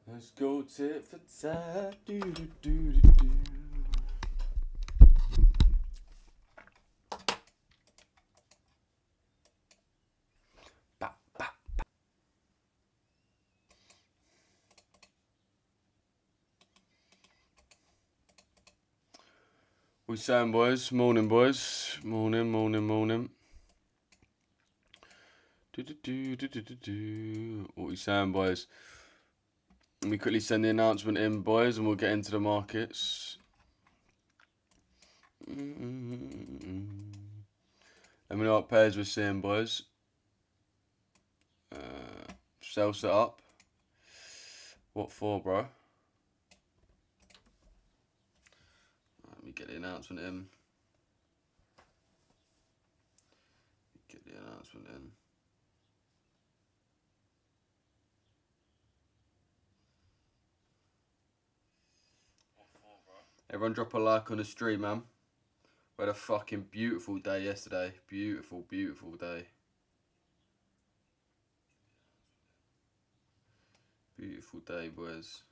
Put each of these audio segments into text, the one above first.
Let's go tit for tat. Do, do, do, do, do. Ba, ba. What you saying, boys? Morning, boys. Morning, morning, morning. Do, do, do, do, do, do, do. What you saying, boys? Let me quickly send the announcement in, boys, and we'll get into the markets. Let me know what pairs we're seeing, boys. Sell set up. What for, bro? Let me get the announcement in. Get the announcement in. Everyone drop a like on the stream, man. We had a fucking beautiful day yesterday. Beautiful, beautiful day. Beautiful day, boys.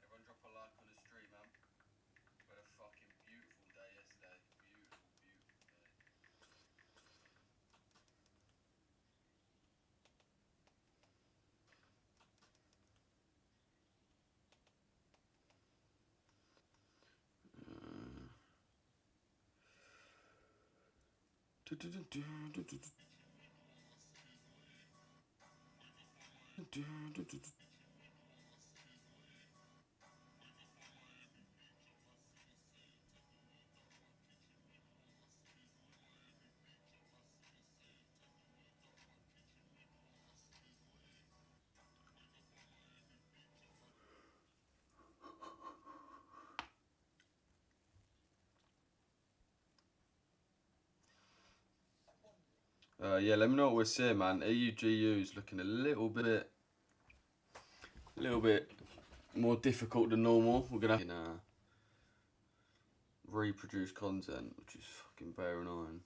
Everyone drop a like on the stream, man. We had a fucking beautiful day yesterday. Beautiful, beautiful day. Yeah, let me know what we're seeing, man. AUGU is looking a little bit more difficult than normal. We're gonna have to reproduce content, which is fucking very annoying.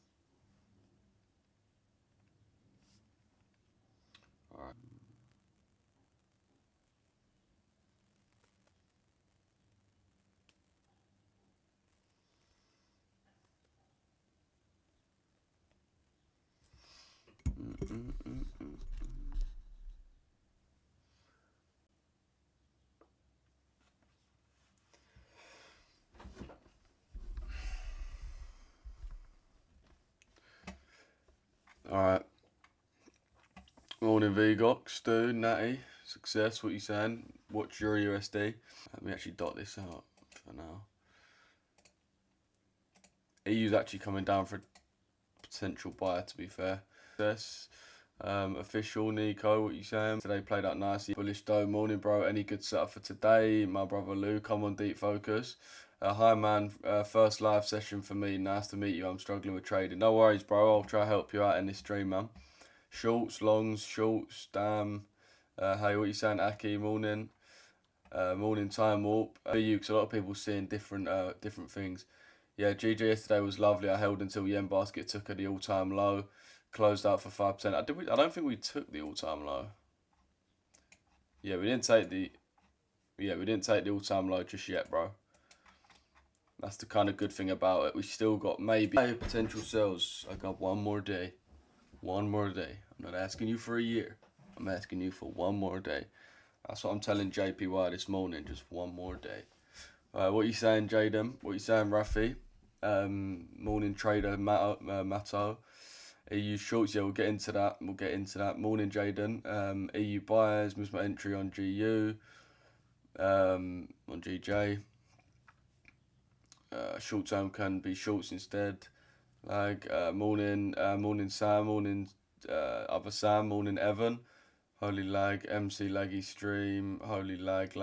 Alright. Alright. Morning VGOX, Stu, Natty, Success, what you saying? Watch your USD. Let me actually dot this out for now. EU's actually coming down for a potential buyer, to be fair. Success. Official Nico, what you saying? Today played out nicely. Bullish though. Morning, bro. Any good setup for today? My brother Lou, come on, deep focus. Hi, man. First live session for me. Nice to meet you. I'm struggling with trading. No worries, bro. I'll try to help you out in this stream, man. Shorts, longs, shorts. Damn. Hey, what you saying, Aki? Morning. Morning time warp. You, because a lot of people seeing different things. Yeah, GG yesterday was lovely. I held until Yen Basket took at the all-time low. Closed out for 5%. I don't think we took the all-time low. Yeah, we didn't take the all-time low just yet, bro. That's the kind of good thing about it. We still got maybe potential sells. I got one more day. One more day. I'm not asking you for a year. I'm asking you for one more day. That's what I'm telling JPY this morning. Just one more day. What you saying, Jaden? What you saying, Rafi? Morning trader, Matto. EU shorts, yeah, we'll get into that. Morning, Jaden. EU buyers, missed my entry on GU, on GJ. Short term can be shorts instead. Morning Sam, morning other Sam, morning Evan. Holy lag, MC laggy stream. Holy lag.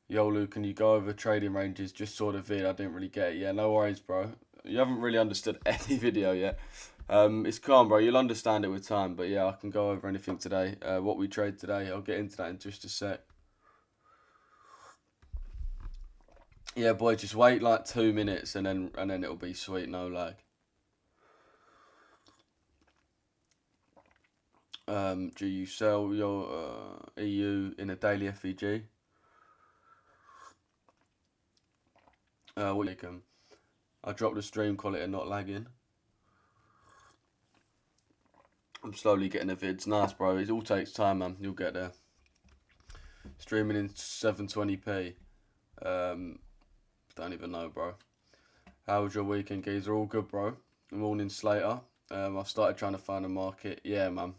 Yo, Lou, can you go over trading ranges? Just saw the vid, I didn't really get it. Yeah, no worries, bro. You haven't really understood any video yet. It's calm, bro. You'll understand it with time. But yeah, I can go over anything today. What we trade today, I'll get into that in just a sec. Yeah, boy, just wait like 2 minutes and then it'll be sweet, no lag. GU sell your EU in a daily FVG. What you can. I dropped the stream quality and not lagging. I'm slowly getting the vids. Nice, bro. It all takes time, man. You'll get there. Streaming in 720p. Don't even know, bro. How was your weekend, geezer? All good, bro. Morning Slater. I've started trying to find a market. Yeah, man.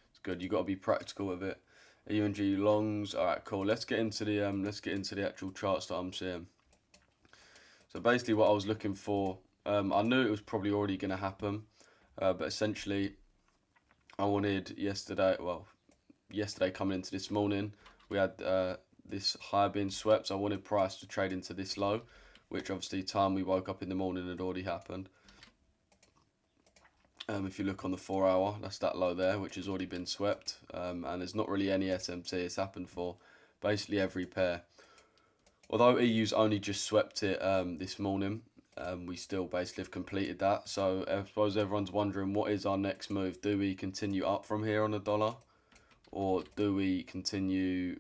It's good. You got to be practical with it. EUNG longs. All right, cool. Let's get into the actual charts that I'm seeing. So basically, what I was looking for, I knew it was probably already going to happen, but essentially, I wanted yesterday coming into this morning, we had this high being swept. So I wanted price to trade into this low, which obviously time we woke up in the morning had already happened. If you look on the 4 hour, that's that low there, which has already been swept. And there's not really any SMT. It's happened for basically every pair. Although EU's only just swept it this morning, we still basically have completed that. So I suppose everyone's wondering, what is our next move? Do we continue up from here on the dollar? Or do we continue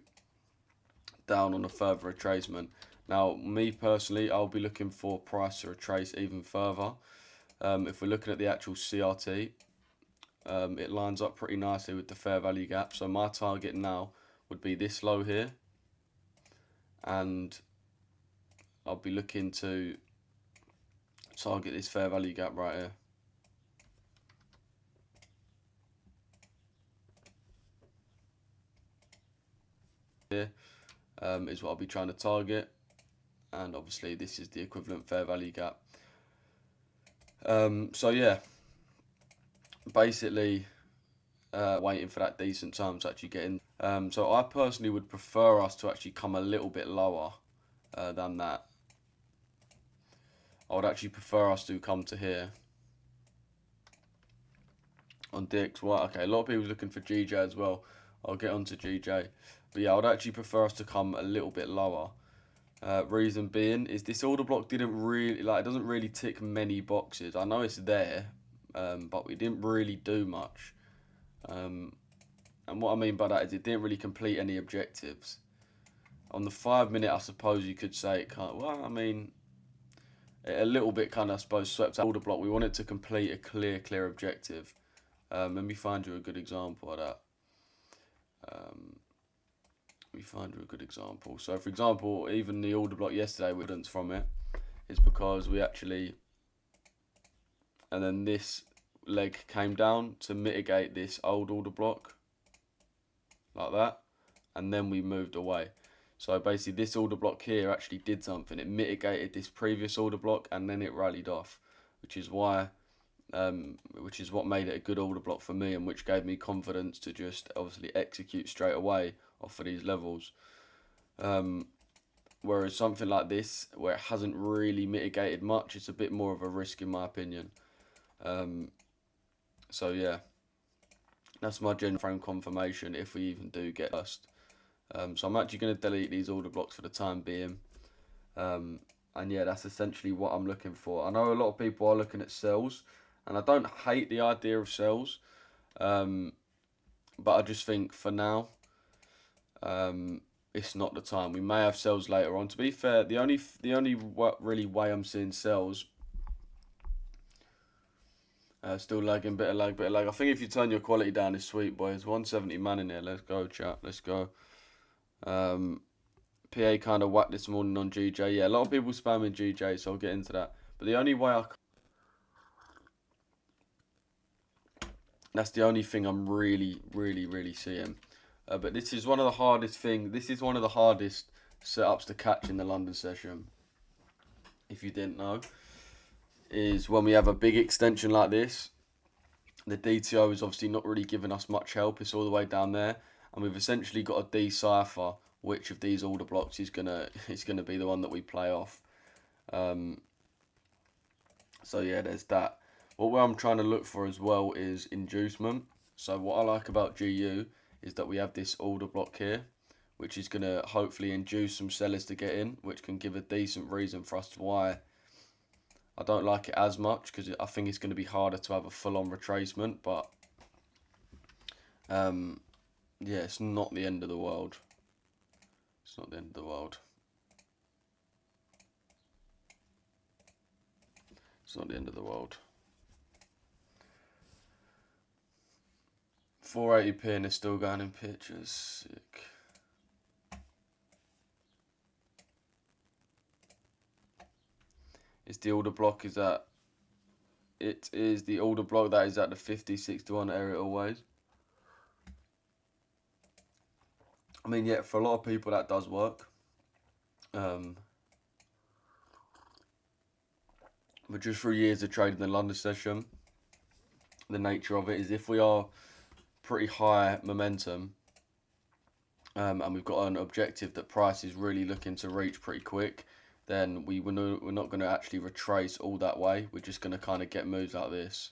down on a further retracement? Now, me personally, I'll be looking for price to retrace even further. If we're looking at the actual CRT, it lines up pretty nicely with the fair value gap. So my target now would be this low here. And I'll be looking to target this fair value gap right here. Here is what I'll be trying to target. And obviously this is the equivalent fair value gap. So yeah, basically waiting for that decent time to actually get in. So I personally would prefer us to actually come a little bit lower than that. I would actually prefer us to come to here on DX. Well, okay, a lot of people looking for GJ as well. I'll get onto GJ, but yeah, I would actually prefer us to come a little bit lower. Reason being is this order block didn't really, it doesn't really tick many boxes. I know it's there, but we didn't really do much. And what I mean by that is it didn't really complete any objectives. On the 5 minute, I suppose you could say it can't. Well, I mean, a little bit kind of, I suppose, swept out order block. We wanted to complete a clear objective. Let me find you a good example of that. Let me find you a good example. So, for example, even the order block yesterday, we didn't from it, is because we actually, and then this leg came down to mitigate this old order block, like that, and then we moved away. So basically this order block here actually did something. It mitigated this previous order block and then it rallied off, which is why, which is what made it a good order block for me, and which gave me confidence to just obviously execute straight away off of these levels. Whereas something like this, where it hasn't really mitigated much, it's a bit more of a risk in my opinion. So yeah, that's my general frame confirmation if we even do get first. So I'm actually going to delete these order blocks for the time being. And yeah, that's essentially what I'm looking for. I know a lot of people are looking at sells, and I don't hate the idea of sells, but I just think for now, it's not the time. We may have sells later on. To be fair, the only really way I'm seeing sells, still lagging, bit of lag. I think if you turn your quality down, it's sweet, boys. 170 man in here. Let's go, chat. Let's go. PA kind of whacked this morning on GJ. Yeah, a lot of people spamming GJ, so I'll get into that. But the only way that's the only thing I'm really seeing. But this is one of the hardest things. This is one of the hardest setups to catch in the London session. If you didn't know, is when we have a big extension like this. The DTO is obviously not really giving us much help. It's all the way down there, and we've essentially got to decipher which of these order blocks is gonna be the one that we play off. So yeah, there's that. What I'm trying to look for as well is inducement. So what I like about GU is that we have this order block here, which is gonna hopefully induce some sellers to get in, which can give a decent reason for us to why I don't like it as much, because I think it's going to be harder to have a full-on retracement, but Yeah, it's not the end of the world. It's not the end of the world. It's not the end of the world. 480p and it's still going in pictures. Sick. Is the order block is at? It is the order block that is at the 50-61 area always. I mean, yeah, for a lot of people that does work. But just through years of trading the London session, the nature of it is if we are pretty high momentum, and we've got an objective that price is really looking to reach pretty quick, then we're not going to actually retrace all that way. We're just going to kind of get moves like this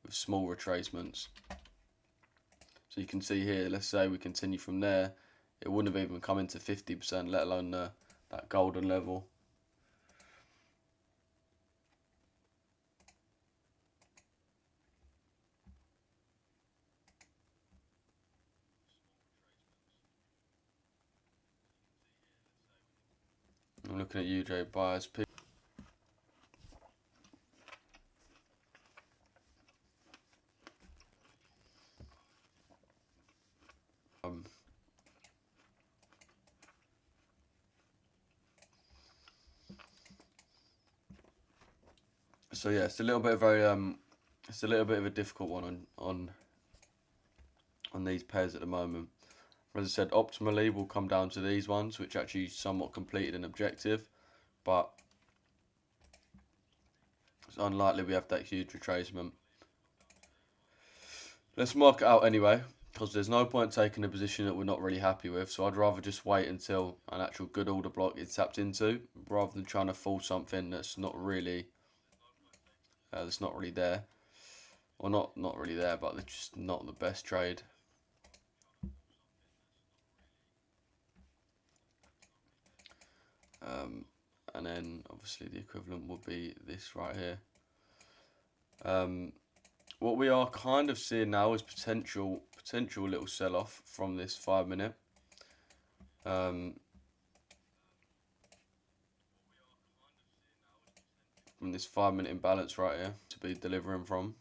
with small retracements. So you can see here, let's say we continue from there, it wouldn't have even come into 50%, let alone that golden level. I'm looking at UJ buyers. So yeah, it's a little bit of a difficult one on these pairs at the moment. As I said, optimally will come down to these ones, which actually somewhat completed an objective, but it's unlikely we have that huge retracement. Let's mark it out anyway, because there's no point taking a position that we're not really happy with. So I'd rather just wait until an actual good order block is tapped into, rather than trying to fall something that's not really there, or not really there, but it's just not the best trade. And then obviously the equivalent would be this right here. What we are kind of seeing now is potential little sell-off from this 5 minute. From this 5 minute imbalance right here to be delivering from.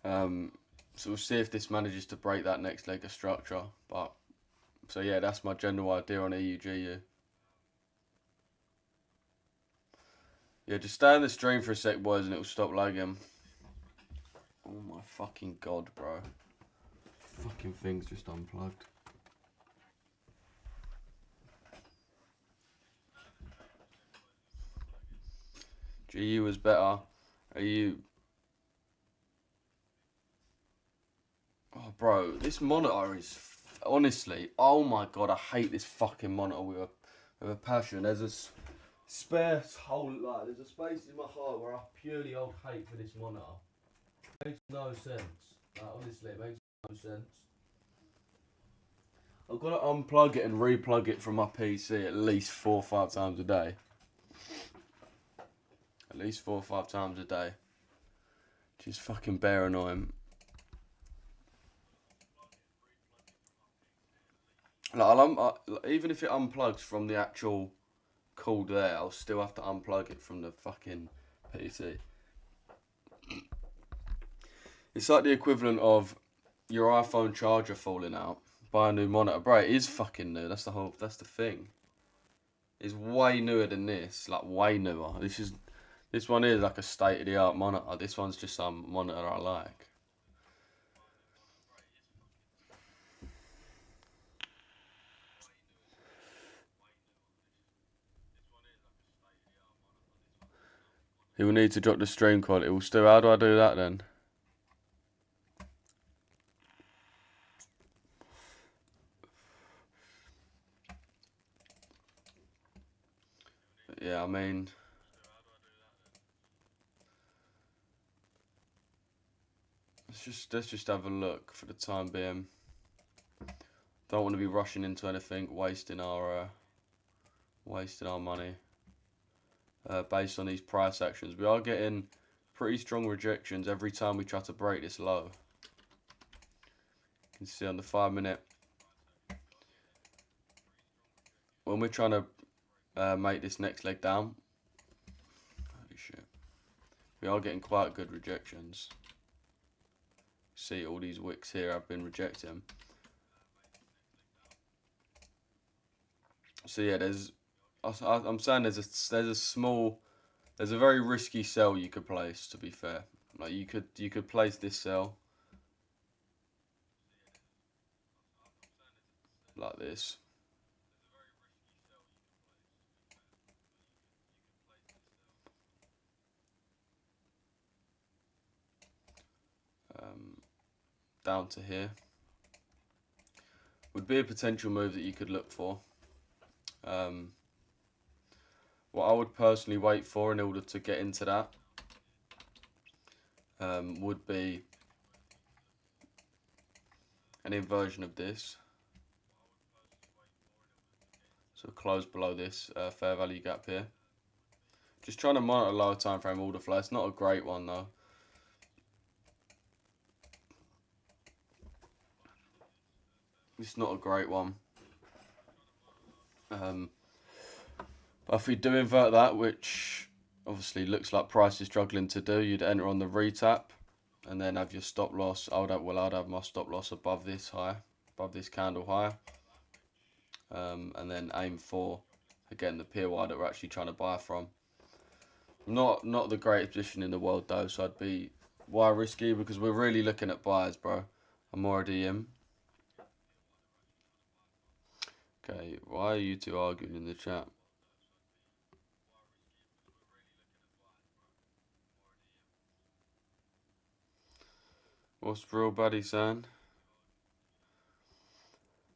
So we'll see if this manages to break that next leg of structure. But so yeah, that's my general idea on EUGU. Yeah, just stay on the stream for a sec, boys, and it will stop lagging. Oh my fucking god, bro. Fucking thing's just unplugged. GU was better. Are you... Oh, bro, this monitor is... Honestly, oh my god, I hate this fucking monitor with a passion. There's a spare hole, like, there's a space in my heart where I purely hold hate for this monitor. It makes no sense. Like, honestly, it makes no sense. I've got to unplug it and replug it from my PC at least 4 or 5 times a day. At least 4 or 5 times a day. Which is fucking bare annoying. Like, even if it unplugs from the actual cord there, I'll still have to unplug it from the fucking PC. It's like the equivalent of your iPhone charger falling out. Buy a new monitor. Bro, it is fucking new. That's the thing. It's way newer than this. Like, way newer. This one is like a state-of-the-art monitor. This one's just some monitor I like. He will need to drop the stream quality. Well, Stu, how do I do that then? Yeah, I mean... Let's just have a look for the time being. Don't want to be rushing into anything, wasting our money based on these price actions. We are getting Pretty strong rejections every time we try to break this low. You can see on the 5 minute. When we're trying to make this next leg down, holy shit, we are getting quite good rejections. See, all these wicks here have been rejecting. So yeah, I'm saying there's a very risky sell you could place, to be fair. Like you could place this sell like this. Down to here would be a potential move that you could look for. What I would personally wait for in order to get into that would be an inversion of this. So close below this fair value gap here. Just trying to monitor lower time frame order flow. It's not a great one though. It's not a great one. If we do invert that, which obviously looks like price is struggling to do, you'd enter on the retap and then have your stop loss. I'd have my stop loss above this high, above this candle high, and then aim for again the POI that we're actually trying to buy from. Not the greatest position in the world though, so I'd be why risky, because we're really looking at buyers, bro. I'm already in. Okay, why are you two arguing in the chat? What's real buddy saying?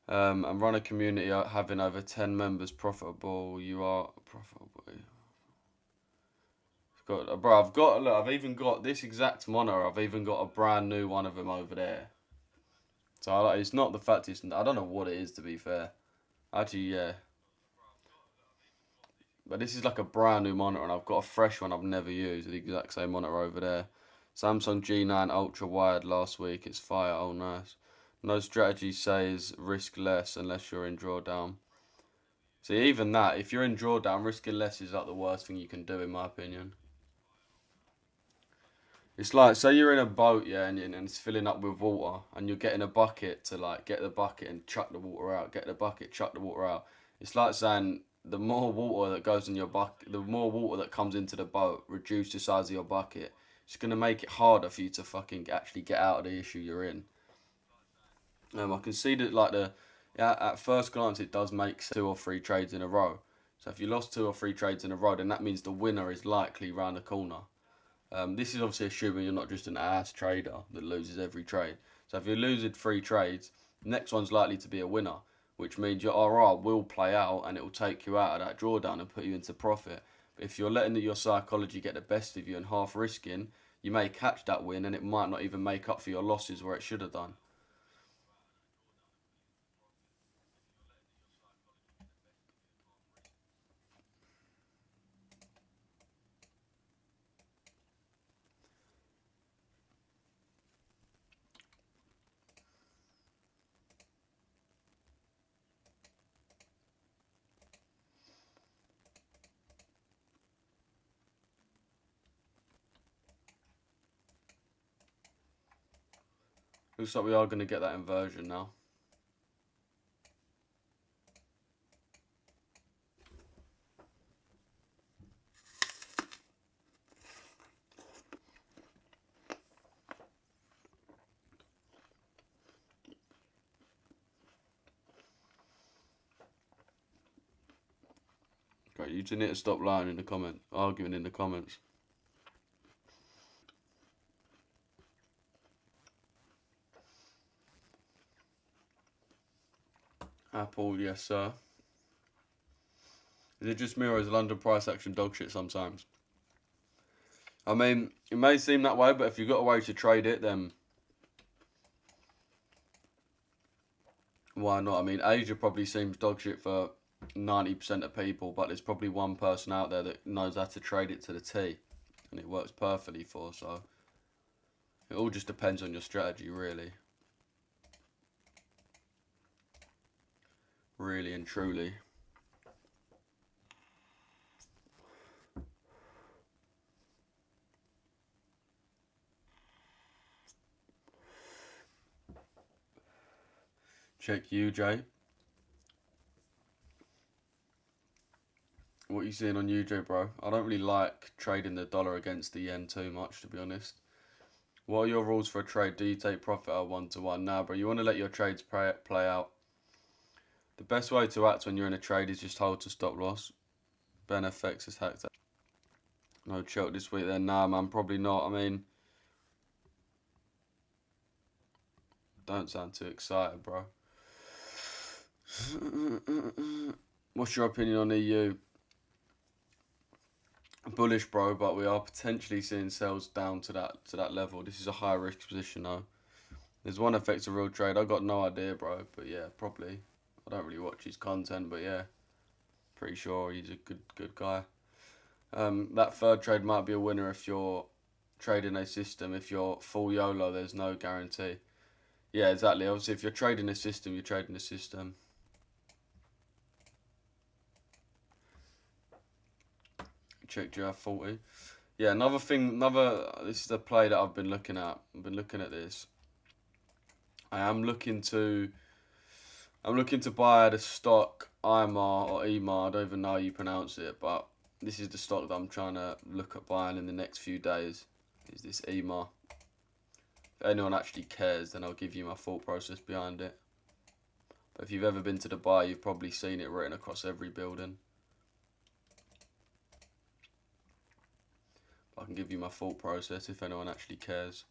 And run a community having over 10 members profitable. You are profitable. Bro, I've even got this exact monitor. I've even got a brand new one of them over there. So it's not the fact I don't know what it is, to be fair. Actually, yeah. But this is like a brand new monitor, and I've got a fresh one I've never used. The exact same monitor over there. Samsung G9 Ultra wired last week. It's fire. Oh, nice. No strategy says risk less unless you're in drawdown. See, even that, if you're in drawdown, risking less is like the worst thing you can do, in my opinion. It's like, say you're in a boat, yeah, and it's filling up with water, and you're getting a bucket to like get the bucket and chuck the water out. Get the bucket, chuck the water out. It's like saying the more water that goes in your bucket, the more water that comes into the boat, reduce the size of your bucket. It's gonna make it harder for you to fucking actually get out of the issue you're in. I can see that like at first glance it does make 2 or 3 trades in a row. So if you lost 2 or 3 trades in a row, then that means the winner is likely round the corner. This is obviously assuming you're not just an ass trader that loses every trade. So if you're losing 3 trades, the next one's likely to be a winner, which means your RR will play out and it will take you out of that drawdown and put you into profit. But if you're letting your psychology get the best of you and half risking, you may catch that win and it might not even make up for your losses where it should have done. Looks like we are going to get that inversion now. Great, you two need to stop lying in the comments, arguing in the comments. Apple, yes sir. Is it just me or is London price action dog shit sometimes? I mean, it may seem that way, but if you've got a way to trade it, then why not? I mean, Asia probably seems dog shit for 90% of people, but there's probably one person out there that knows how to trade it to the T. and it works perfectly for. So it all just depends on your strategy, really and truly. Check UJ. What you seeing on UJ, bro? I don't really like trading the dollar against the yen too much, to be honest. What are your rules for a trade? Do you take profit at 1-to-1? Nah, bro, you want to let your trades play out. The best way to act when you're in a trade is just hold to stop loss. Ben FX has hacked out. No choke this week then. Nah, man, probably not. I mean, don't sound too excited, bro. What's your opinion on EU? Bullish, bro, but we are potentially seeing sales down to that level. This is a high risk position though. There's one FX a real trade. I got no idea, bro, but yeah, probably. I don't really watch his content, but yeah, pretty sure he's a good guy. That third trade might be a winner if you're trading a system. If you're full YOLO, there's no guarantee. Yeah, exactly. Obviously, if you're trading a system, you're trading a system. Check GF40. Yeah, this is a play that I've been looking at. I've been looking at this. I'm looking to buy the stock IMAR or EMAR. I don't even know how you pronounce it, but this is the stock that I'm trying to look at buying in the next few days. Is this EMAR? If anyone actually cares, then I'll give you my thought process behind it. But if you've ever been to Dubai, you've probably seen it written across every building. I can give you my thought process if anyone actually cares.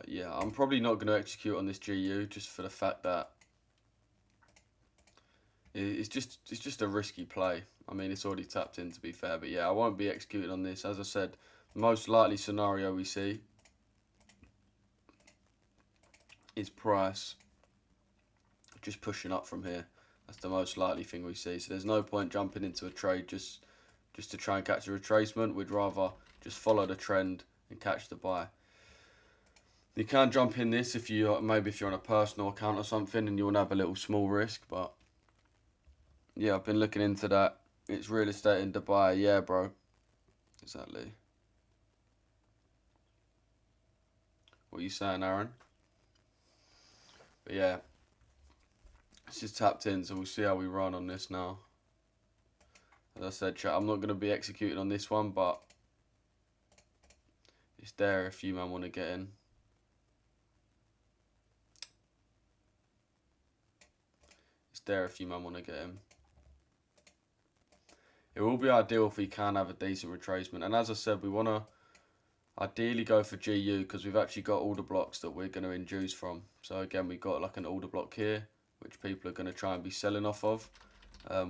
Yeah, I'm probably not going to execute on this GU just for the fact that it's just a risky play. I mean, it's already tapped in, to be fair, but yeah, I won't be executing on this. As I said, most likely scenario we see is price just pushing up from here. That's the most likely thing we see. So there's no point jumping into a trade just to try and catch a retracement. We'd rather just follow the trend and catch the buy. You can jump in this if you're on a personal account or something and you want to have a little small risk, but yeah, I've been looking into that. It's real estate in Dubai. Yeah, bro. Exactly. What are you saying, Aaron? But yeah, it's just tapped in, so we'll see how we run on this now. As I said, chat, I'm not going to be executing on this one, but it's there if you man want to get in. It's there if you man want to get in. It will be ideal if we can have a decent retracement. And as I said, we want to ideally go for GU because we've actually got order blocks that we're going to induce from. So again, we've got like an order block here, which people are going to try and be selling off of,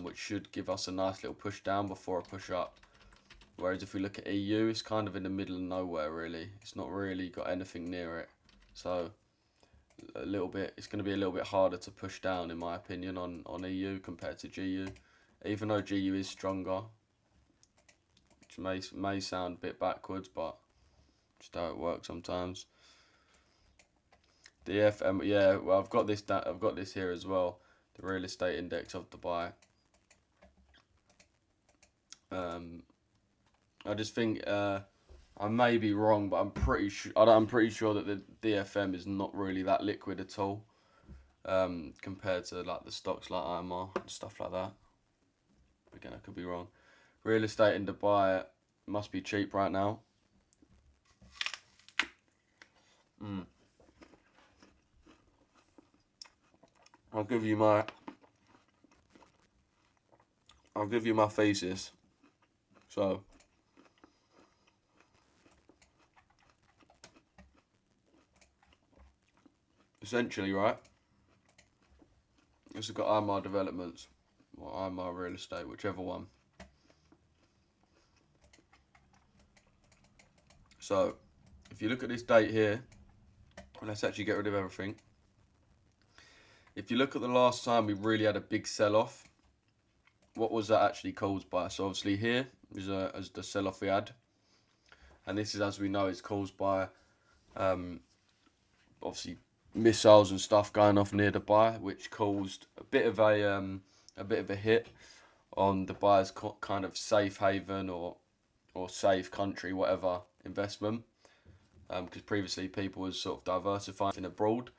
which should give us a nice little push down before a push up. Whereas if we look at EU, it's kind of in the middle of nowhere, really. It's not really got anything near it. So it's going to be a little bit harder to push down, in my opinion, on EU compared to GU. Even though GU is stronger, which may sound a bit backwards, but just how it works sometimes. The FM, yeah, well, I've got this here as well. The real estate index of Dubai. I just think I may be wrong, but I'm pretty sure that the DFM is not really that liquid at all, compared to like the stocks like IMR and stuff like that. Again, I could be wrong. Real estate in Dubai must be cheap right now. I'll give you my thesis. So essentially, right? This has got IMAR developments or IMAR real estate, whichever one. So if you look at this date here, let's actually get rid of everything. If you look at the last time we really had a big sell-off, what was that actually caused by? So obviously here is as the sell-off we had, and this is, as we know, it's caused by obviously missiles and stuff going off near Dubai, which caused a bit of a hit on Dubai's kind of safe haven or safe country, whatever, investment. Because previously people was sort of diversifying abroad,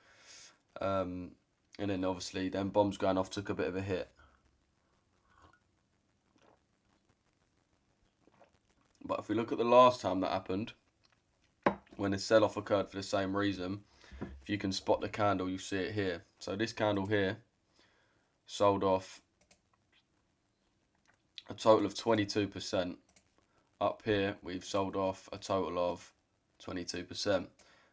and then obviously then bombs going off took a bit of a hit. But if we look at the last time that happened, when a sell-off occurred for the same reason, if you can spot the candle, you see it here. So this candle here sold off a total of 22%. Up here, we've sold off a total of 22%.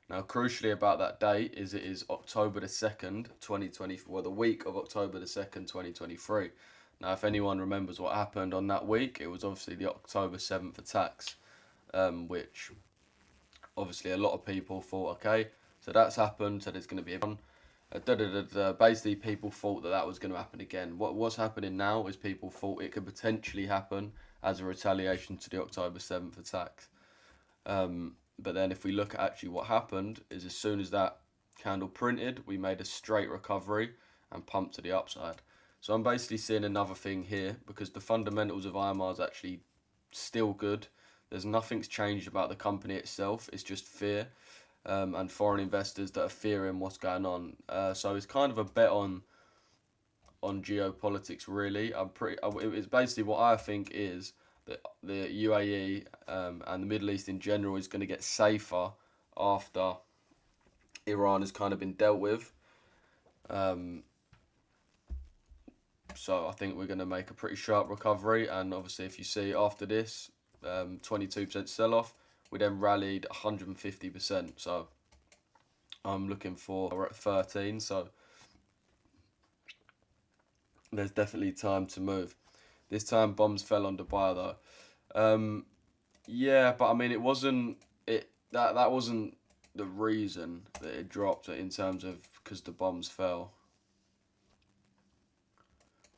Now, crucially about that date is it is October the 2nd, 2024, well, the week of October the 2nd, 2023. Now, if anyone remembers what happened on that week, it was obviously the October 7th attacks, which obviously a lot of people thought, okay, so that's happened, so there's going to be a basically people thought that was going to happen again. What's happening now is people thought it could potentially happen as a retaliation to the October 7th attacks. But then if we look at actually what happened is as soon as that candle printed, we made a straight recovery and pumped to the upside. So I'm basically seeing another thing here because the fundamentals of IMR is actually still good. There's nothing's changed about the company itself. It's just fear and foreign investors that are fearing what's going on. So it's kind of a bet on geopolitics, really. It's basically what I think is that the UAE and the Middle East in general is going to get safer after Iran has kind of been dealt with. So I think we're going to make a pretty sharp recovery, and obviously if you see after this 22% sell-off, we then rallied 150%. So I'm looking for, we're at 13, so there's definitely time to move. This time bombs fell on Dubai though. Yeah, but I mean it wasn't that wasn't the reason that it dropped in terms of because the bombs fell.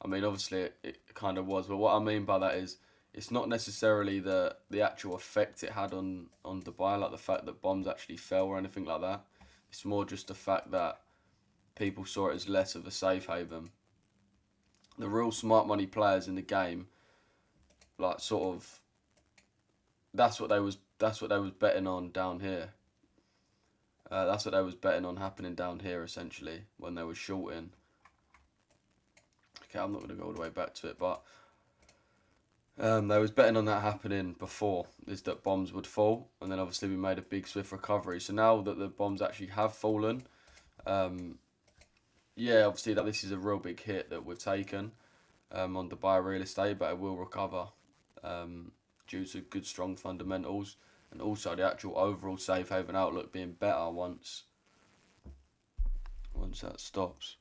I mean obviously it kind of was, but what I mean by that is it's not necessarily the actual effect it had on Dubai, like the fact that bombs actually fell or anything like that. It's more just the fact that people saw it as less of a safe haven. The real smart money players in the game, like sort of, that's what they was betting on down here. That's what they was betting on happening down here essentially when they were shorting. Okay, I'm not going to go all the way back to it, but they was betting on that happening before, is that bombs would fall, and then obviously we made a big swift recovery. So now that the bombs actually have fallen, yeah, obviously that this is a real big hit that we've taken on Dubai real estate, but it will recover due to good strong fundamentals and also the actual overall safe haven outlook being better once that stops.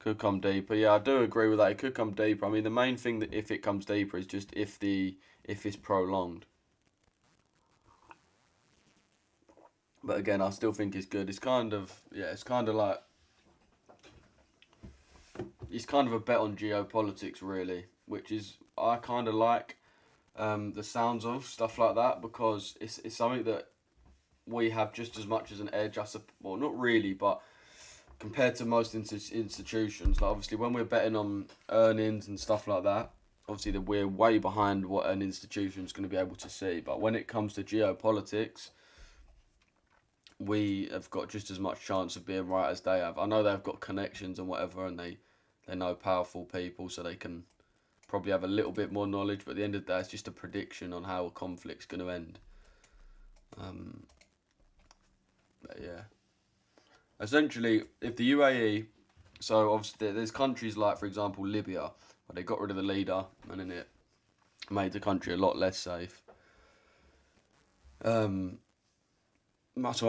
Could come deeper. Yeah, I do agree with that. It could come deeper. I mean, the main thing that if it comes deeper is just if it's prolonged. But again, I still think it's good. It's kind of like it's kind of a bet on geopolitics, really, which is I kind of like the sounds of stuff like that because it's something that we have just as much as an edge. Well, not really, but compared to most institutions, like obviously when we're betting on earnings and stuff like that, obviously that we're way behind what an institution's going to be able to see. But when it comes to geopolitics, we have got just as much chance of being right as they have. I know they've got connections and whatever, and they know powerful people, so they can probably have a little bit more knowledge. But at the end of the day, it's just a prediction on how a conflict's going to end. But yeah. Essentially, if the UAE, so obviously there's countries like, for example, Libya, where they got rid of the leader, and then it made the country a lot less safe. So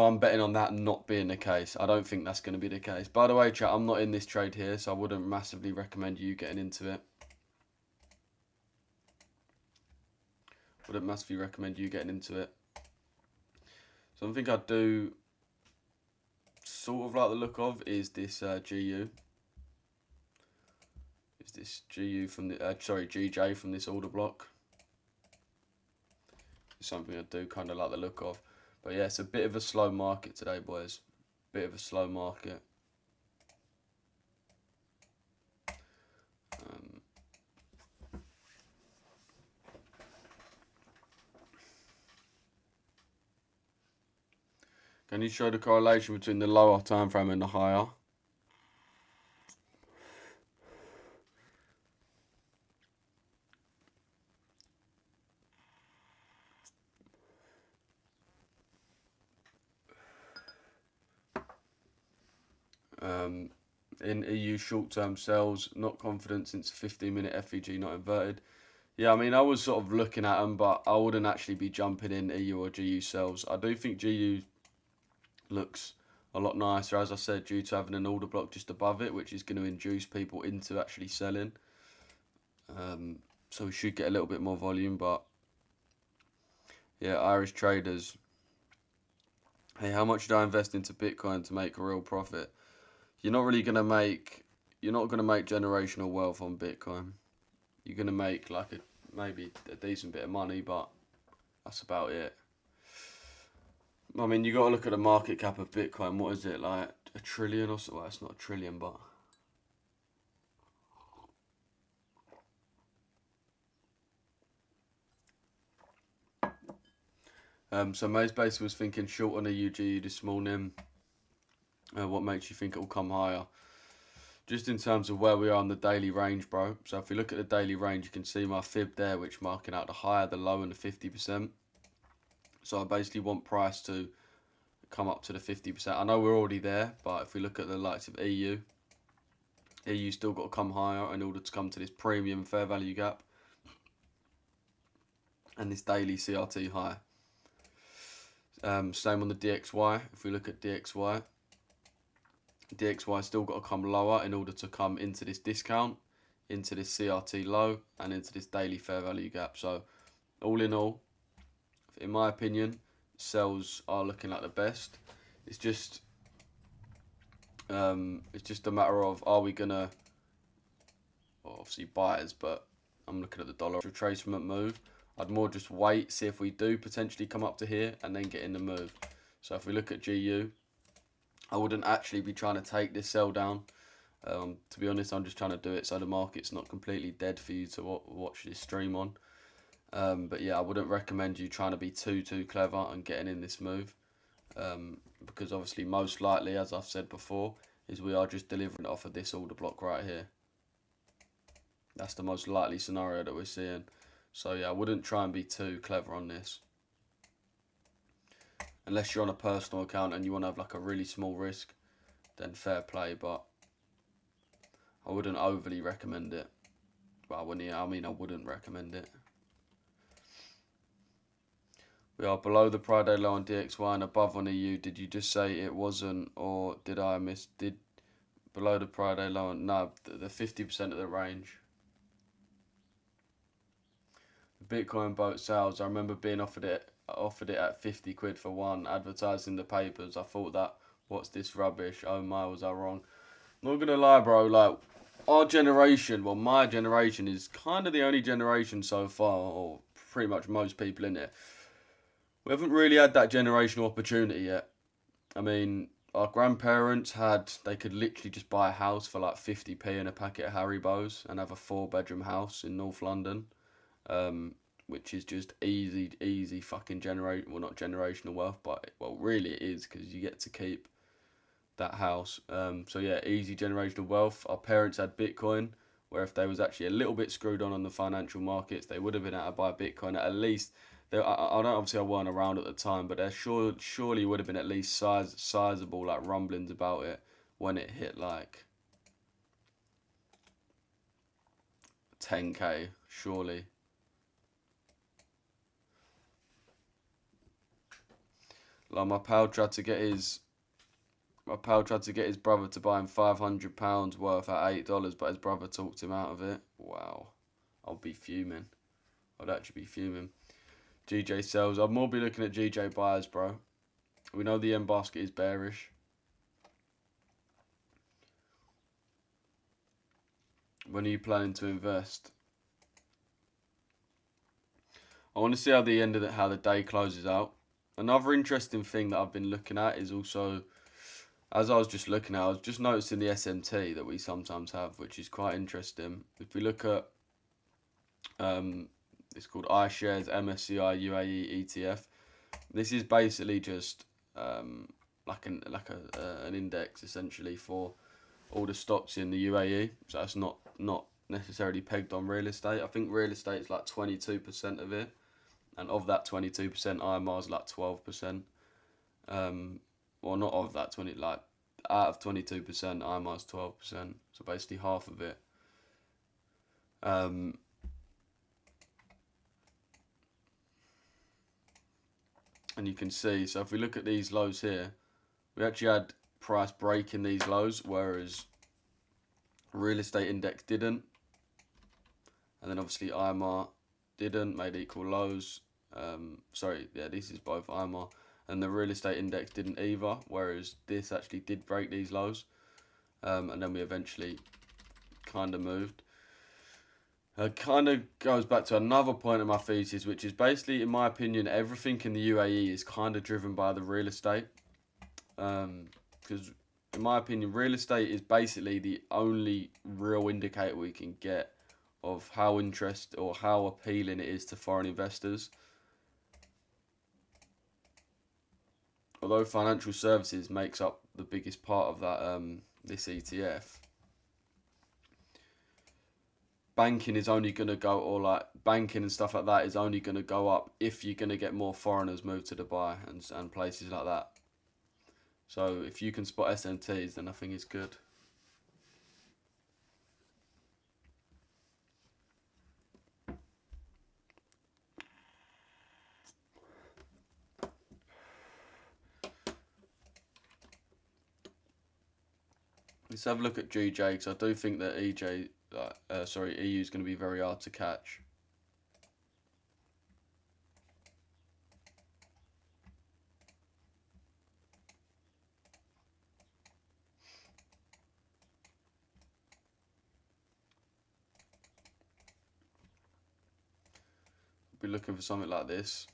I'm betting on that not being the case. I don't think that's going to be the case. By the way, chat, I'm not in this trade here, so I wouldn't massively recommend you getting into it. Wouldn't massively recommend you getting into it. Something I do sort of like the look of is this GU. Is this GU from the GJ from this order block? It's something I do kind of like the look of. But yeah, it's a bit of a slow market today, boys. Bit of a slow market. Can you show the correlation between the lower time frame and the higher? In EU short-term sales, not confident since 15-minute FVG not inverted. Yeah, I mean, I was sort of looking at them, but I wouldn't actually be jumping in EU or GU sales. I do think GU looks a lot nicer, as I said, due to having an order block just above it, which is going to induce people into actually selling. So we should get a little bit more volume, but yeah, Irish traders. Hey, how much should I invest into Bitcoin to make a real profit? You're not going to make generational wealth on Bitcoin. You're going to make like maybe a decent bit of money, but that's about it. I mean, you got to look at the market cap of Bitcoin. What is it, like $1 trillion or so? Well, it's not $1 trillion, but so Maze basically was thinking short on a UGU this morning. What makes you think it will come higher? Just in terms of where we are on the daily range, bro. So if we look at the daily range, you can see my fib there, which marking out the higher, the low, and the 50%. So I basically want price to come up to the 50%. I know we're already there, but if we look at the likes of EU still got to come higher in order to come to this premium fair value gap and this daily CRT high. Same on the DXY. If we look at DXY still got to come lower in order to come into this discount, into this CRT low, and into this daily fair value gap. So all in all, in my opinion, sells are looking like the best. It's just a matter of, are we gonna, well, obviously buyers, but I'm looking at the dollar retracement move. I'd more just wait, see if we do potentially come up to here and then get in the move. So if we look at GU, I wouldn't actually be trying to take this sell down. To be honest, I'm just trying to do it so the market's not completely dead for you to watch this stream on. But yeah, I wouldn't recommend you trying to be too clever and getting in this move. Because obviously most likely, as I've said before, is we are just delivering off of this order block right here. That's the most likely scenario that we're seeing. So yeah, I wouldn't try and be too clever on this. Unless you're on a personal account and you want to have like a really small risk, then fair play, but I wouldn't overly recommend it. Well, I wouldn't recommend it. We are below the Friday low on DXY and above on EU. Did you just say it wasn't, or did I miss? Did below the Friday low on, no, the 50% of the range. The Bitcoin boat sales, I remember being offered it at 50 quid for one, advertised in the papers. I thought that, what's this rubbish? Oh my, was I wrong? Not gonna lie, bro, like, our generation, well, my generation is kind of the only generation so far, or pretty much most people in it. We haven't really had that generational opportunity yet. I mean, our grandparents they could literally just buy a house for like 50p and a packet of Haribo's and have a 4-bedroom house in North London. Which is just easy fucking not generational wealth, but, well, really it is, because you get to keep that house. So yeah, easy generational wealth. Our parents had Bitcoin, where if they was actually a little bit screwed on the financial markets, they would have been able to buy Bitcoin at least. Obviously I weren't around at the time, but there surely would have been at least sizable like rumblings about it when it hit like 10k, surely. Like my pal tried to get his brother to buy him £500 worth at $8, but his brother talked him out of it. Wow, I'd be fuming. I'd actually be fuming. GJ sells. I'd more be looking at GJ buyers, bro. We know the end basket is bearish. When are you planning to invest? I want to see how how the day closes out. Another interesting thing that I've been looking at is also, as I was just looking at, I was just noticing the SMT that we sometimes have, which is quite interesting. If we look at, it's called iShares MSCI UAE ETF. This is basically just an index essentially for all the stocks in the UAE. So it's not necessarily pegged on real estate. I think real estate is like 22% of it, and of that 22%, IMR is like 12%. Well, not of that 20, like out of 22%, IMR is 12%. So basically half of it. And you can see, so if we look at these lows here, we actually had price breaking these lows, whereas real estate index didn't. And then obviously IMR didn't, made equal lows. Sorry, yeah, this is both IMR. And the real estate index didn't either, whereas this actually did break these lows. And then we eventually kind of moved. It kind of goes back to another point of my thesis, which is basically, in my opinion, everything in the UAE is kind of driven by the real estate. Because, in my opinion, real estate is basically the only real indicator we can get of how how appealing it is to foreign investors. Although financial services makes up the biggest part of that this ETF. Banking is only going to go, or like banking and stuff like that is only going to go up if you're going to get more foreigners move to Dubai and places like that. So if you can spot SMTs, then I think it's good. Let's have a look at GJ, because I do think that EU is going to be very hard to catch. Be looking for something like this.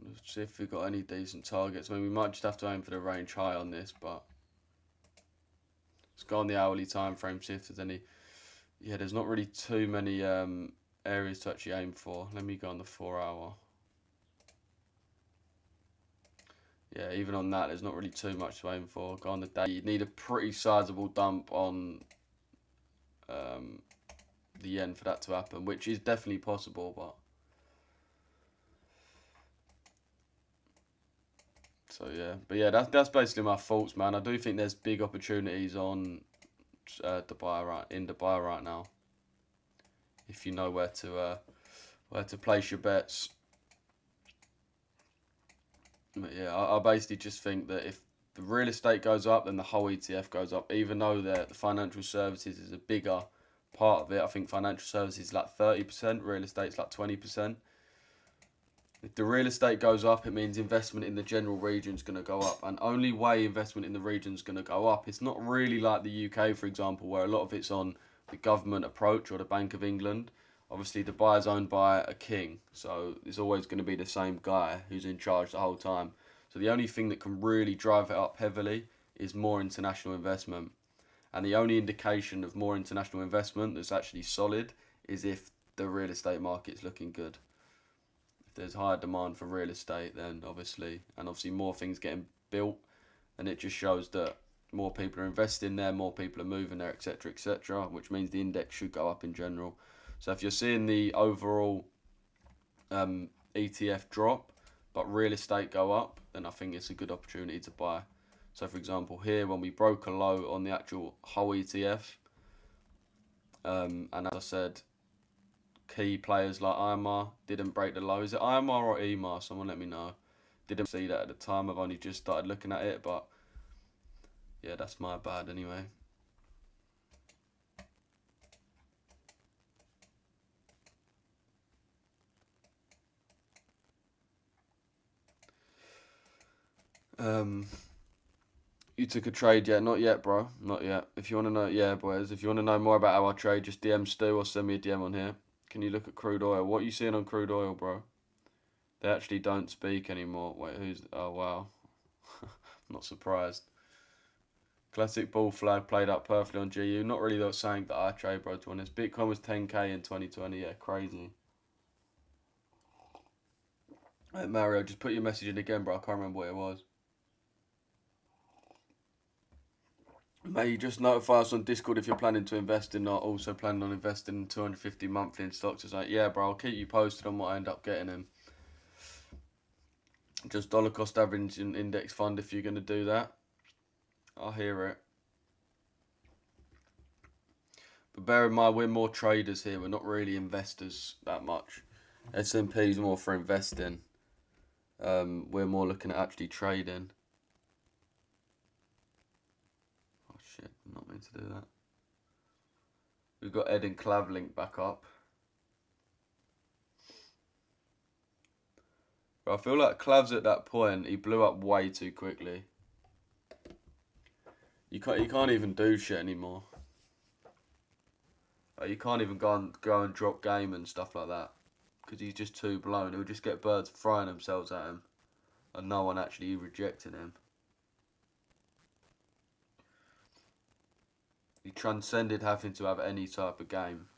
Let's see if we've got any decent targets. I mean, we might just have to aim for the range high on this, but let's go on the hourly time frame, see if there's any. Yeah, there's not really too many areas to actually aim for. Let me go on the 4 hour. Yeah, even on that, there's not really too much to aim for. Go on the day. You need a pretty sizable dump on the yen for that to happen, which is definitely possible, but. So yeah, but yeah, that's basically my thoughts, man. I do think there's big opportunities on Dubai right now. If you know where to place your bets. But yeah, I basically just think that if the real estate goes up, then the whole ETF goes up. Even though the financial services is a bigger part of it, I think financial services is like 30%, real estate's like 20%. If the real estate goes up, it means investment in the general region is going to go up. And only way investment in the region is going to go up, it's not really like the UK, for example, where a lot of it's on the government approach or the Bank of England. Obviously, Dubai is owned by a king, so it's always going to be the same guy who's in charge the whole time. So the only thing that can really drive it up heavily is more international investment. And the only indication of more international investment that's actually solid is if the real estate market's looking good. If there's higher demand for real estate, then obviously more things getting built, and it just shows that more people are investing there, more people are moving there, etc., which means the index should go up in general. So if you're seeing the overall ETF drop, but real estate go up, then I think it's a good opportunity to buy. So for example, here when we broke a low on the actual whole ETF, and as I said, key players like IMR didn't break the low. Is it IMR or EMR? Someone let me know. Didn't see that at the time. I've only just started looking at it, but yeah, that's my bad anyway. You took a trade yet? Not yet, bro. Not yet. If you want to know, yeah, boys. If you want to know more about how I trade, just DM Stu or send me a DM on here. Can you look at crude oil? What are you seeing on crude oil, bro? They actually don't speak anymore. Wait, who's... Oh, wow. Not surprised. Classic bull flag played out perfectly on GU. Not really saying that I trade, bro, to be honest. Bitcoin was 10k in 2020. Yeah, crazy. Hey, Mario, just put your message in again, bro. I can't remember what it was. May you just notify us on Discord if you're planning to invest in, not also planning on investing in 250 monthly in stocks. It's like, yeah, bro, I'll keep you posted on what I end up getting in. Just dollar cost average index fund if you're going to do that. I'll hear it. But bear in mind, we're more traders here. We're not really investors that much. S&P's more for investing. We're more looking at actually trading. Oh shit, I'm not meant to do that. We've got Ed and Clav link back up. But I feel like Clav's at that point, he blew up way too quickly. You can't even do shit anymore. Like, you can't even go and drop game and stuff like that. Because he's just too blown. He'll just get birds throwing themselves at him. And no one actually rejecting him. He transcended having to have any type of game.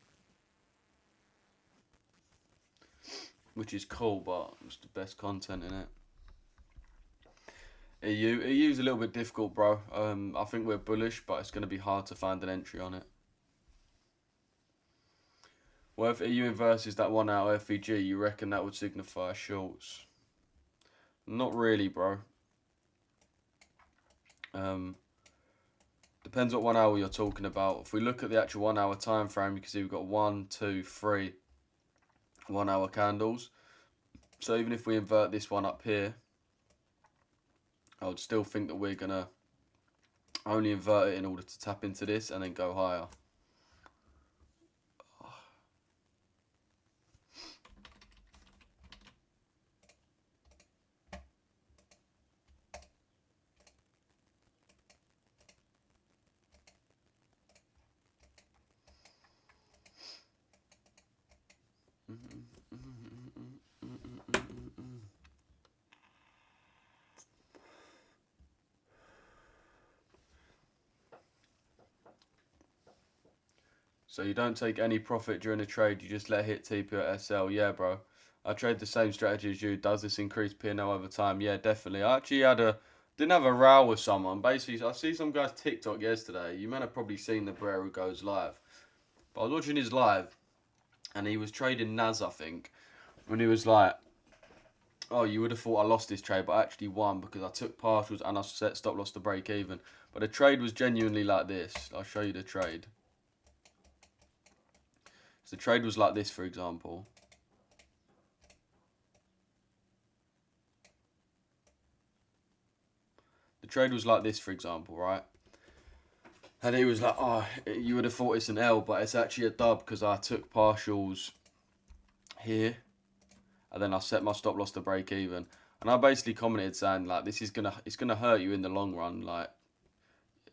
Which is cool, but it's the best content in it. EU's a little bit difficult, bro. I think we're bullish, but it's going to be hard to find an entry on it. Well, if EU inverses that 1 hour FEG, you reckon that would signify shorts? Not really, bro. Depends what 1 hour you're talking about. If we look at the actual 1 hour time frame, you can see we've got 1, 2, 3 1 hour candles. So even if we invert this one up here, I would still think that we're gonna only invert it in order to tap into this and then go higher. So you don't take any profit during a trade, you just let it hit TP or SL. Yeah, bro. I trade the same strategy as you. Does this increase P&L over time? Yeah, definitely. I actually didn't have a row with someone. Basically, I see some guy's TikTok yesterday. You might have probably seen the bro who goes live. But I was watching his live, and he was trading NAS, I think. When he was like, oh, you would have thought I lost this trade, but I actually won because I took partials and I set stop loss to break even. But the trade was genuinely like this. I'll show you the trade. So the trade was like this, for example. The trade was like this, for example, right? And he was like, oh, you would have thought it's an L, but it's actually a dub because I took partials here. And then I set my stop loss to break even. And I basically commented saying, like, it's gonna hurt you in the long run. Like,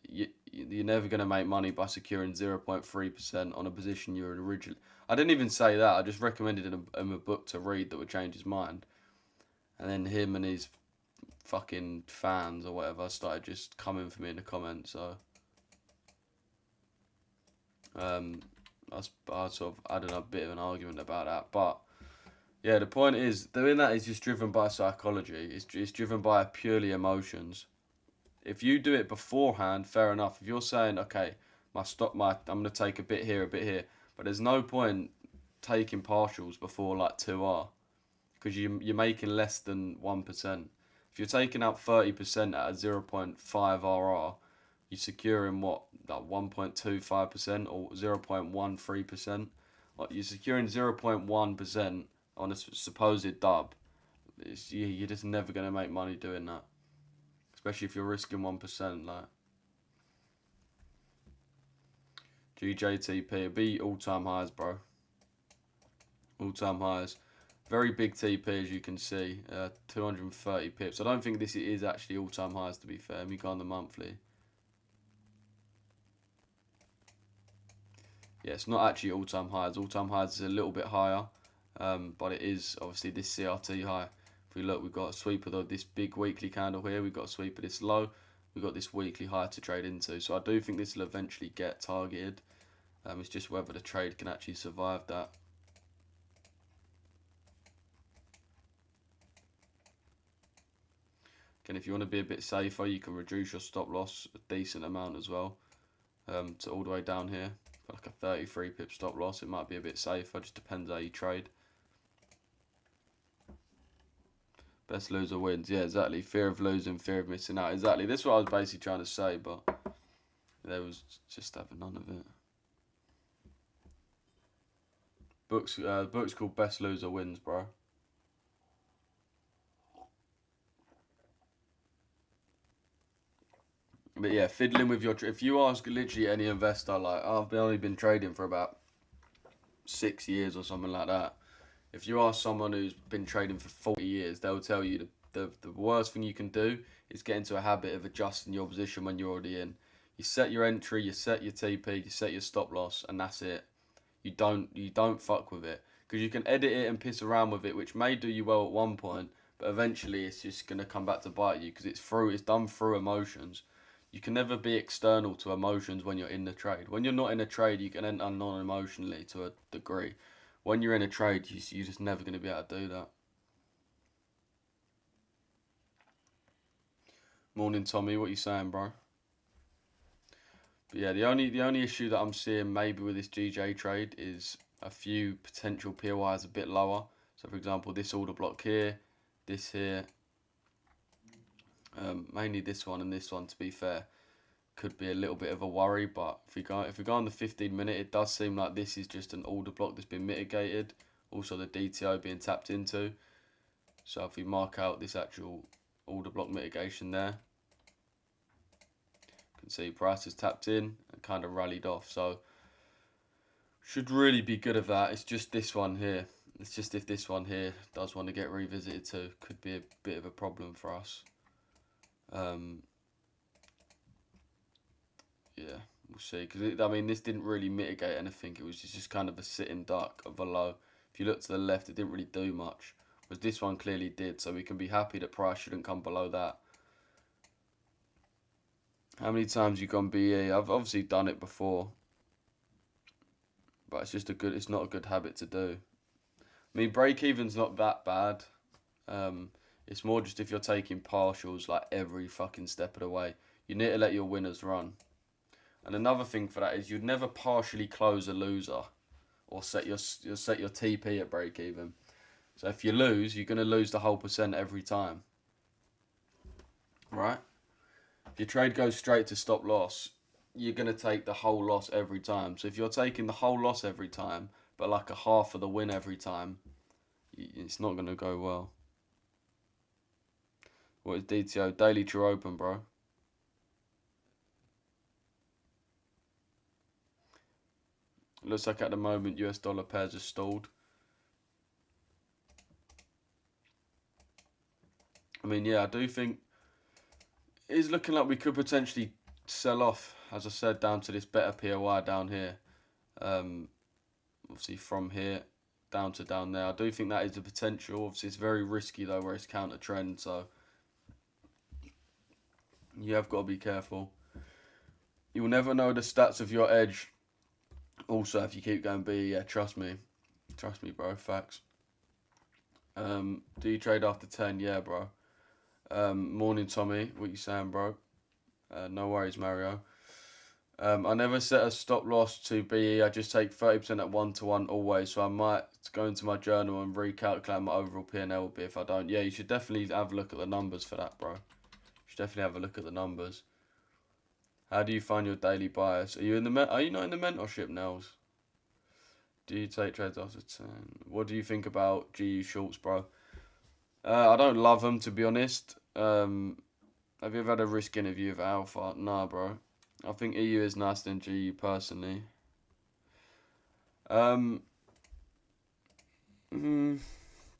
you're never gonna make money by securing 0.3% on a position you're originally. I didn't even say that. I just recommended him a book to read that would change his mind. And then him and his fucking fans or whatever started just coming for me in the comments. So I sort of had a bit of an argument about that, but. Yeah, the point is, doing that is just driven by psychology. It's driven by purely emotions. If you do it beforehand, fair enough. If you're saying, okay, I'm going to take a bit here, but there's no point taking partials before like 2R because you're making less than 1%. If you're taking out 30% at a 0.5 RR, you're securing what, like 1.25% or 0.13%. Like you're securing 0.1%. On a supposed dub, you're just never going to make money doing that. Especially if you're risking 1%. Like GJTP, it'd be all-time highs, bro. All-time highs. Very big TP, as you can see, 230 pips. I don't think this is actually all-time highs, to be fair. Let me go on the monthly. Yeah, it's not actually all-time highs. All-time highs is a little bit higher, but it is obviously this CRT high. If we look, we've got a sweep of this big weekly candle here. We've got a sweep of this low. We've got this weekly high to trade into. So I do think this will eventually get targeted. It's just whether the trade can actually survive that. Again, if you want to be a bit safer, you can reduce your stop loss a decent amount as well. To all the way down here, like a 33 pip stop loss, it might be a bit safer. Just depends how you trade. Best loser wins. Yeah, exactly. Fear of losing, fear of missing out. Exactly. This is what I was basically trying to say, but there was just having none of it. Book's called Best Loser Wins, bro. But yeah, fiddling with your... If you ask literally any investor, like, I've only been trading for about 6 years or something like that. If you ask someone who's been trading for 40 years, they'll tell you the worst thing you can do is get into a habit of adjusting your position when you're already in. You set your entry, you set your TP, you set your stop loss, and that's it. You don't fuck with it, because you can edit it and piss around with it, which may do you well at one point, but eventually it's just gonna come back to bite you, because it's done through emotions. You can never be external to emotions when you're in the trade. When you're not in a trade, you can enter non-emotionally to a degree. When you're in a trade, you're just never going to be able to do that. Morning, Tommy. What you saying, bro? But yeah, the only issue that I'm seeing maybe with this GJ trade is a few potential POIs a bit lower. So, for example, this order block here, this here, mainly this one and this one, to be fair, could be a little bit of a worry. But if we go on the 15-minute, it does seem like this is just an order block that's been mitigated. Also, the DTO being tapped into. So if we mark out this actual order block mitigation there, you can see price has tapped in and kind of rallied off. So should really be good of that. It's just this one here. It's just if this one here does want to get revisited too, could be a bit of a problem for us. Yeah, we'll see. Because I mean, this didn't really mitigate anything. It was just kind of a sitting duck of a low. If you look to the left, it didn't really do much. Whereas this one clearly did. So we can be happy that price shouldn't come below that. How many times you gone BE? I've obviously done it before, but it's not a good habit to do. I mean, break even's not that bad. It's more just if you're taking partials like every fucking step of the way. You need to let your winners run. And another thing for that is you'd never partially close a loser or set your TP at break even. So if you lose, you're going to lose the whole percent every time. Right? If your trade goes straight to stop loss, you're going to take the whole loss every time. So if you're taking the whole loss every time, but like a half of the win every time, it's not going to go well. What is DTO? Daily true open, bro. It looks like at the moment US dollar pairs are stalled. I mean, yeah, I do think it is looking like we could potentially sell off, as I said, down to this better POI down here. Obviously from here down to down there. I do think that is the potential. Obviously it's very risky though, where it's counter trend, so you have got to be careful. You'll never know the stats of your edge. Also, if you keep going B, yeah, trust me, bro, facts. Do you trade after 10? Yeah, bro. Morning, Tommy. What you saying, bro? No worries, Mario. I never set a stop loss to BE. I just take 30% at 1-to-1 always. So I might go into my journal and recalculate my overall P&L would be if I don't. Yeah, you should definitely have a look at the numbers for that, bro. You should definitely have a look at the numbers. How do you find your daily bias? Are you Are you not in the mentorship, Nels? Do you take trades after 10? What do you think about GU shorts, bro? I don't love them, to be honest. Have you ever had a risk interview with Alpha? Nah, bro. I think EU is nicer than GU, personally.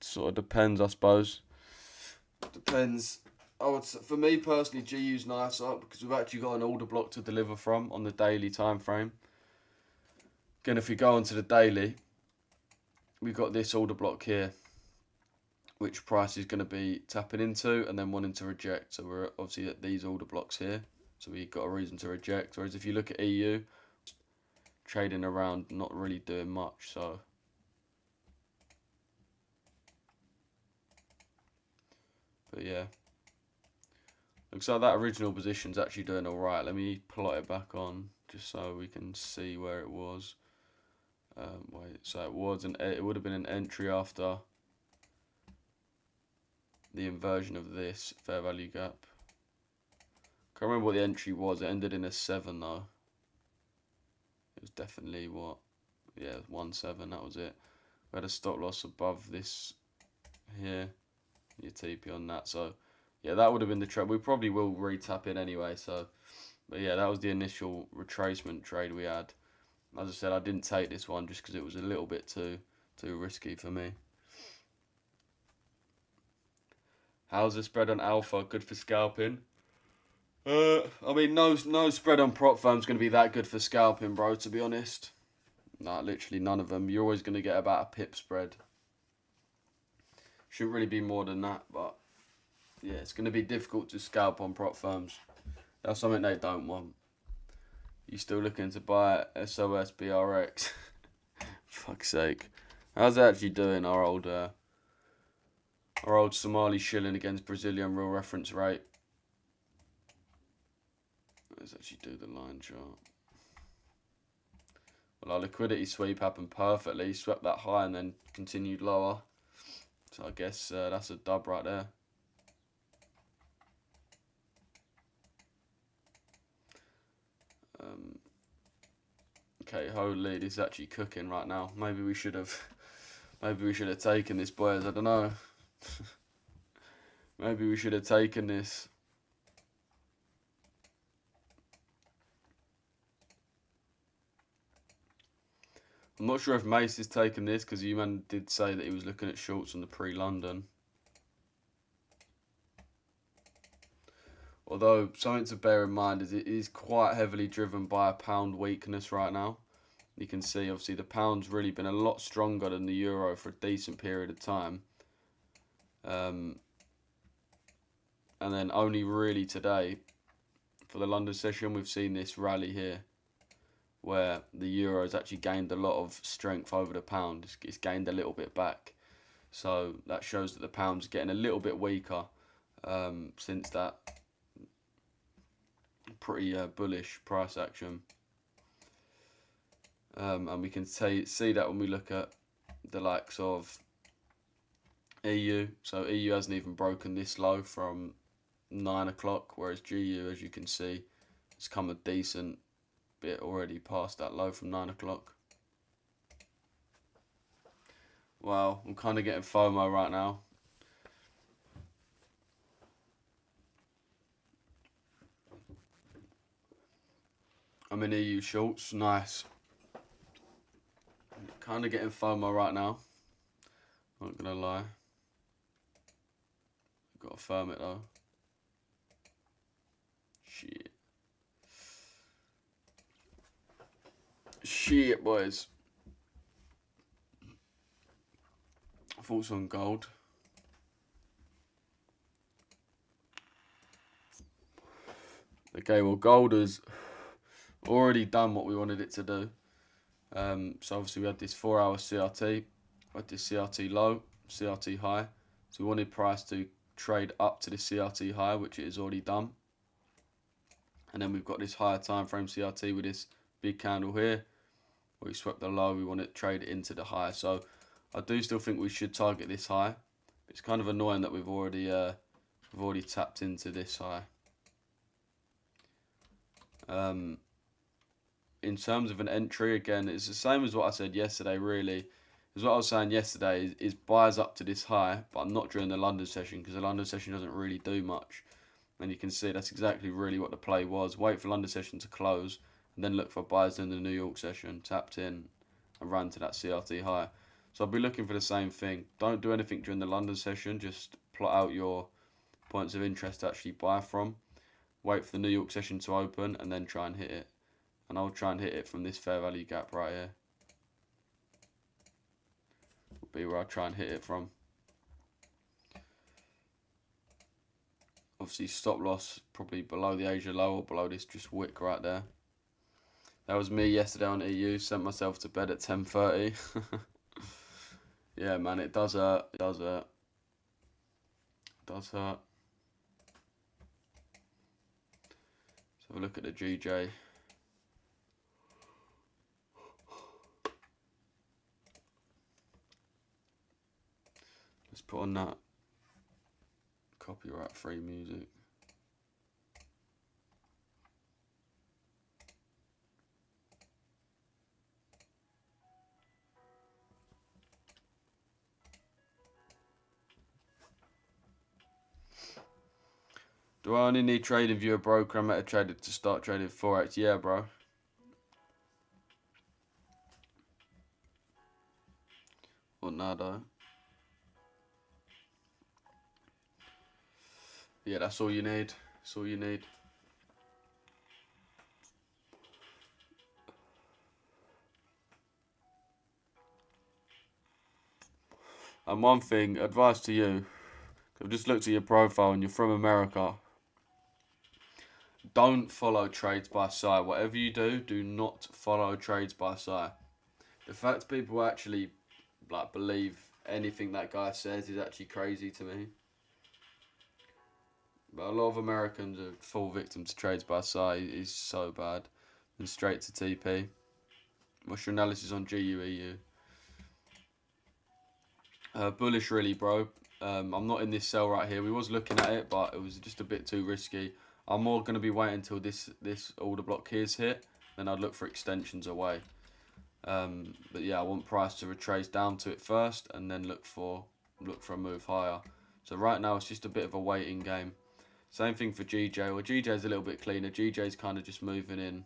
sort of depends, I suppose. Depends. For me personally, GU's nicer because we've actually got an order block to deliver from on the daily time frame. Again, if we go onto the daily, we've got this order block here, which price is going to be tapping into and then wanting to reject. So we're obviously at these order blocks here. So we've got a reason to reject. Whereas if you look at EU, trading around, not really doing much. So but yeah, looks like that original position's actually doing all right. Let me plot it back on just so we can see where it was. Wait, so it would have been an entry after the inversion of this fair value gap. Can't remember what the entry was. It ended in a 7 though. It was definitely what? Yeah, 1-7. That was it. We had a stop loss above this here. Your TP on that. So yeah, that would have been the trade. We probably will re-tap in anyway. So, but yeah, that was the initial retracement trade we had. As I said, I didn't take this one just because it was a little bit too risky for me. How's the spread on alpha? Good for scalping? I mean, no spread on prop firm's going to be that good for scalping, bro, to be honest. Nah, literally none of them. You're always going to get about a pip spread. Shouldn't really be more than that, but yeah, it's going to be difficult to scalp on prop firms. That's something they don't want. You still looking to buy SOS BRX? Fuck's sake. How's it actually doing, our old Somali shilling against Brazilian real reference rate? Let's actually do the line chart. Well, our liquidity sweep happened perfectly. Swept that high and then continued lower. So I guess that's a dub right there. Okay, holy, this is actually cooking right now. Maybe we should have taken this, boys. I don't know. Maybe we should have taken this. I'm not sure if Mace has taken this because man did say that he was looking at shorts on the pre-London. Although, something to bear in mind is it is quite heavily driven by a pound weakness right now. You can see, obviously, the pound's really been a lot stronger than the euro for a decent period of time. And then only really today, for the London session, we've seen this rally here, where the euro has actually gained a lot of strength over the pound. It's gained a little bit back. So that shows that the pound's getting a little bit weaker since that pretty bullish price action. And we can see that when we look at the likes of EU. So EU hasn't even broken this low from 9 o'clock, whereas GU, as you can see, has come a decent bit already past that low from 9 o'clock. Wow, I'm kind of getting FOMO right now. I'm in EU shorts, nice. Kind of getting FOMO right now, not gonna lie. Gotta firm it though. Shit, boys. Thoughts on gold? Okay, well, gold has already done what we wanted it to do. So obviously we had this 4-hour CRT, we had this CRT low, CRT high. So we wanted price to trade up to the CRT high, which it has already done. And then we've got this higher time frame CRT with this big candle here, where we swept the low. We want to trade it into the high. So I do still think we should target this high. It's kind of annoying that we've already tapped into this high. In terms of an entry, again, it's the same as what I said yesterday, really. Because what I was saying yesterday is buys up to this high, but not during the London session, because the London session doesn't really do much. And you can see that's exactly really what the play was. Wait for London session to close, and then look for buys in the New York session, tapped in, and ran to that CRT high. So I'll be looking for the same thing. Don't do anything during the London session. Just plot out your points of interest to actually buy from. Wait for the New York session to open and then try and hit it. And I'll try and hit it from this fair value gap right here. Will be where I try and hit it from. Obviously stop loss probably below the Asia low or below this just wick right there. That was me yesterday on EU. Sent myself to bed at 10:30. Yeah, man, it does hurt. It does hurt. It does hurt. Let's have a look at the GJ. Let's put on that copyright free music. Do I only need TradingView, a broker? I'm at a trader to start trading Forex. Yeah, bro. Or nada. Yeah, that's all you need. That's all you need. And one thing, advice to you. I've just looked at your profile and you're from America. Don't follow trades by side. Whatever you do, do not follow trades by side. The fact people actually believe anything that guy says is actually crazy to me. But a lot of Americans are fall victim to trades by side. Is so bad. And straight to TP. What's your analysis on GUEU? Bullish really, bro. I'm not in this sell right here. We was looking at it, but it was just a bit too risky. I'm more going to be waiting until this order block here's hit. Then I'd look for extensions away. But yeah, I want price to retrace down to it first, and then look for a move higher. So right now it's just a bit of a waiting game. Same thing for GJ. Well, GJ's a little bit cleaner. GJ's kind of just moving in,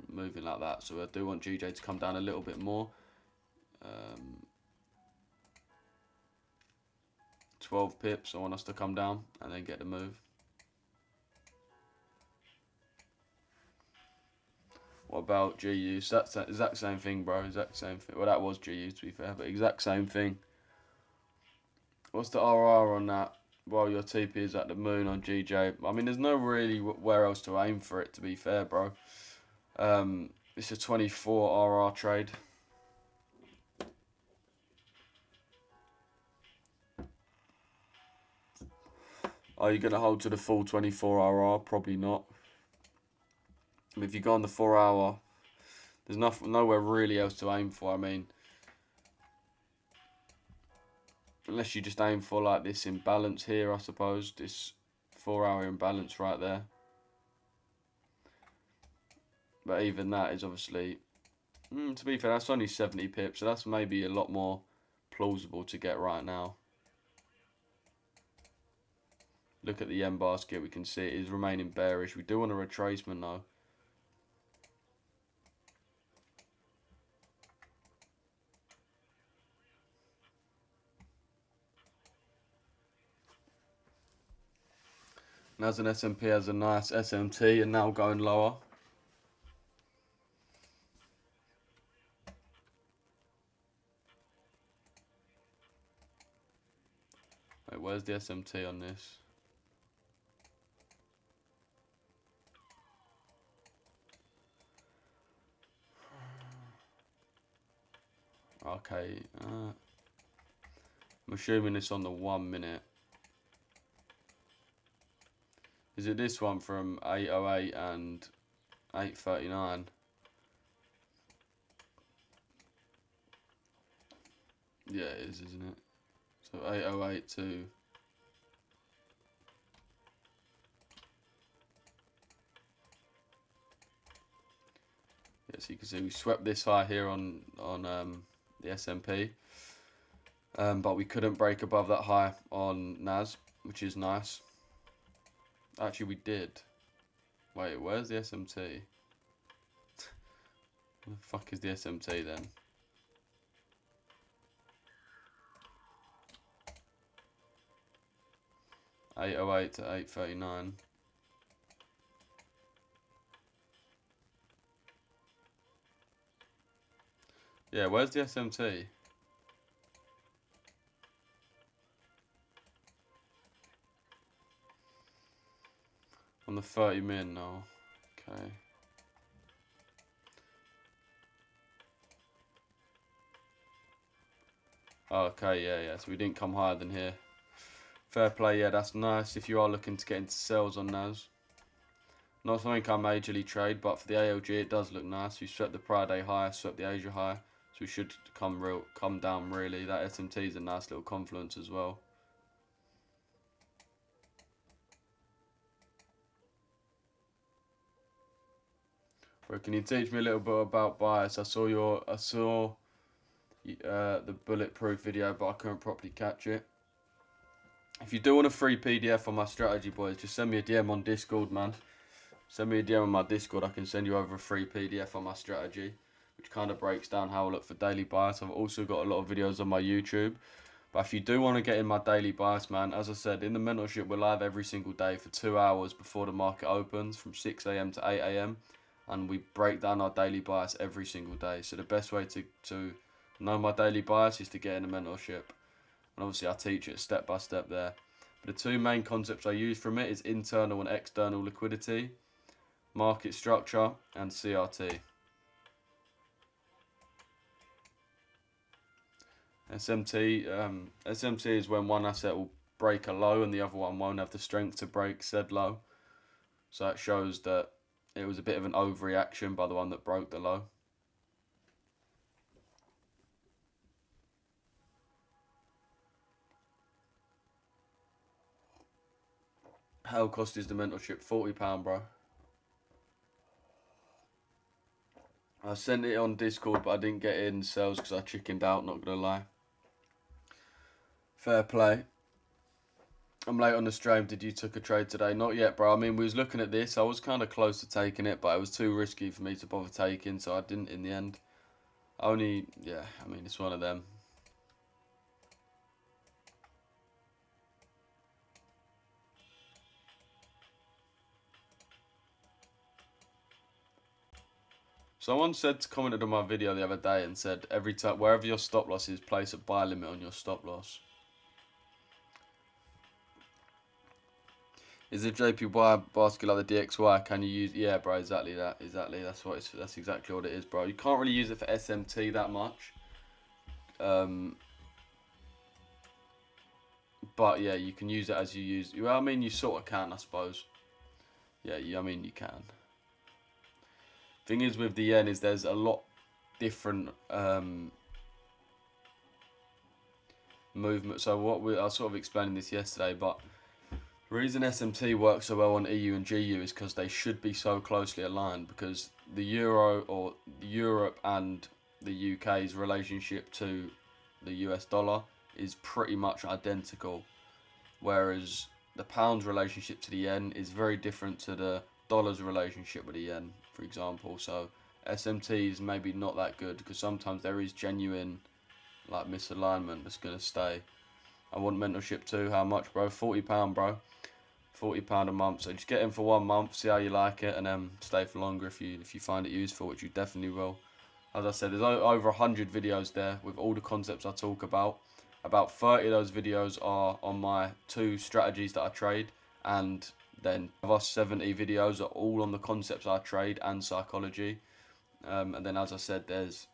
moving like that. So I do want GJ to come down a little bit more. 12 pips. I want us to come down and then get the move. What about GU? So that's the exact same thing, bro. Exact same thing. Well, that was GU to be fair, but exact same thing. What's the RR on that? Well, your TP is at the moon on GJ. I mean, there's no really where else to aim for it, to be fair, bro. It's a 24 RR trade. Are you going to hold to the full 24 RR? Probably not. If you go on the 4 hour, there's nowhere really else to aim for. I mean, unless you just aim for like this imbalance here, I suppose. This 4 hour imbalance right there. But even that is obviously, to be fair, that's only 70 pips. So that's maybe a lot more plausible to get right now. Look at the yen basket. We can see it is remaining bearish. We do want a retracement though. As an S&P has a nice SMT and now going lower. Wait, where's the SMT on this? Okay, I'm assuming it's on the 1 minute. Is it this one from 8:08 and 8:39? Yeah, it is, isn't it? So 8:08 to so you can see we swept this high here on the S&P, but we couldn't break above that high on NAS, which is nice. Actually, we did. Wait, where's the SMT? Where the fuck is the SMT then? 808 to 839. Yeah, where's the SMT? On the 30 min now. Okay. Oh, okay, yeah. So we didn't come higher than here. Fair play, yeah, that's nice if you are looking to get into sales on NAS. Not something I majorly trade, but for the ALG it does look nice. We swept the Friday high, swept the Asia high, so we should come down really. That SMT is a nice little confluence as well. Bro, can you teach me a little bit about bias? I saw the bulletproof video, but I couldn't properly catch it. If you do want a free PDF on my strategy, boys, just send me a DM on Discord, man. Send me a DM on my Discord. I can send you over a free PDF on my strategy, which kind of breaks down how I look for daily bias. I've also got a lot of videos on my YouTube. But if you do want to get in my daily bias, man, as I said, in the mentorship, we're live every single day for 2 hours before the market opens, from 6 AM to 8 AM. And we break down our daily bias every single day. So the best way to know my daily bias is to get in the mentorship. And obviously I teach it step by step there. But the two main concepts I use from it is internal and external liquidity, market structure, and CRT. SMT is when one asset will break a low and the other one won't have the strength to break said low. So it shows that it was a bit of an overreaction by the one that broke the low. How cost is the mentorship? £40, bro. I sent it on Discord, but I didn't get in sales because I chickened out, not gonna lie. Fair play. I'm late on the stream. Did you took a trade today? Not yet, bro. I mean, we was looking at this. I was kind of close to taking it, but it was too risky for me to bother taking, so I didn't in the end. I mean, it's one of them. Someone commented on my video the other day and said, every time, wherever your stop loss is, place a buy limit on your stop loss. Is the JPY basket like the DXY? Can you use? Yeah, bro, exactly that. Exactly. That's exactly what it is, bro. You can't really use it for SMT that much. But yeah, you can use it as you use. Well, I mean, you sort of can, I suppose. Yeah, I mean, you can. Thing is with the yen is there's a lot different movement. So I was sort of explaining this yesterday, but the reason SMT works so well on EU and GU is because they should be so closely aligned, because the Euro or Europe and the UK's relationship to the US dollar is pretty much identical, whereas the pound's relationship to the yen is very different to the dollar's relationship with the yen, for example. So SMT is maybe not that good because sometimes there is genuine like misalignment that's going to stay. I want mentorship too. How much, bro? £40, bro. £40 a month. So just get in for 1 month, see how you like it, and then stay for longer if you find it useful, which you definitely will. As I said, there's over 100 videos there with all the concepts I talk about. About 30 of those videos are on my 2 strategies that I trade, and then other 70 videos are all on the concepts I trade and psychology. And then, as I said, there's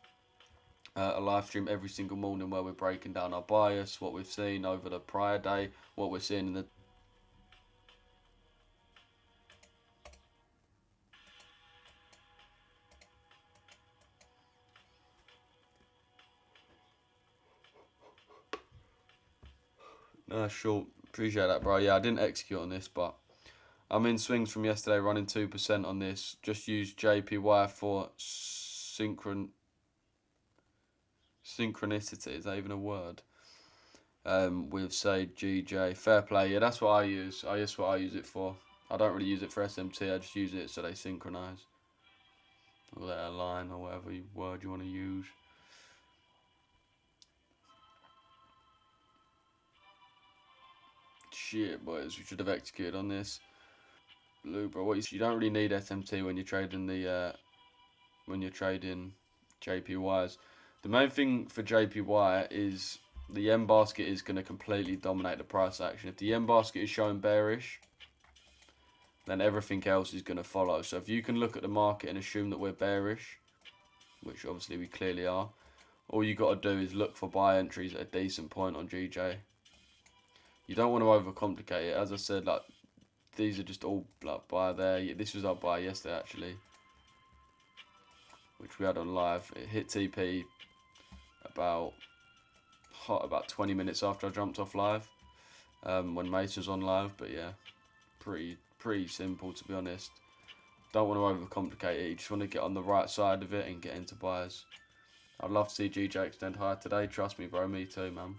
a live stream every single morning where we're breaking down our bias, what we've seen over the prior day, what we're seeing in the sure, appreciate that, bro. Yeah, I didn't execute on this, but I'm in swings from yesterday, running 2% on this. Just use JPY for synchronicity. Is that even a word? With say GJ. Fair play. Yeah, that's what I use. That's what I use it for. I don't really use it for SMT. I just use it so they synchronize, or they align, or whatever word you want to use. Shit, boys, we should have executed on this. Blue, bro, you don't really need SMT when you're trading the JPYs. The main thing for JPY is the yen basket is going to completely dominate the price action. If the yen basket is showing bearish, then everything else is going to follow. So if you can look at the market and assume that we're bearish, which obviously we clearly are, all you got to do is look for buy entries at a decent point on GJ. You don't want to overcomplicate it. As I said, like, these are just all like buy there. This was our buy yesterday actually, which we had on live. It hit TP about 20 minutes after I jumped off live, when Mace was on live. But yeah, pretty simple, to be honest. Don't want to overcomplicate it. You just want to get on the right side of it and get into buys. I'd love to see GJ extend higher today. Trust me, bro. Me too, man.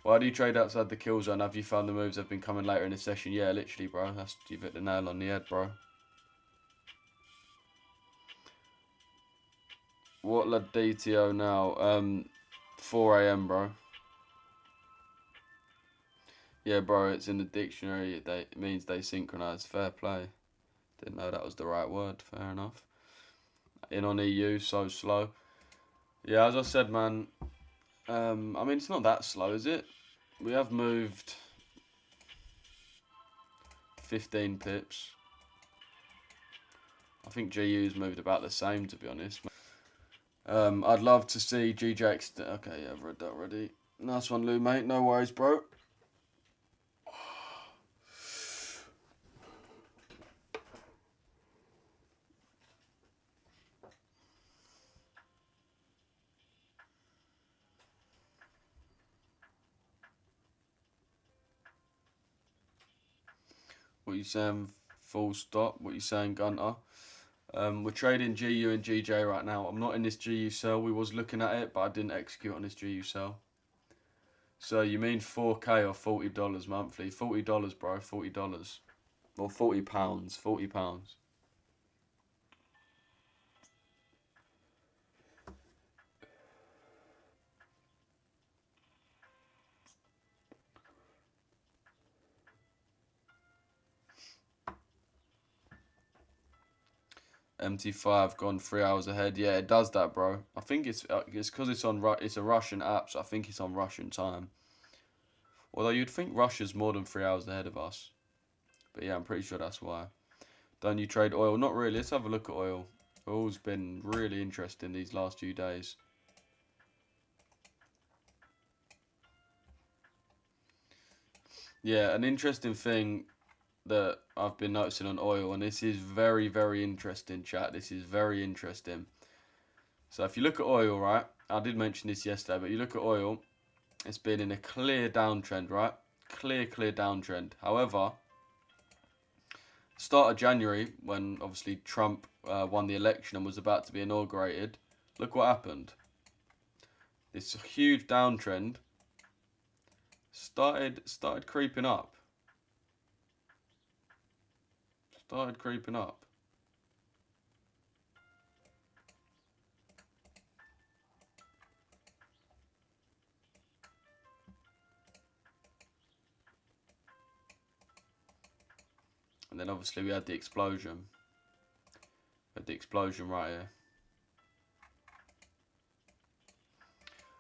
Why do you trade outside the kill zone? Have you found the moves have been coming later in the session? Yeah, literally, bro. You've hit the nail on the head, bro. What la DTO now? 4 AM, bro. Yeah, bro, it's in the dictionary. It means they synchronize. Fair play. Didn't know that was the right word. Fair enough. In on EU, so slow. Yeah, as I said, man. I mean, it's not that slow, is it? We have moved 15 pips. I think GU's moved about the same, to be honest. I'd love to see GJ. Okay, yeah, I've read that already. Nice one, Lou, mate. No worries, bro. What you saying? Full stop. What you saying, Gunter? We're trading GU and GJ right now. I'm not in this GU sell. We was looking at it, but I didn't execute on this GU sell. So you mean 4K or $40 monthly? $40, bro. $40 or £40. £40. MT5 gone 3 hours ahead. Yeah, it does that, bro. I think it's because it's a Russian app, so I think it's on Russian time. Although you'd think Russia's more than 3 hours ahead of us. But yeah, I'm pretty sure that's why. Don't you trade oil? Not really. Let's have a look at oil. Oil's been really interesting these last few days. Yeah, an interesting thing that I've been noticing on oil, and this is very, very interesting, chat. This is very interesting. So if you look at oil, right, I did mention this yesterday, but you look at oil, it's been in a clear downtrend, right? Clear downtrend. However, start of January, when obviously Trump won the election and was about to be inaugurated, look what happened. This huge downtrend started creeping up. Started creeping up. And then obviously we had the explosion. We had the explosion right here.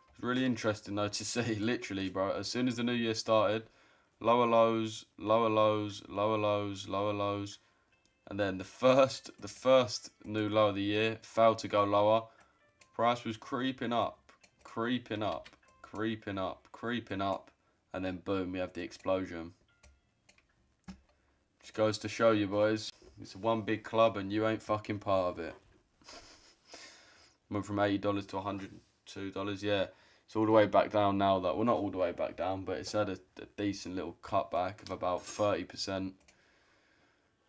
It's really interesting though to see, literally, bro, as soon as the new year started, lower lows, lower lows, lower lows, lower lows. And then the first new low of the year failed to go lower. Price was creeping up, creeping up, creeping up, creeping up. And then boom, we have the explosion. Just goes to show you, boys, it's one big club and you ain't fucking part of it. Went from $80 to $102, yeah. It's all the way back down now, though. Well, not all the way back down, but it's had a decent little cutback of about 30%.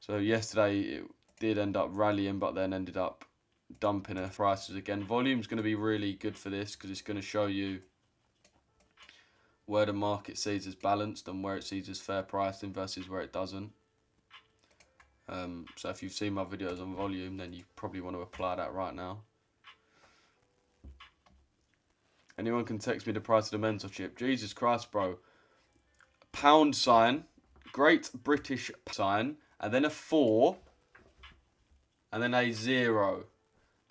So yesterday it did end up rallying, but then ended up dumping the prices again. Volume's going to be really good for this because it's going to show you where the market sees as balanced and where it sees as fair pricing versus where it doesn't. So if you've seen my videos on volume, then you probably want to apply that right now. Anyone can text me the price of the mentorship. Jesus Christ, bro. £, Great British sign, and then a 4, and then a 0.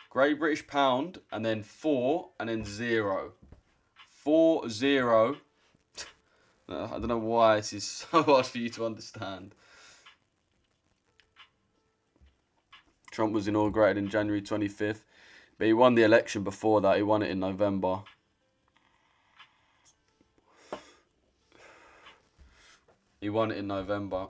Great British pound, and then 4, and then 0. 4, 0. I don't know why this is so hard for you to understand. Trump was inaugurated in January 25th, but he won the election before that. He won it in November. He won it in November.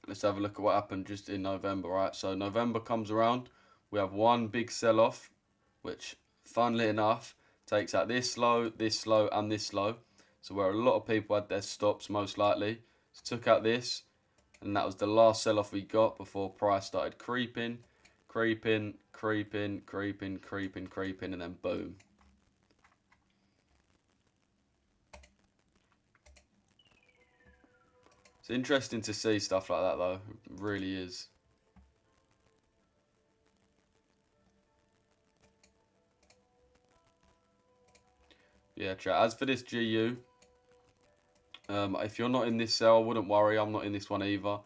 Let's have a look at what happened just in November, right? So November comes around, we have one big sell-off, which, funnily enough, takes out this low, and this low. So where a lot of people had their stops, most likely. So took out this, and that was the last sell-off we got before price started creeping, and then boom. It's interesting to see stuff like that, though. It really is. Yeah, chat. As for this GU, if you're not in this sell, I wouldn't worry. I'm not in this one either.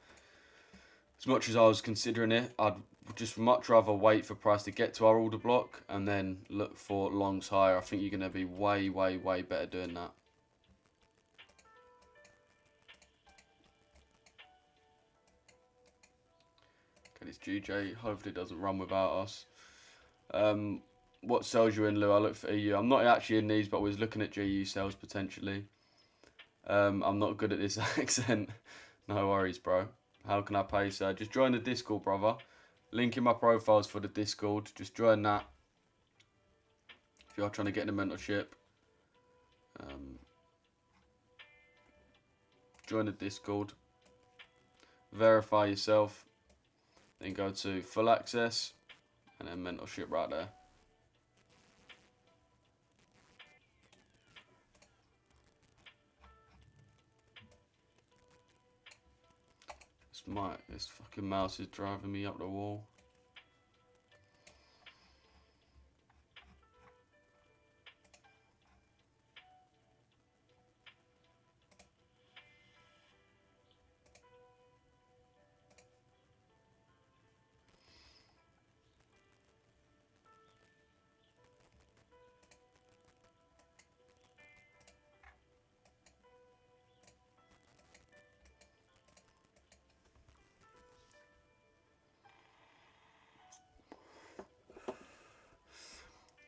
As much as I was considering it, I'd just much rather wait for price to get to our order block and then look for longs higher. I think you're going to be way better doing that. Okay, this GJ hopefully doesn't run without us. What sells you in, Lou? I look for EU. I'm not actually in these, but I was looking at GU sales potentially. I'm not good at this accent. No worries, bro. How can I pay, sir? Just join the Discord, brother. Link in my profiles for the Discord. Just join that. If you're trying to get in a mentorship. Join the Discord. Verify yourself. Then go to full access. And then mentorship right there. This fucking mouse is driving me up the wall.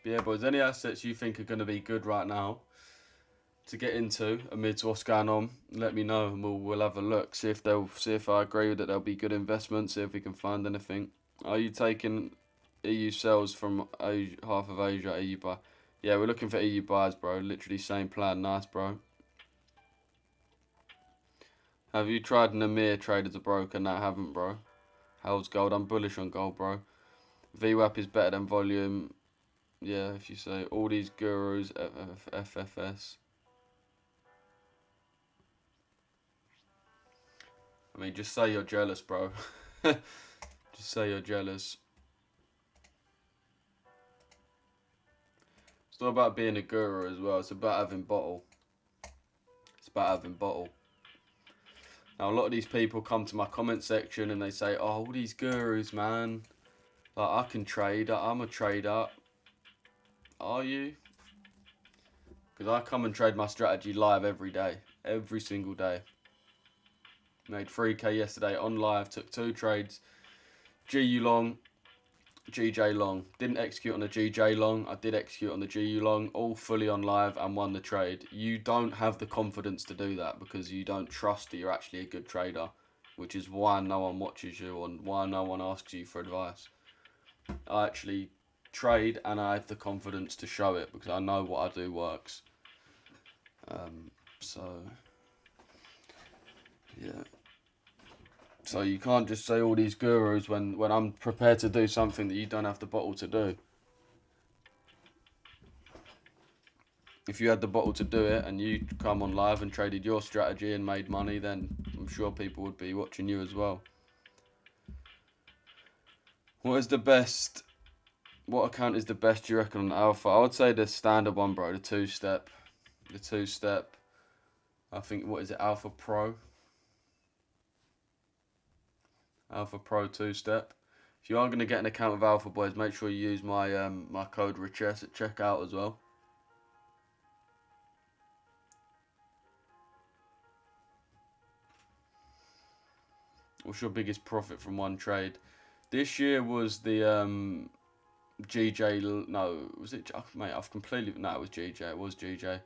But yeah, boys, any assets you think are going to be good right now to get into amidst what's going on, let me know and we'll have a look. See if I agree that they'll be good investments. See if we can find anything. Are you taking EU sales from Asia, half of Asia, EU buy? Yeah, we're looking for EU buys, bro. Literally same plan. Nice, bro. Have you tried Namir trade as a broker? No, I haven't, bro. How's gold? I'm bullish on gold, bro. VWAP is better than volume. Yeah, if you say all these gurus, FFS. I mean, just say you're jealous, bro. Just say you're jealous. It's not about being a guru as well. It's about having bottle. It's about having bottle. Now, a lot of these people come to my comment section and they say, oh, all these gurus, man. Like, I can trade. I'm a trader. Are you? Because I come and trade my strategy live every day. Every single day. Made 3k yesterday on live. Took 2 trades. GU long. GJ long. Didn't execute on the GJ long. I did execute on the GU long. All fully on live and won the trade. You don't have the confidence to do that because you don't trust that you're actually a good trader. Which is why no one watches you and why no one asks you for advice. I actually trade and I have the confidence to show it because I know what I do works. Yeah. So you can't just say all these gurus when I'm prepared to do something that you don't have the bottle to do. If you had the bottle to do it and you come on live and traded your strategy and made money, then I'm sure people would be watching you as well. What is the best? What account is the best you reckon on Alpha? I would say the standard one, bro. The two-step. The two-step. I think, what is it? Alpha Pro. Alpha Pro two-step. If you are going to get an account with Alpha, boys, make sure you use my my code Richesse at checkout as well. What's your biggest profit from one trade? This year was the GJ. No, was it? Oh, mate, I've completely. No, it was GJ. It was GJ. It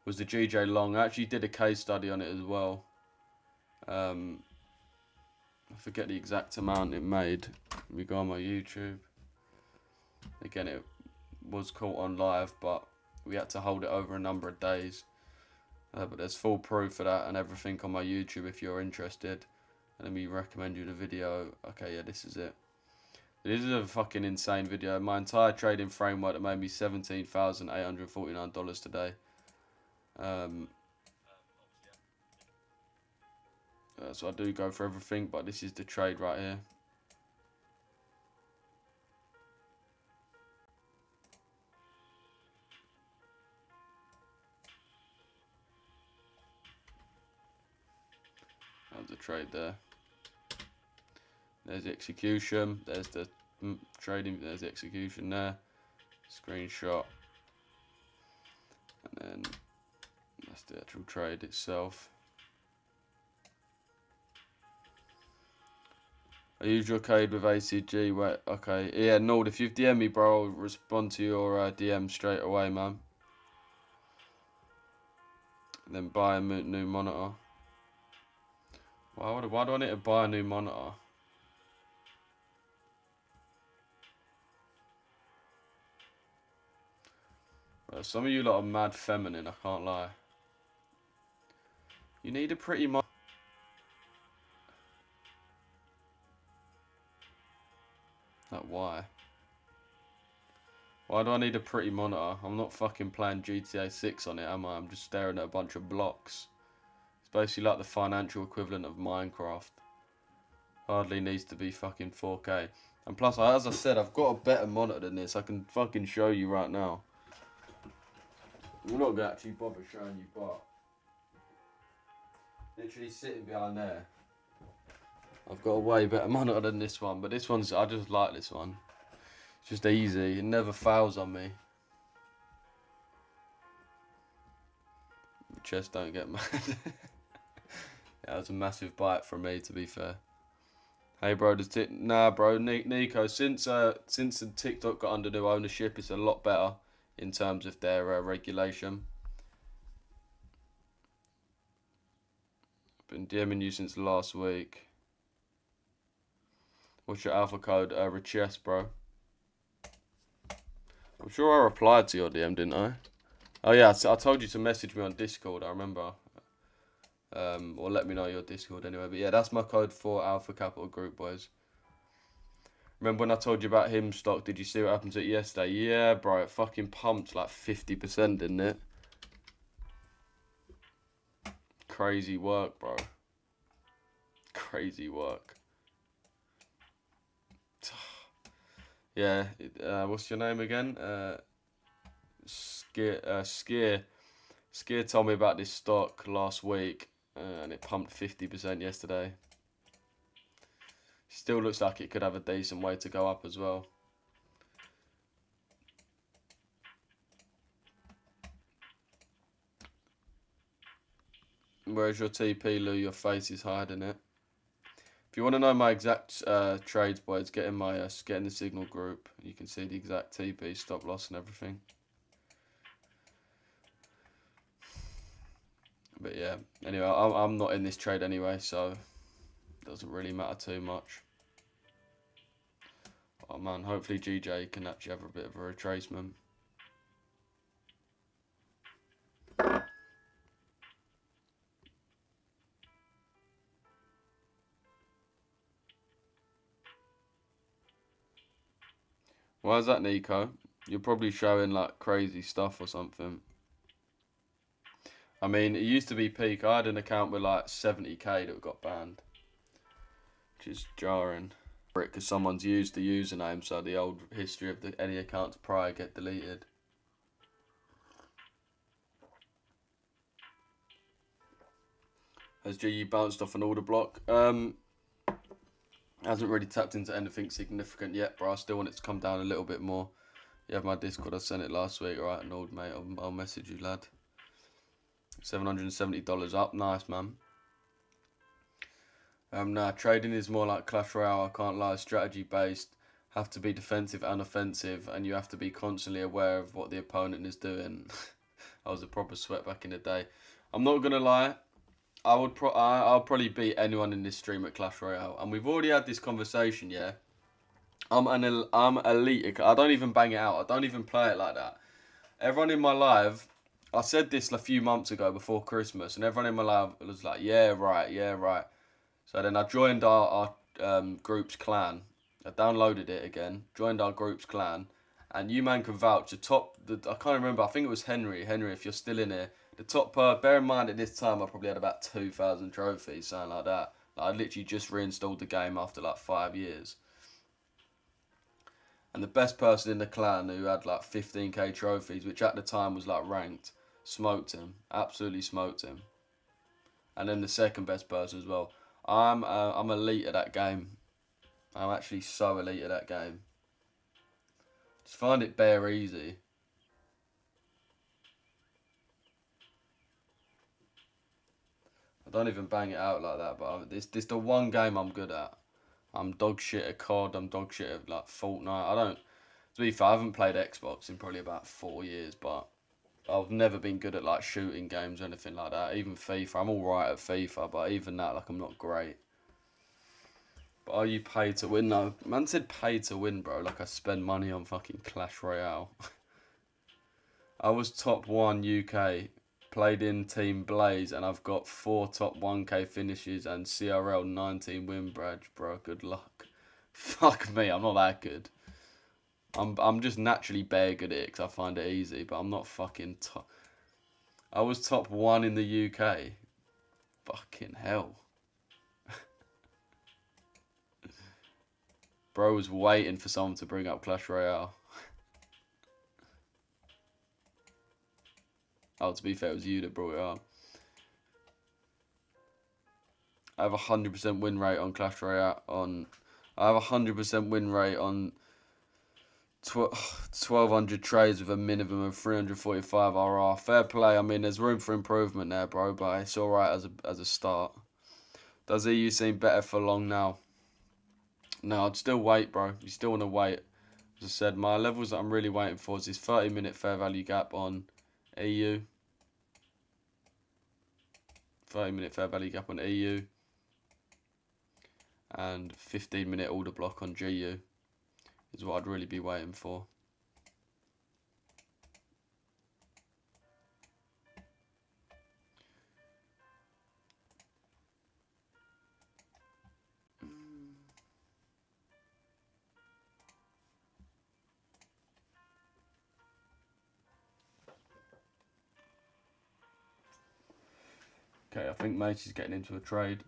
was the GJ long? I actually did a case study on it as well. I forget the exact amount it made. We go on my YouTube. Again, it was caught on live, but we had to hold it over a number of days. But there's full proof of that and everything on my YouTube if you're interested. And let me recommend you the video. Okay, yeah, this is it. This is a fucking insane video. My entire trading framework that made me $17,849 today. So I do go for everything, but this is the trade right here. That's the trade there. There's the execution. There's the trading. There's the execution there. Screenshot. And then that's the actual trade itself. I use your code with ACG. Wait, okay. Yeah, Nord, if you've DM'd me, bro, I'll respond to your DM straight away, man. And then buy a new monitor. Why do I need to buy a new monitor? Well, some of you lot are mad feminine, I can't lie. You need a pretty monitor. Like, why? Why do I need a pretty monitor? I'm not fucking playing GTA 6 on it, am I? I'm just staring at a bunch of blocks. It's basically like the financial equivalent of Minecraft. Hardly needs to be fucking 4K. And plus, as I said, I've got a better monitor than this. I can fucking show you right now. I'm not going to actually bother showing you, but literally sitting behind there. I've got a way better monitor than this one, but this one's, I just like this one. It's just easy, it never fails on me. Chest don't get mad. Yeah, that was a massive bite from me, to be fair. Hey bro, nah bro, Nico, since the TikTok got under new ownership, it's a lot better in terms of their regulation. Been DMing you since last week. What's your alpha code? Richesse, bro. I'm sure I replied to your DM, didn't I? Oh yeah, I told you to message me on Discord, I remember. Or let me know your Discord anyway. But yeah, that's my code for Alpha Capital Group, boys. Remember when I told you about him stock? Did you see what happened to it yesterday? Yeah, bro, it fucking pumped like 50%, didn't it? Crazy work, bro. Crazy work. Yeah, what's your name again? Skier told me about this stock last week, and it pumped 50% yesterday. Still looks like it could have a decent way to go up as well. Where's your TP, Lou? Your face is hiding it. If you want to know my exact trades, boys, get in my get in the Signal group. You can see the exact TP, stop loss, and everything. But yeah, anyway, I'm not in this trade anyway, so it doesn't really matter too much. Oh man, hopefully GJ can actually have a bit of a retracement. Why is that, Nico? You're probably showing like crazy stuff or something. I mean, it used to be peak. I had an account with like 70k that got banned, which is jarring. because someone's used the username, so the old history of any accounts prior get deleted. Has GU bounced off an order block? Hasn't really tapped into anything significant yet, but I still want it to come down a little bit more. You have my Discord, I sent it last week, alright, Nord, mate, I'll message you, lad. $770 up, nice, man. Nah, trading is more like Clash Royale, I can't lie, strategy based, have to be defensive and offensive, and you have to be constantly aware of what the opponent is doing. I was a proper sweat back in the day. I'm not gonna lie, I'll probably beat anyone in this stream at Clash Royale, and we've already had this conversation, yeah? I'm elite, I don't even bang it out, I don't even play it like that. Everyone in my live, I said this a few months ago before Christmas, and everyone in my live was like, yeah, right, yeah, right. So then I joined our group's clan. I downloaded it again, joined our group's clan, and you man can vouch. I can't remember, I think it was Henry. Henry, if you're still in here, the top, bear in mind at this time I probably had about 2,000 trophies, something like that. Like, I literally just reinstalled the game after like 5 years. And the best person in the clan who had like 15k trophies, which at the time was like ranked, smoked him. Absolutely smoked him. And then the second best person as well. I'm elite at that game. I'm actually so elite at that game. Just find it bare easy. I don't even bang it out like that, but this the one game I'm good at. I'm dog shit at COD, I'm dog shit at like Fortnite. To be fair, I haven't played Xbox in probably about 4 years, but I've never been good at like shooting games or anything like that. Even FIFA, I'm alright at FIFA, but even that, like, I'm not great. But are you paid to win? No, man said paid to win, bro. Like I spend money on fucking Clash Royale. I was top 1 UK, played in Team Blaze, and I've got 4 top 1k finishes and CRL 19 win badge, bro. Good luck. Fuck me, I'm not that good. I'm just naturally bare good at it because I find it easy, but I'm not fucking top. I was top 1 in the UK. Fucking hell. Bro was waiting for someone to bring up Clash Royale. Oh, to be fair, it was you that brought it up. I have a 100% win rate on Clash Royale. I have a 100% win rate on 1,200 trades with a minimum of 345 RR. Fair play. I mean, there's room for improvement there, bro, but it's alright as a start. Does EU seem better for long now? No, I'd still wait, bro. You still want to wait. As I said, my levels that I'm really waiting for is this 30-minute fair value gap on EU. 30-minute fair value gap on EU. And 15-minute order block on GU is what I'd really be waiting for. Okay, I think Macy's getting into a trade.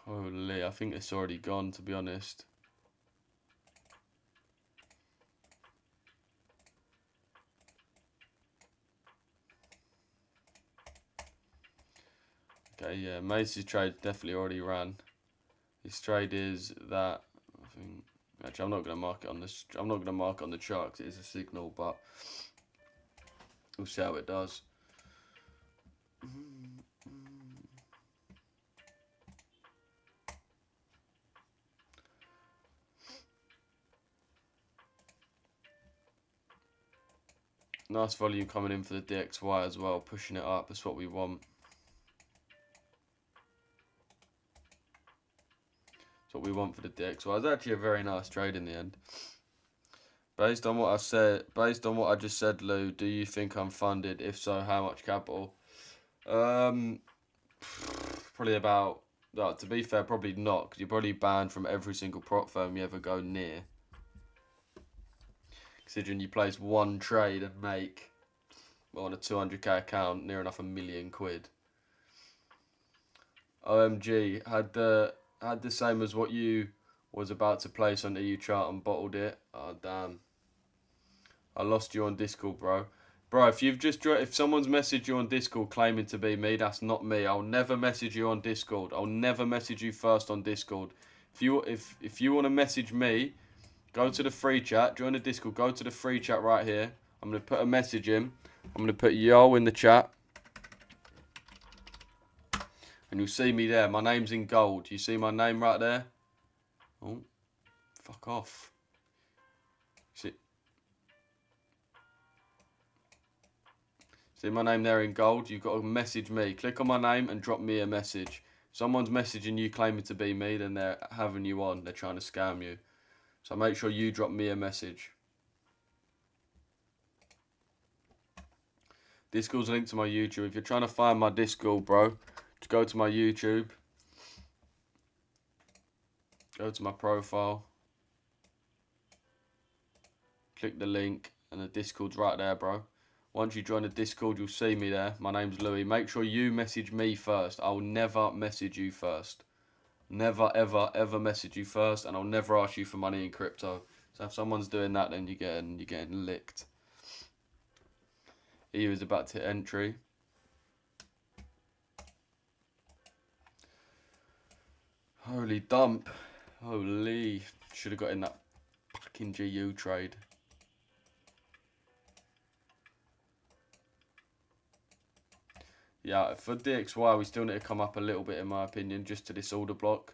Holy, I think it's already gone, to be honest. Okay, yeah, Macy's trade definitely already ran. His trade is that, I think, actually I'm not going to mark it on this, I'm not going to mark it on the chart because it is a signal, but we'll see how it does. Nice volume coming in for the DXY as well, pushing it up, that's what we want. That's what we want for the DXY. It's actually a very nice trade in the end. Based on what I said, based on what I just said, Lou, do you think I'm funded? If so, how much capital? Probably about, to be fair, probably not, because you're probably banned from every single prop firm you ever go near. considering you place one trade and make, well, on a 200k account, near enough £1 million. OMG, had the same as what you was about to place on the EU chart and bottled it. Oh damn. I lost you on Discord, bro. Bro, if someone's messaged you on Discord claiming to be me, that's not me. I'll never message you on Discord. I'll never message you first on Discord. If you want to message me, go to the free chat, join the Discord, go to the free chat right here. I'm gonna put a message in. I'm gonna put yo in the chat. And you'll see me there. My name's in gold. You see my name right there? Oh, fuck off. See my name there in gold? You've got to message me. Click on my name and drop me a message. Someone's messaging you claiming to be me, then they're having you on. They're trying to scam you. So make sure you drop me a message. Discord's linked to my YouTube. If you're trying to find my Discord, bro, just go to my YouTube. Go to my profile. Click the link and the Discord's right there, bro. Once you join the Discord, you'll see me there. My name's Louis. Make sure you message me first. I'll never message you first. Never, ever, ever message you first, and I'll never ask you for money in crypto. So if someone's doing that, then you're getting licked. EU is about to hit entry. Holy dump. Holy. Should have got in that fucking GU trade. Yeah, for DXY, we still need to come up a little bit, in my opinion, just to this order block.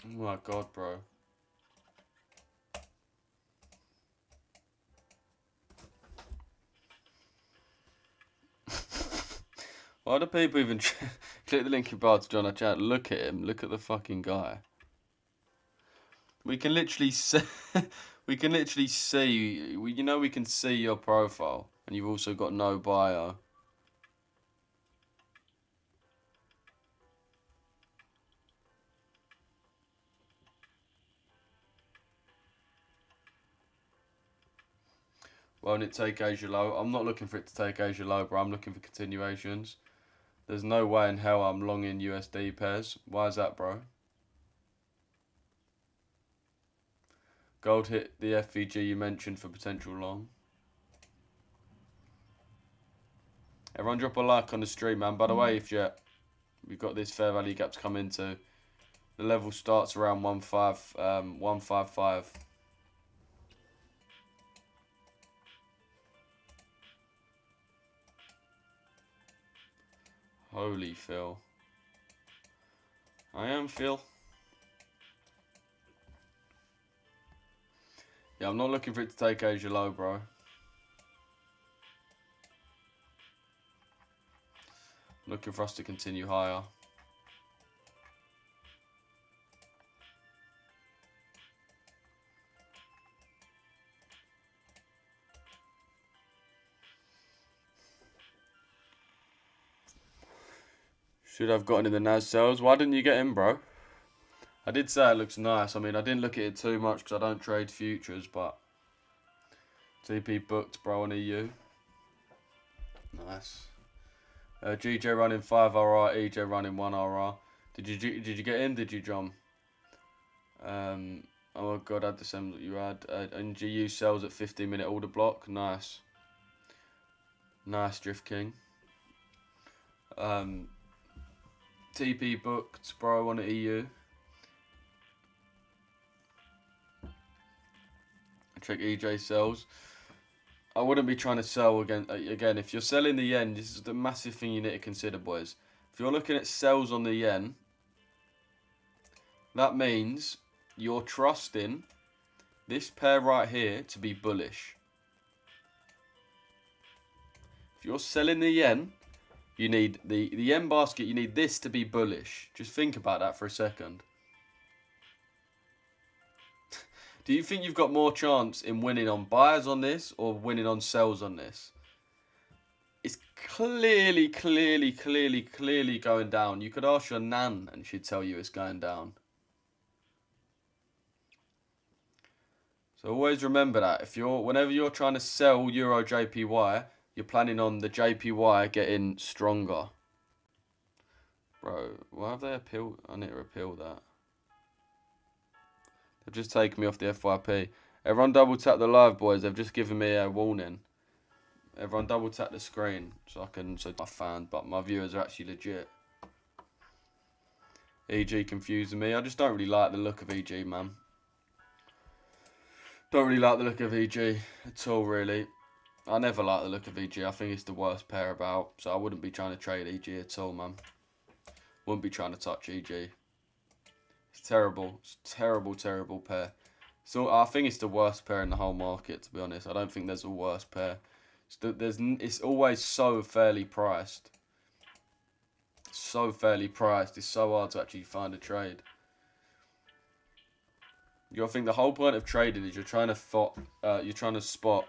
Oh my god, bro. Why do people even click the link in bio to join our chat? Look at him. Look at the fucking guy. We can literally see. We can literally see. You know, we can see your profile, and you've also got no bio. Won't it take Asia low? I'm not looking for it to take Asia low, bro. I'm looking for continuations. There's no way in hell I'm long in USD pairs. Why is that, bro? Gold hit the FVG you mentioned for potential long. Everyone drop a like on the stream, man. By the way, if we've got this fair value gap to come into. The level starts around 155. Holy Phil. I am Phil. Yeah, I'm not looking for it to take Asia low, bro. I'm looking for us to continue higher. Should have gotten in the NAS sales. Why didn't you get in, bro? I did say it looks nice. I mean, I didn't look at it too much because I don't trade futures, but TP booked, bro, on EU. Nice. GJ running 5 RR, EJ running 1 RR. Did you get in? Did you, John? Oh my god, add the same that you had. And GU sells at 15-minute order block. Nice. Nice, Drift King. TP booked, bro, on the EU. Check EJ sells. I wouldn't be trying to sell again. Again, if you're selling the yen, this is the massive thing you need to consider, boys. If you're looking at sells on the yen, that means you're trusting this pair right here to be bullish. If you're selling the yen, you need the yen basket, you need this to be bullish. Just think about that for a second. Do you think you've got more chance in winning on buyers on this or winning on sells on this? It's clearly going down. You could ask your nan and she'd tell you it's going down. So always remember that. Whenever you're trying to sell Euro JPY, you're planning on the JPY getting stronger. Bro, why have they appealed? I need to appeal that. They've just taken me off the FYP. Everyone double tap the live, boys. They've just given me a warning. Everyone double tap the screen so my fan, but my viewers are actually legit. EG confusing me. I just don't really like the look of EG, man. Don't really like the look of EG at all, really. I never like the look of EG. I think it's the worst pair about, so I wouldn't be trying to trade EG at all, man. Wouldn't be trying to touch EG. It's terrible. It's a terrible pair. So I think it's the worst pair in the whole market, to be honest. I don't think there's a worse pair. It's always so fairly priced. So fairly priced. It's so hard to actually find a trade. I think the whole point of trading is you're trying to spot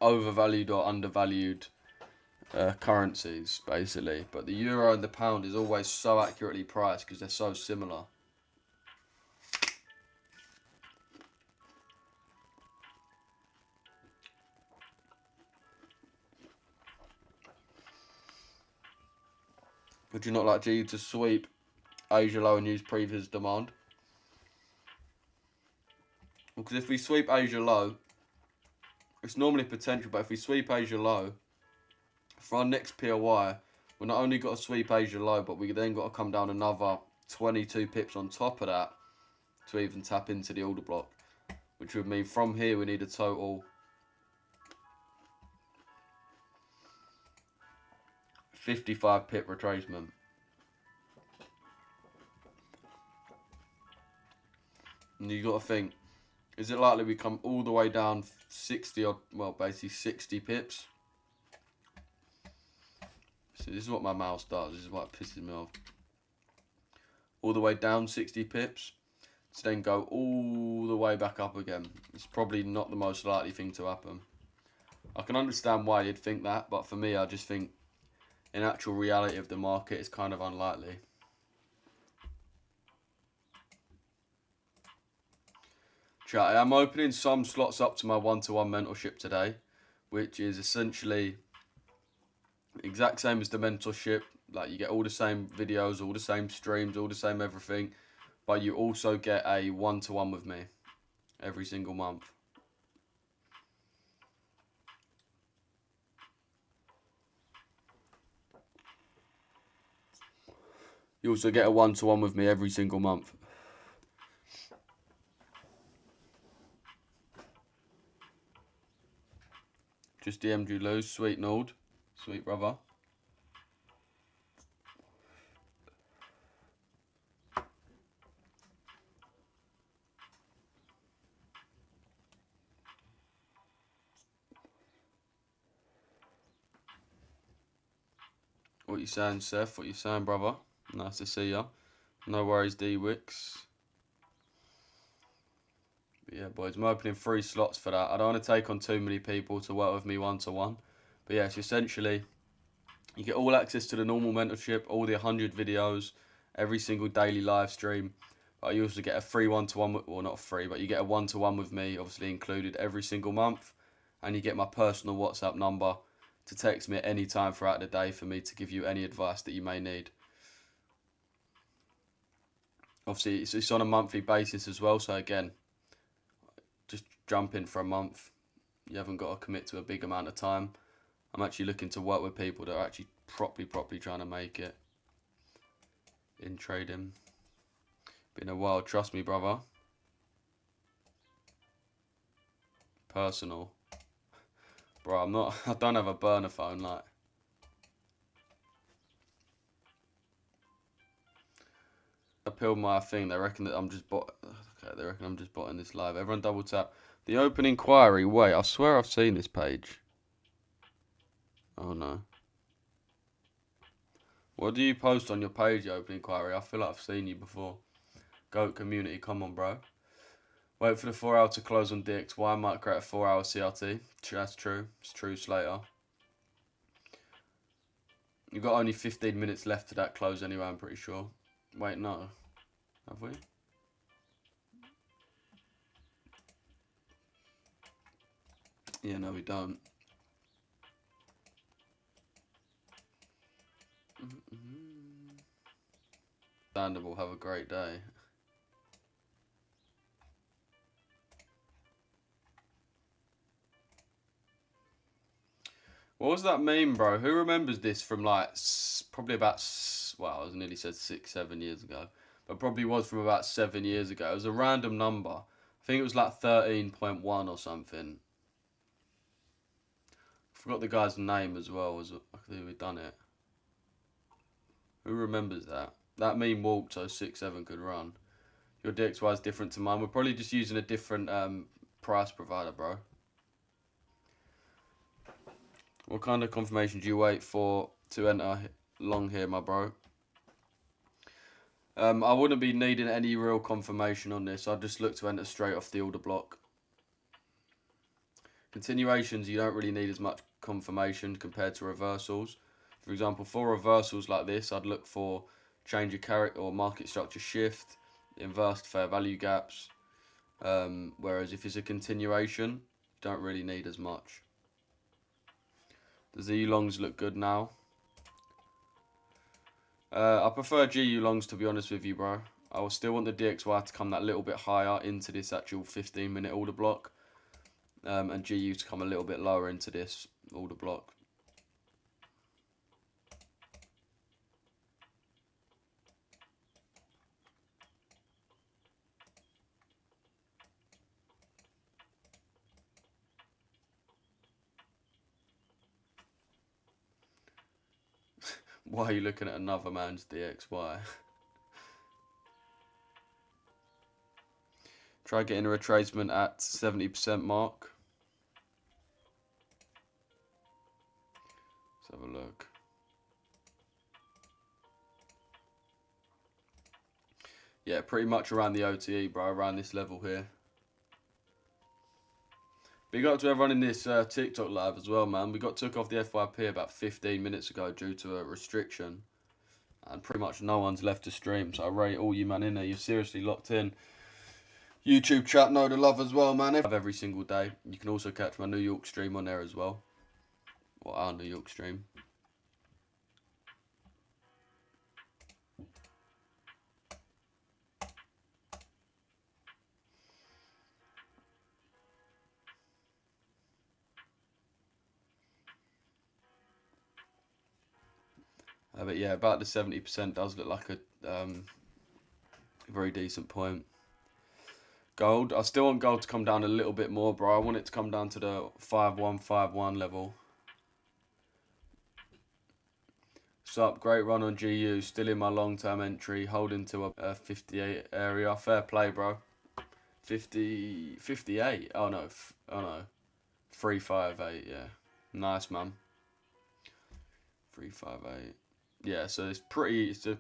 overvalued or undervalued currencies, basically. But the euro and the pound is always so accurately priced because they're so similar. Would you not like G to sweep Asia low and use previous demand? Because if we sweep Asia low, it's normally potential, but if we sweep Asia low, for our next POI, we're not only got to sweep Asia low, but we then got to come down another 22 pips on top of that to even tap into the order block. Which would mean from here we need a total 55 pip retracement. And you got to think, is it likely we come all the way down 60 or, well, basically 60 pips? So this is what my mouse does. This is what pisses me off. All the way down 60 pips to then go all the way back up again. It's probably not the most likely thing to happen. I can understand why you'd think that, but for me, I just think in actual reality of the market, it's kind of unlikely. Chat, I'm opening some slots up to my one-to-one mentorship today, which is essentially exact same as the mentorship. Like, you get all the same videos, all the same streams, all the same everything, but you also get a one-to-one with me every single month. You also get a one-to-one with me every single month. Just DM'd you, Lou. Sweet Nord. Sweet brother. What you saying, Seth? What you saying, brother? Nice to see ya. No worries, D-Wix. But yeah, boys, I'm opening 3 slots for that. I don't want to take on too many people to work with me one-to-one. But yeah, it's essentially, you get all access to the normal mentorship, all the 100 videos, every single daily live stream. But you also get a free one-to-one, well, not free, but you get a one-to-one with me, obviously included every single month. And you get my personal WhatsApp number to text me at any time throughout the day for me to give you any advice that you may need. Obviously, it's on a monthly basis as well, so again, just jump in for a month. You haven't got to commit to a big amount of time. I'm actually looking to work with people that are actually properly trying to make it in trading. Been a while, trust me, brother. Personal. Bro, I'm not. I don't have a burner phone. Like, I peeled my thing. They reckon that I'm just Okay, they reckon I'm just botting this live. Everyone double tap. The open inquiry. Wait, I swear I've seen this page. Oh no. What do you post on your page, the open inquiry? I feel like I've seen you before. Goat community, come on, bro. Wait for the 4 hour to close on DXY. I might create a 4 hour CRT. That's true. It's true, Slater. You've got only 15 minutes left to that close anyway, I'm pretty sure. Wait, no. Have we? Yeah, no, we don't. Understandable. Have a great day. What was that meme, bro? Who remembers this from like probably about, well, I was nearly said 6, 7 years ago, but probably was from about 7 years ago. It was a random number. I think it was like 13.1 or something. I forgot the guy's name as well. I think we'd done it. Who remembers that? That meme walked so 6, 7 could run. Your DXY is different to mine. We're probably just using a different price provider, bro. What kind of confirmation do you wait for to enter long here, my bro? I wouldn't be needing any real confirmation on this. I'd just look to enter straight off the order block. Continuations, you don't really need as much confirmation compared to reversals. For example, for reversals like this, I'd look for change of character or market structure shift, inversed fair value gaps. Whereas if it's a continuation, you don't really need as much. Does the longs look good now? I prefer GU longs, to be honest with you, bro. I will still want the DXY to come that little bit higher into this actual 15-minute order block. And GU to come a little bit lower into this order block. Why are you looking at another man's DXY? Try getting a retracement at 70% mark. Let's have a look. Yeah, pretty much around the OTE, bro, around this level here. Big up to everyone in this TikTok live as well, man. We got took off the FYP about 15 minutes ago due to a restriction. And pretty much no one's left to stream. So I rate all you man in there. You're seriously locked in. YouTube chat, know the love as well, man. Every single day. You can also catch my New York stream on there as well. Or our New York stream. But yeah, about the 70% does look like a very decent point. Gold. I still want gold to come down a little bit more, bro. I want it to come down to the 5151 level. Sup, great run on GU. Still in my long-term entry. Holding to a 58 area. Fair play, bro. 58. Oh no. 358, yeah. Nice, man. 358. Yeah, so it's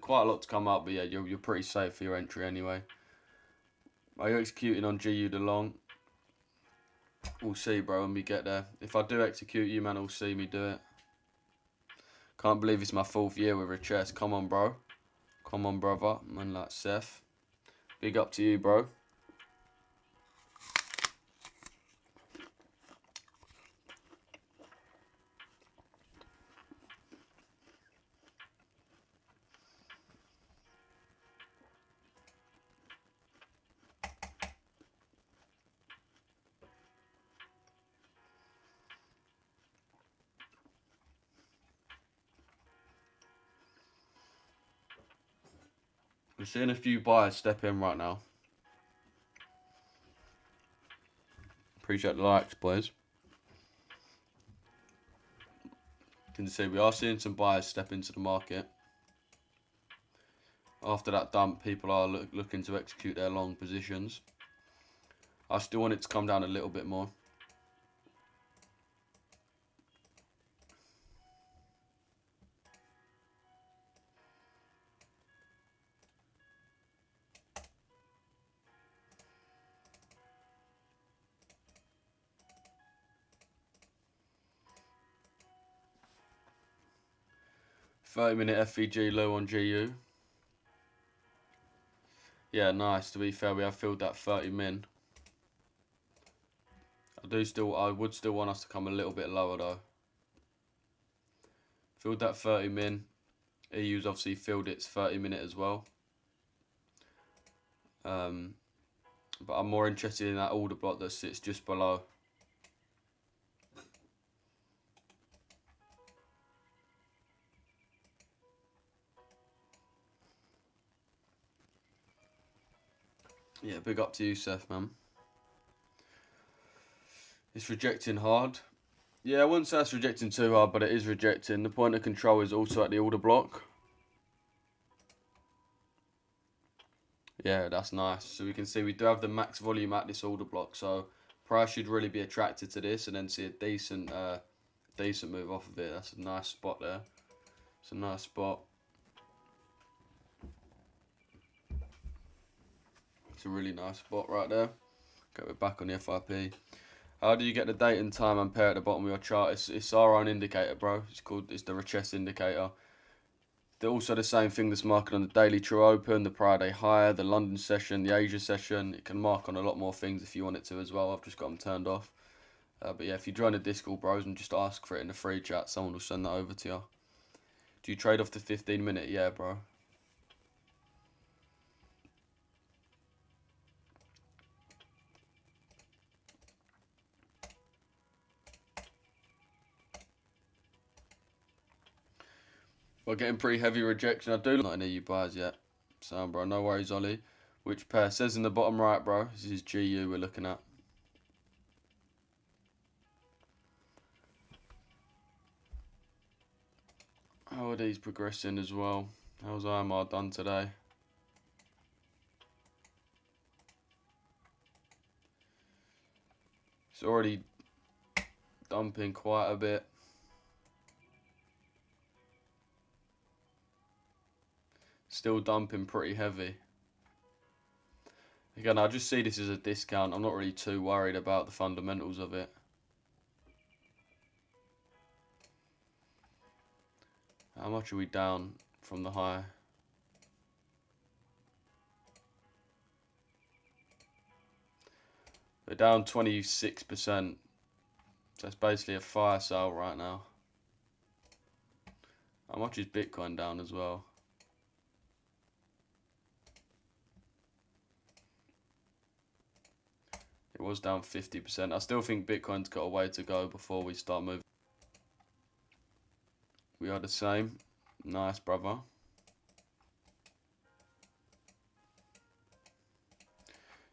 quite a lot to come up, but yeah, you're pretty safe for your entry anyway. Are you executing on GU the long? We'll see, bro, when we get there. If I do execute you, man, will see me do it. Can't believe it's my 4th year with Richesse. Come on, bro. Come on, brother. Man like Seth. Big up to you, bro. We're seeing a few buyers step in right now. Appreciate the likes, boys. Can see we are seeing some buyers step into the market. After that dump, people are looking to execute their long positions. I still want it to come down a little bit more. $30-minute FVG low on GU. Yeah, nice. To be fair, we have filled that 30 min. I would still want us to come a little bit lower though. Filled that 30 min. EU's obviously filled its 30-minute as well. But I'm more interested in that order block that sits just below. Yeah, big up to you, Seth, man. It's rejecting hard. Yeah, I wouldn't say it's rejecting too hard, but it is rejecting. The point of control is also at the order block. Yeah, that's nice. So we can see we do have the max volume at this order block. So price should really be attracted to this and then see a decent move off of it. That's a nice spot there. It's a nice spot. It's a really nice spot right there. Okay, we're back on the FIP. How do you get the date and time and pair at the bottom of your chart? It's our own indicator, bro. It's the Richesse indicator. They're also the same thing that's marking on the daily true open, the Friday higher, the London session, the Asia session. It can mark on a lot more things if you want it to as well. I've just got them turned off. But yeah, if you join the Discord, bros, and just ask for it in the free chat, someone will send that over to you. Do you trade off the 15-minute? Yeah, bro. We're getting pretty heavy rejection. I do not any EU buyers yet. So, bro, no worries, Ollie. Which pair? Says in the bottom right, bro. This is GU we're looking at. How are these progressing as well? How's IMR done today? It's already dumping quite a bit. Still dumping pretty heavy. Again, I just see this as a discount. I'm not really too worried about the fundamentals of it. How much are we down from the high? We're down 26%. So that's basically a fire sale right now. How much is Bitcoin down as well? It was down 50%. I still think Bitcoin's got a way to go before we start moving. We are the same. Nice, brother.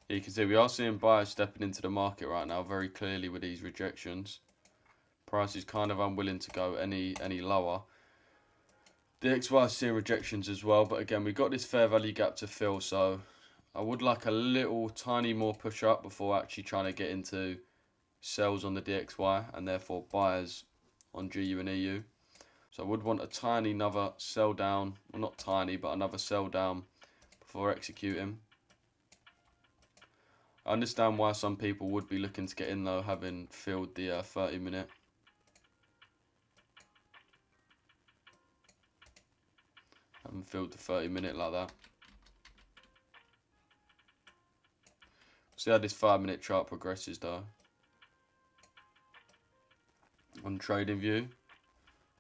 Yeah, you can see we are seeing buyers stepping into the market right now very clearly with these rejections. Price is kind of unwilling to go any lower. The XY is seeing rejections as well, but again, we've got this fair value gap to fill, so I would like a little tiny more push up before actually trying to get into sells on the DXY and therefore buyers on GU and EU. So I would want a tiny another sell down, well not tiny, but another sell down before executing. I understand why some people would be looking to get in though, having filled the 30-minute. Haven't filled the 30-minute like that. See how this 5-minute chart progresses though. On trading view.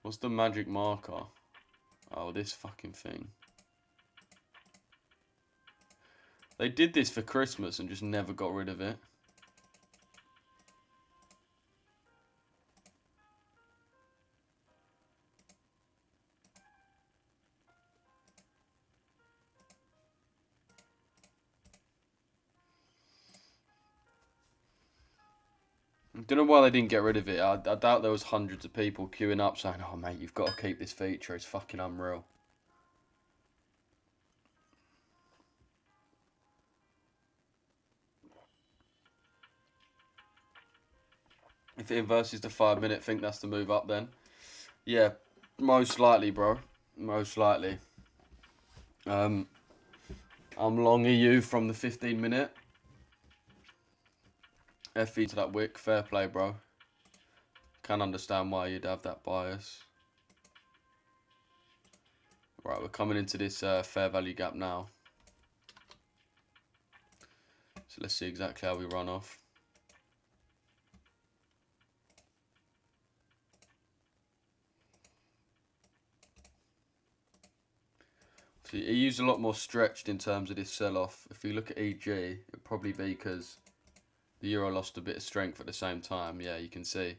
What's the magic marker? Oh, this fucking thing. They did this for Christmas and just never got rid of it. Don't know why they didn't get rid of it. I doubt there was hundreds of people queuing up saying, "Oh mate, you've got to keep this feature. It's fucking unreal." If it inverses the 5 minute, think that's the move up then. Yeah, most likely, bro. Most likely. I'm long EU from the 15 minute. FE to that wick. Fair play, bro. Can understand why you'd have that bias. Right, we're coming into this fair value gap now. So let's see exactly how we run off. So EU's a lot more stretched in terms of this sell-off. If you look at EG, it'd probably be because the euro lost a bit of strength at the same time. Yeah, you can see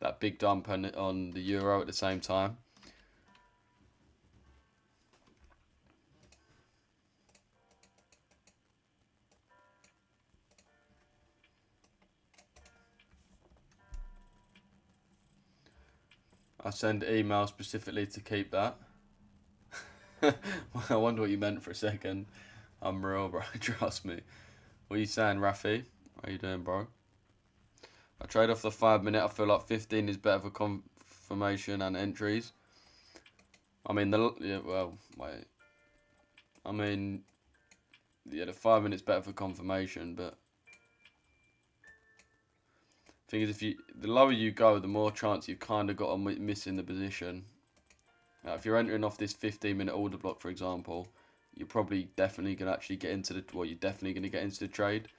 that big dump on the euro at the same time. I send email specifically to keep that. I wonder what you meant for a second. I'm real, bro. Trust me. What are you saying, Rafi? How you doing, bro? I trade off the 5 minute. I feel like 15 is better for confirmation and entries. I mean, wait. I mean, yeah, the 5 minutes better for confirmation, but thing is, the lower you go, the more chance you've kind of got of missing the position. If you're entering off this 15-minute order block, for example, you're probably definitely going to actually get into the you're definitely going to get into the trade.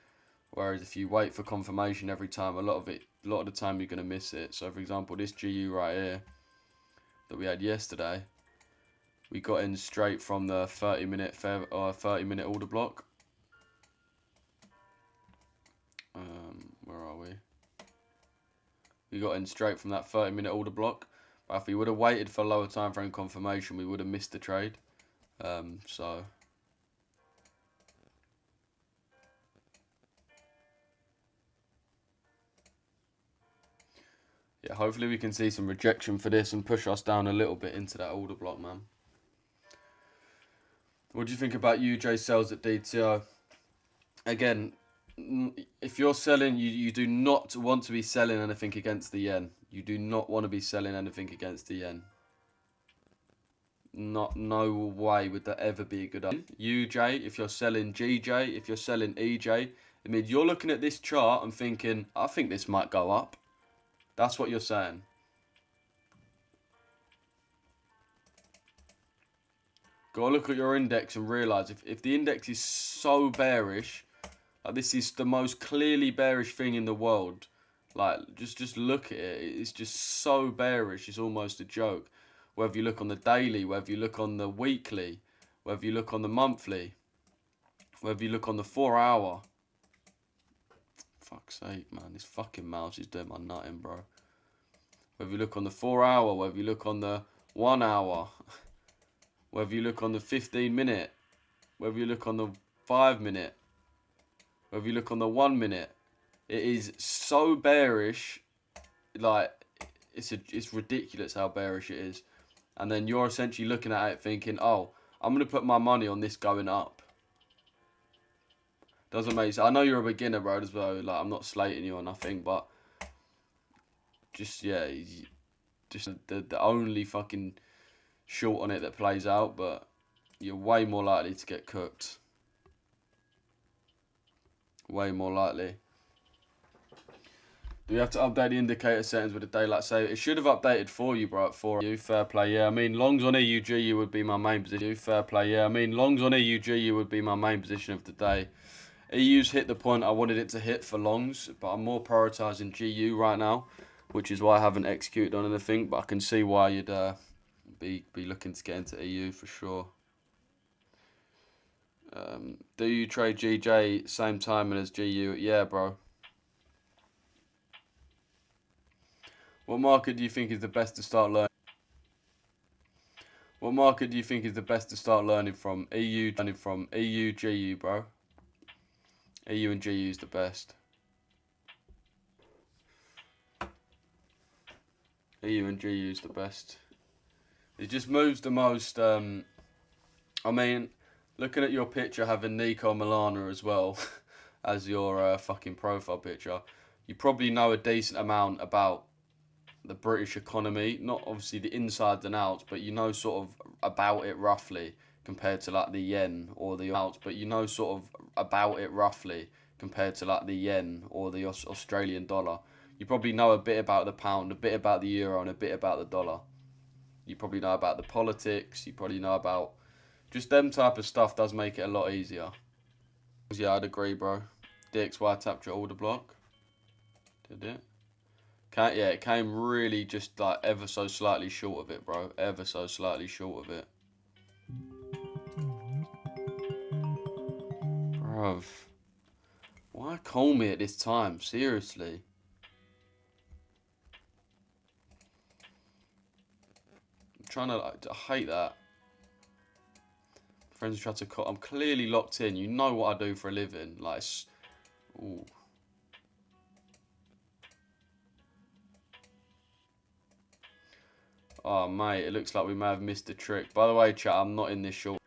Whereas if you wait for confirmation every time, a lot of the time you're going to miss it. So for example, this GU right here that we had yesterday, we got in straight from the 30-minute order block. Where are we? We got in straight from that 30-minute order block. But if we would have waited for lower time frame confirmation, we would have missed the trade. So yeah, hopefully we can see some rejection for this and push us down a little bit into that order block, man. What do you think about UJ sells at DTO? Again, if you're selling, you do not want to be selling anything against the yen. You do not want to be selling anything against the yen. No way would that ever be a good idea. UJ, if you're selling GJ, if you're selling EJ, I mean, you're looking at this chart and thinking, I think this might go up. That's what you're saying. Got to look at your index and realise if the index is so bearish, like this is the most clearly bearish thing in the world. Like, just look at it. It's just so bearish, it's almost a joke. Whether you look on the daily, whether you look on the weekly, whether you look on the monthly, whether you look on the 4 hour. Fuck's sake, man. This fucking mouse is doing my nutting, bro. Whether you look on the 4 hour, whether you look on the 1 hour, whether you look on the 15-minute, whether you look on the 5-minute, whether you look on the 1 minute, it is so bearish, like it's ridiculous how bearish it is. And then you're essentially looking at it thinking, oh, I'm gonna put my money on this going up. Doesn't make sense. I know you're a beginner, bro, as well. Like, I'm not slating you or nothing, but just yeah, just the only fucking short on it that plays out, but you're way more likely to get cooked. Way more likely. Do we have to update the indicator settings with the daylight saver? It should have updated for you, bro, at 4 EU. Fair play, yeah. I mean, longs on EUGU would be my main position. Fair play, yeah. I mean, longs on EUGU would be my main position of the day. EU's hit the point I wanted it to hit for longs, but I'm more prioritising GU right now, which is why I haven't executed on anything, but I can see why you'd be looking to get into EU for sure. Do you trade GJ same time as GU? Yeah, bro. What market do you think is the best to start learning? What market do you think is the best to start learning from? EU, GU, bro. EU and GU is the best. EU and GU is the best. It just moves the most. I mean, looking at your picture, having Nico Milana as well as your fucking profile picture, you probably know a decent amount about the British economy. Not obviously the insides and outs, but you know sort of about it roughly compared to like the yen or the outs. But you know sort of about it roughly compared to like the yen or the Australian dollar. You probably know a bit about the pound, a bit about the euro, and a bit about the dollar. You probably know about the politics. You probably know about just them type of stuff. Does make it a lot easier. Yeah, I'd agree, bro. DXY tapped your order block. Did it? Yeah, it came really just like ever so slightly short of it, bro. Ever so slightly short of it. Bruv. Why call me at this time? Seriously. I'm trying to, I hate that. Friends try to call. I'm clearly locked in. You know what I do for a living. Like, ooh. Oh, mate, it looks like we may have missed a trick. By the way, chat, I'm not in this short.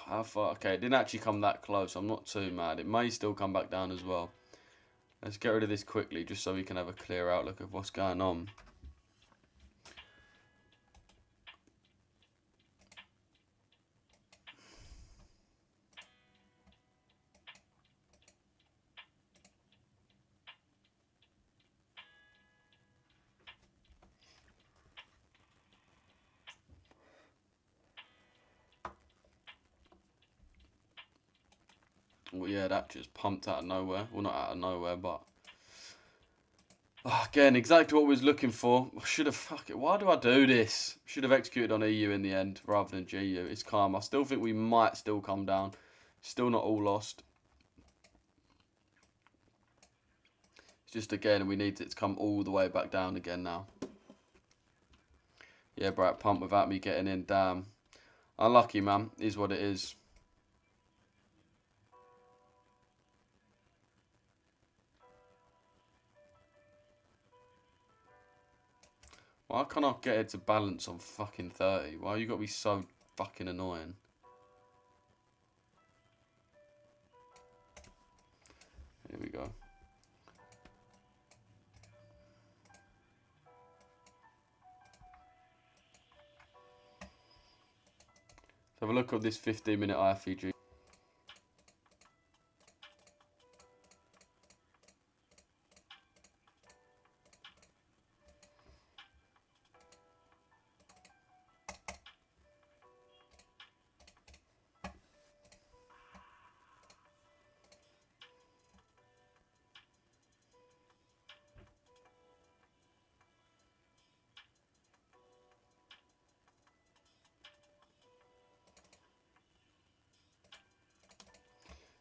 How far? Okay, it didn't actually come that close. I'm not too mad. It may still come back down as well. Let's get rid of this quickly, just so we can have a clear outlook of what's going on. Well, yeah, that just pumped out of nowhere. Well, not out of nowhere, but... again, exactly what we was looking for. I should have... Fuck it. Why do I do this? Should have executed on EU in the end, rather than GU. It's calm. I still think we might still come down. Still not all lost. It's just, again, we need it to come all the way back down again now. Yeah, bro, pump without me getting in. Damn. Unlucky, man. Is what it is. Why can't I get it to balance on fucking 30? Why you got to be so fucking annoying? Here we go. Let's have a look at this 15-minute IFEG.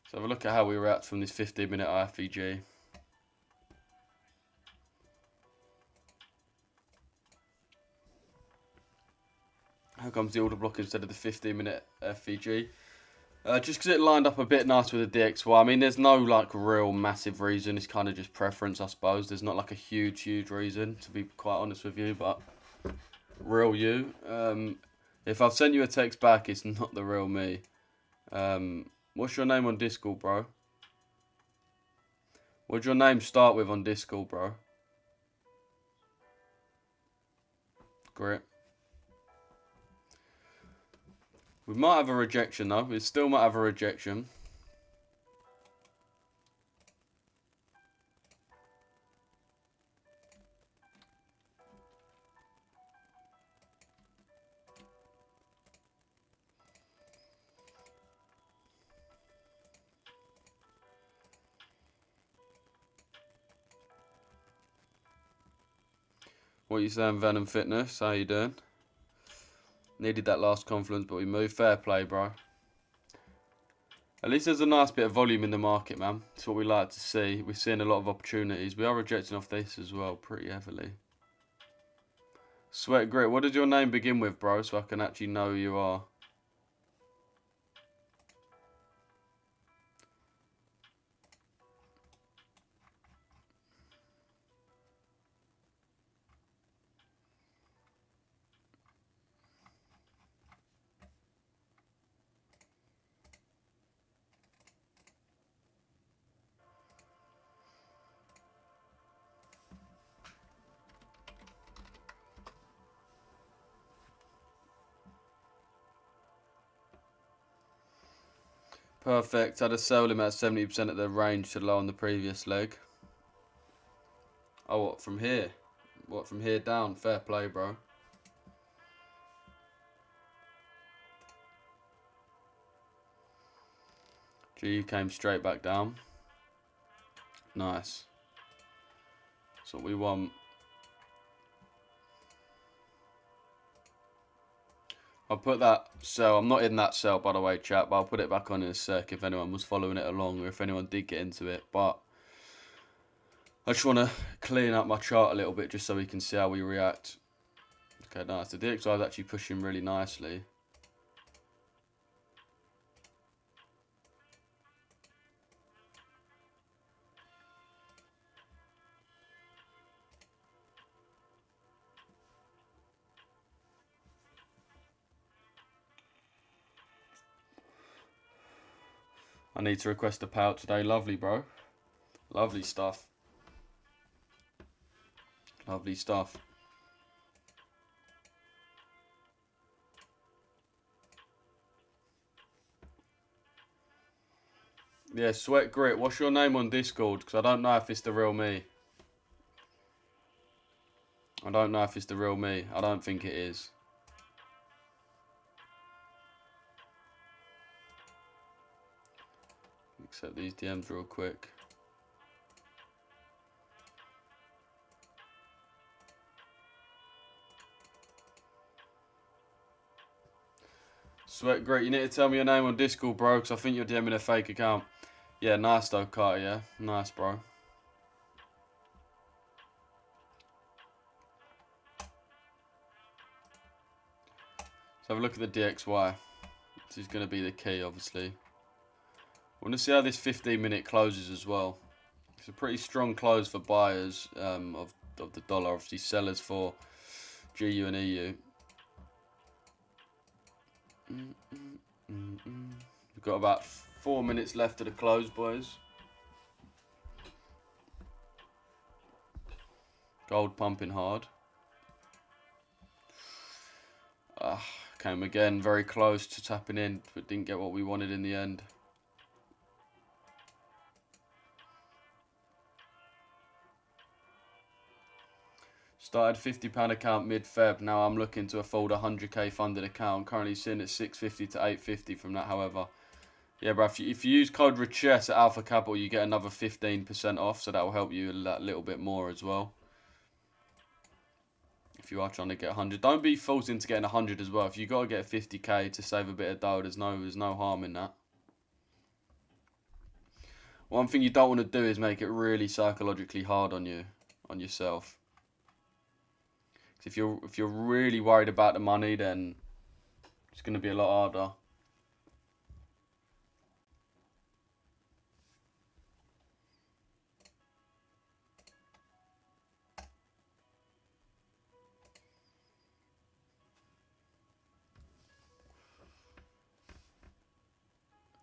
So have a look at how we react from this 15-minute IFEG. How comes the order block instead of the 15-minute FEG? Just because it lined up a bit nice with the DXY. I mean, there's no like real massive reason. It's kind of just preference, I suppose. There's not like a huge reason, to be quite honest with you. But real you. If I've sent you a text back, it's not the real me. What's your name on Discord, bro? What'd your name start with on Discord, bro? Great. We might have a rejection, though. We still might have a rejection. What are you saying, Venom Fitness? How you doing? Needed that last confluence, but we moved. Fair play, bro. At least there's a nice bit of volume in the market, man. That's what we like to see. We're seeing a lot of opportunities. We are rejecting off this as well, pretty heavily. Sweat Grit, what does your name begin with, bro? So I can actually know who you are. Perfect. Had a sell limit at 70% of the range to low on the previous leg. Oh, what, from here? What, from here down? Fair play, bro. G came straight back down. Nice. That's what we want. I'll put that sell. I'm not in that sell, by the way, chat, but I'll put it back on in a sec if anyone was following it along or if anyone did get into it. But I just want to clean up my chart a little bit just so we can see how we react. Okay, nice. The DXY is actually pushing really nicely. I need to request a payout today. Lovely, bro. Lovely stuff. Lovely stuff. Yeah, Sweat Grit. What's your name on Discord? Because I don't know if it's the real me. I don't know if it's the real me. I don't think it is. Accept these DMs real quick. Sweat Grit, you need to tell me your name on Discord, bro, because I think you're DMing a fake account. Yeah, nice though, Carter, yeah. Nice, bro. Let's have a look at the DXY. This is going to be the key, obviously. I want to see how this 15-minute closes as well. It's a pretty strong close for buyers of the dollar. Obviously, sellers for GU and EU. We've got about 4 minutes left of the close, boys. Gold pumping hard. Came again very close to tapping in, but didn't get what we wanted in the end. Started £50 account mid-Feb. Now I'm looking to afford a 100k funded account. Currently sitting at 650 to 850 from that, however. Yeah, bro, if you use code Richesse at Alpha Capital, you get another 15% off, so that will help you a little bit more as well. If you are trying to get 100. Don't be forced into getting 100 as well. If you got to get 50k to save a bit of dough, there's no harm in that. One thing you don't want to do is make it really psychologically hard on yourself. If you're really worried about the money, then it's going to be a lot harder.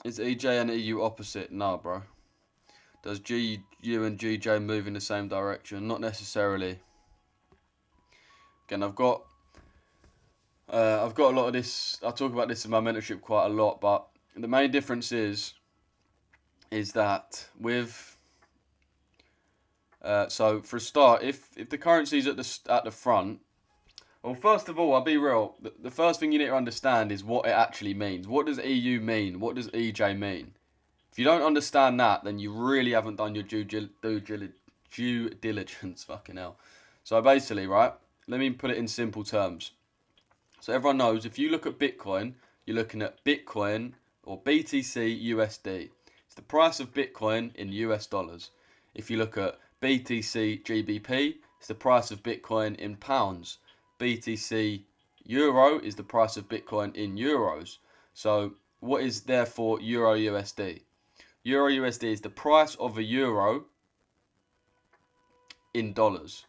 Is EJ and EU opposite? No, bro. Does GU and GJ move in the same direction? Not necessarily. Again, I've got a lot of this. I talk about this in my mentorship quite a lot, but the main difference is that with so for a start, if the currency's at the front, well, first of all, I'll be real. The first thing you need to understand is what it actually means. What does EU mean? What does EJ mean? If you don't understand that, then you really haven't done your due diligence. Fucking hell. So basically, right? Let me put it in simple terms. So everyone knows if you look at Bitcoin, you're looking at Bitcoin or BTC USD. It's the price of Bitcoin in US dollars. If you look at BTC GBP, it's the price of Bitcoin in pounds. BTC Euro is the price of Bitcoin in euros. So what is therefore Euro USD? Euro USD is the price of a euro in dollars.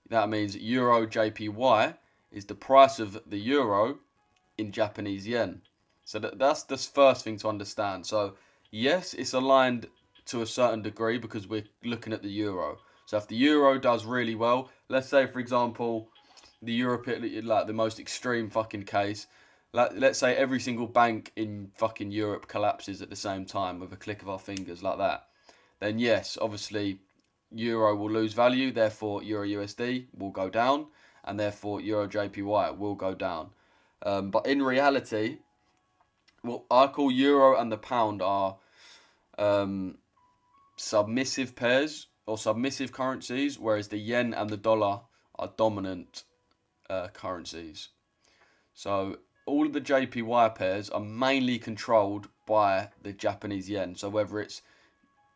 That means Euro JPY is the price of the euro in Japanese yen. So that's the first thing to understand. So yes, it's aligned to a certain degree because we're looking at the euro. So if the euro does really well, let's say for example, the European, like the most extreme fucking case, let's say every single bank in fucking Europe collapses at the same time with a click of our fingers like that, then yes, obviously euro will lose value, therefore euro USD will go down, and therefore euro JPY will go down. But in reality, what I call euro and the pound are submissive pairs or submissive currencies, whereas the yen and the dollar are dominant currencies. So all of the JPY pairs are mainly controlled by the Japanese yen. So whether it's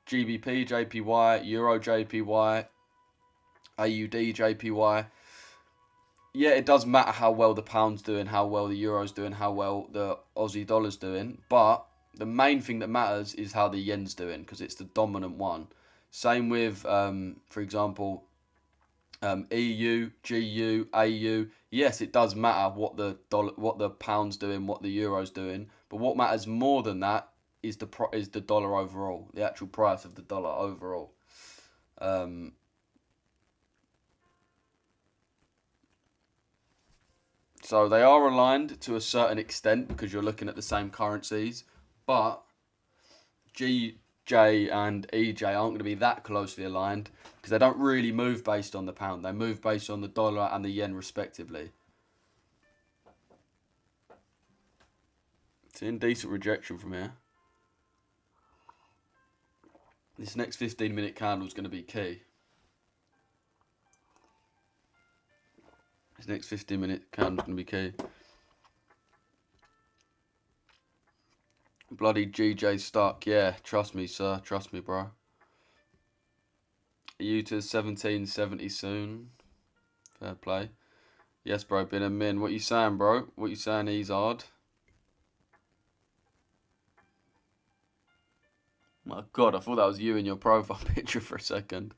GBP JPY, Euro JPY, AUD JPY, yeah, it does matter how well the pound's doing, how well the euro's doing, how well the Aussie dollar's doing, but the main thing that matters is how the yen's doing because it's the dominant one. Same with, for example, EU, GU, AU. Yes, it does matter what the dollar, what the pound's doing, what the euro's doing, but what matters more than that is the dollar overall, the actual price of the dollar overall. So they are aligned to a certain extent because you're looking at the same currencies, but GJ and EJ aren't going to be that closely aligned because they don't really move based on the pound. They move based on the dollar and the yen respectively. It's an indecent rejection from here. This next 15-minute candle is going to be key. This next 15-minute candle is going to be key. Bloody GJ stuck. Yeah, trust me, sir. Trust me, bro. Are you to 1770 soon? Fair play. Yes, bro. Been a min. What you saying, bro? What you saying, he's hard? My God, I thought that was you in your profile picture for a second.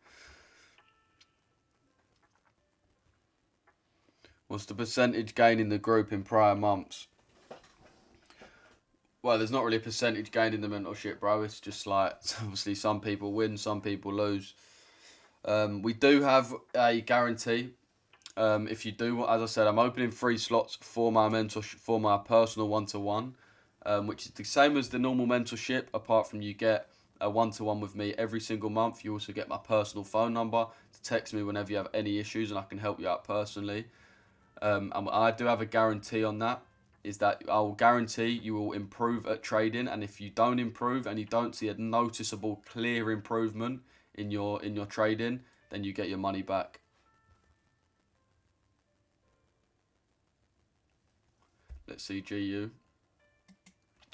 What's the percentage gain in the group in prior months? Well, there's not really a percentage gain in the mentorship, bro. It's just like, obviously, some people win, some people lose. We do have a guarantee. If you do, as I said, I'm opening 3 slots for my mentorship, for my personal one-to-one, which is the same as the normal mentorship, apart from you get a one-to-one with me every single month. You also get my personal phone number to text me whenever you have any issues, and I can help you out personally. And I do have a guarantee on that, is that I will guarantee you will improve at trading, and if you don't improve and you don't see a noticeable, clear improvement in your trading, then you get your money back. Let's see GU.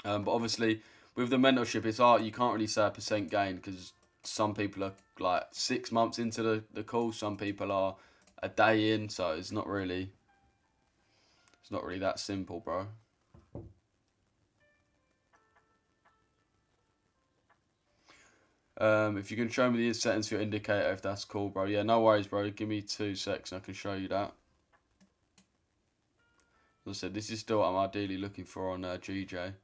But obviously, with the mentorship, it's hard. You can't really say a percent gain because some people are like 6 months into the call. Some people are a day in, so it's not really that simple, bro. If you can show me the settings for your indicator, if that's cool, bro. Yeah, no worries, bro. Give me 2 seconds, I can show you that. As I said, this is still what I'm ideally looking for on GJ.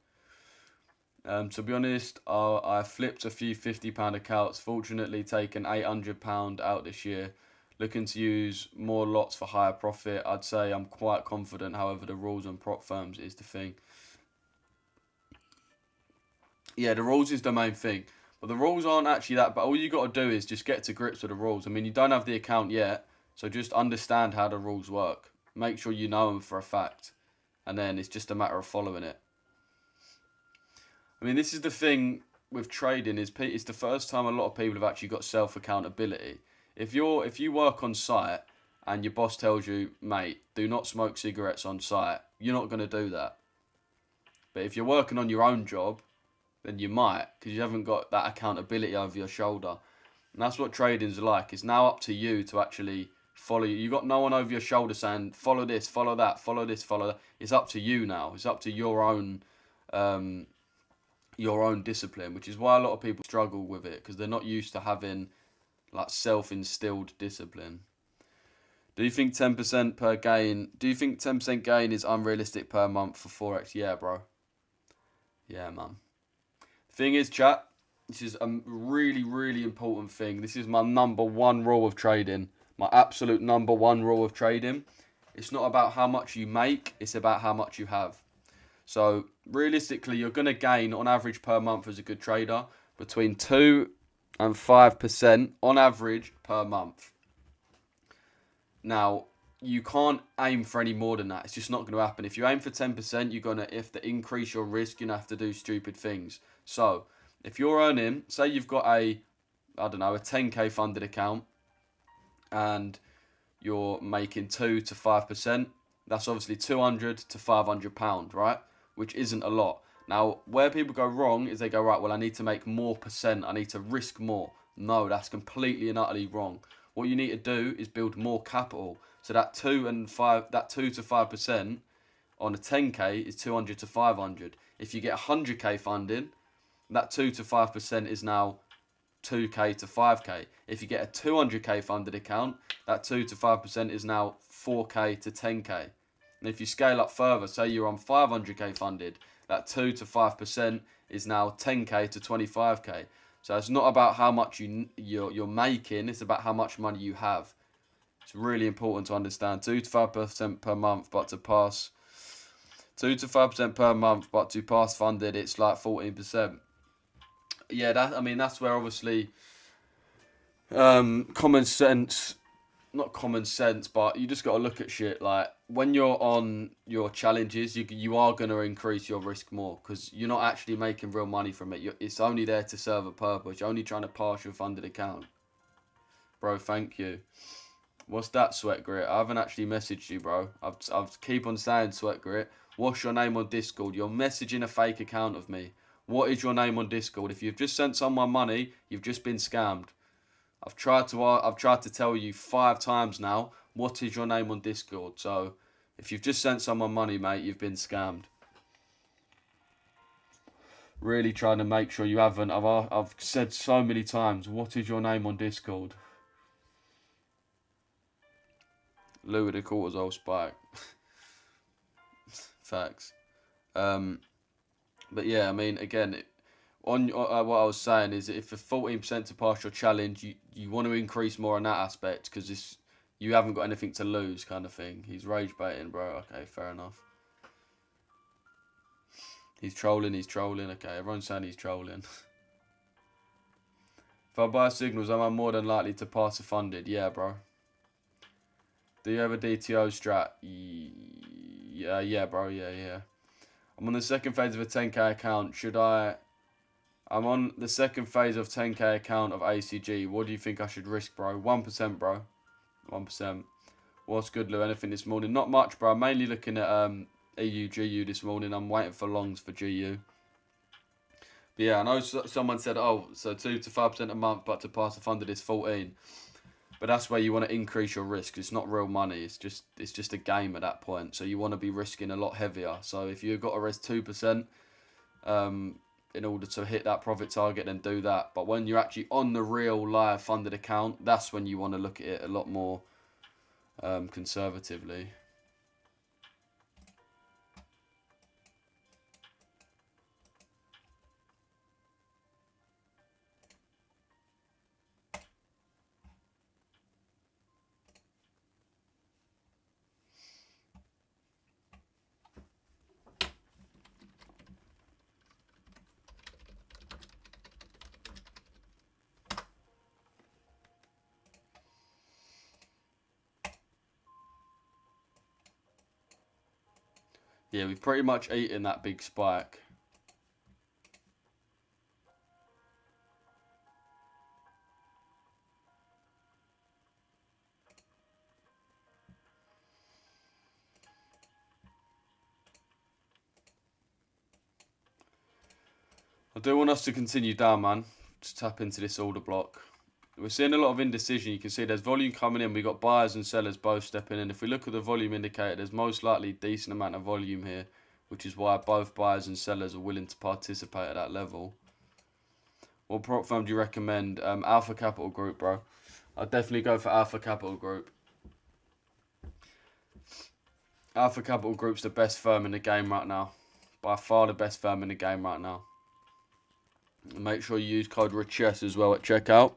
To be honest, I flipped a few £50 accounts. Fortunately, taken £800 out this year. Looking to use more lots for higher profit. I'd say I'm quite confident. However, the rules on prop firms is the thing. Yeah, the rules is the main thing. But the rules aren't actually that bad. All you got to do is just get to grips with the rules. I mean, you don't have the account yet, so just understand how the rules work. Make sure you know them for a fact. And then it's just a matter of following it. I mean, this is the thing with trading, is it's the first time a lot of people have actually got self-accountability. If you work on site and your boss tells you, mate, do not smoke cigarettes on site, you're not going to do that. But if you're working on your own job, then you might, because you haven't got that accountability over your shoulder. And that's what trading's like. It's now up to you to actually follow. You've got no one over your shoulder saying, follow this, follow that, follow this, follow that. It's up to you now. It's up to your own discipline, which is why a lot of people struggle with it, because they're not used to having like self-instilled discipline. Do you think 10% per gain? Do you think 10% gain is unrealistic per month for Forex? Yeah, bro. Yeah, man. Thing is, chat, this is a really, really important thing. This is my #1 rule of trading. My absolute #1 rule of trading. It's not about how much you make, it's about how much you have. So realistically, you're going to gain on average per month as a good trader between 2 and 5% on average per month. Now, you can't aim for any more than that. It's just not going to happen. If you aim for 10%, you're going to have to increase your risk. You're going to have to do stupid things. So, if you're earning, say you've got a 10k funded account and you're making 2 to 5%, that's obviously 200 to 500 pound, right? Which isn't a lot. Now, where people go wrong is they go, right, well, I need to make more percent. I need to risk more. No, that's completely and utterly wrong. What you need to do is build more capital. So that 2 to 5% on a 10k is 200 to 500. If you get 100k funding, that 2 to 5% is now 2k to 5k. If you get a 200k funded account, that 2 to 5% is now 4k to 10k. And if you scale up further, say you're on 500k funded, that 2 to 5% is now 10k to 25k. So it's not about how much you're making, it's about how much money you have. It's really important to understand. 2 to 5% per month, but to pass 2 to 5% per month, but to pass funded, it's like 14%. Yeah, that's where obviously common sense, not common sense, but you just got to look at shit. Like, when you're on your challenges, you are going to increase your risk more because you're not actually making real money from it. It's only there to serve a purpose. You're only trying to pass your funded account. Bro, thank you. What's that, Sweat Grit? I haven't actually messaged you, bro. I've keep on saying Sweat Grit. What's your name on Discord? You're messaging a fake account of me. What is your name on Discord? If you've just sent someone money, you've just been scammed. I've tried to tell you 5 times now, what is your name on Discord? So, if you've just sent someone money, mate, you've been scammed. Really trying to make sure you haven't. I've said so many times, what is your name on Discord? Louis the cortisol spike. Facts. But yeah, I mean, again, on what I was saying is, if for 14% to pass your challenge, you want to increase more on that aspect because you haven't got anything to lose, kind of thing. He's rage baiting, bro. Okay, fair enough. He's trolling. Okay, everyone's saying he's trolling. If I buy signals, am I more than likely to pass a funded? Yeah, bro. Do you have a DTO strat? Yeah, bro. Yeah. I'm on the second phase of a 10k account. I'm on the second phase of 10k account of ACG. What do you think I should risk, bro? 1%, bro. 1%. What's good, Lou? Anything this morning? Not much, bro. I'm mainly looking at EU, GU this morning. I'm waiting for longs for GU. But yeah, I know someone said, oh, so 2 to 5% a month, but to pass the funded is 14. But that's where you want to increase your risk. It's not real money. It's just a game at that point. So you want to be risking a lot heavier. So if you've got to risk 2%, in order to hit that profit target, then do that. But when you're actually on the real live funded account, that's when you want to look at it a lot more conservatively. Yeah, we've pretty much eaten that big spike. I do want us to continue down, man. Just tap into this order block. We're seeing a lot of indecision. You can see there's volume coming in. We've got buyers and sellers both stepping in. If we look at the volume indicator, there's most likely a decent amount of volume here, which is why both buyers and sellers are willing to participate at that level. What prop firm do you recommend? Alpha Capital Group, bro. I'd definitely go for Alpha Capital Group. Alpha Capital Group's the best firm in the game right now. By far the best firm in the game right now. And make sure you use code Richesse as well at checkout.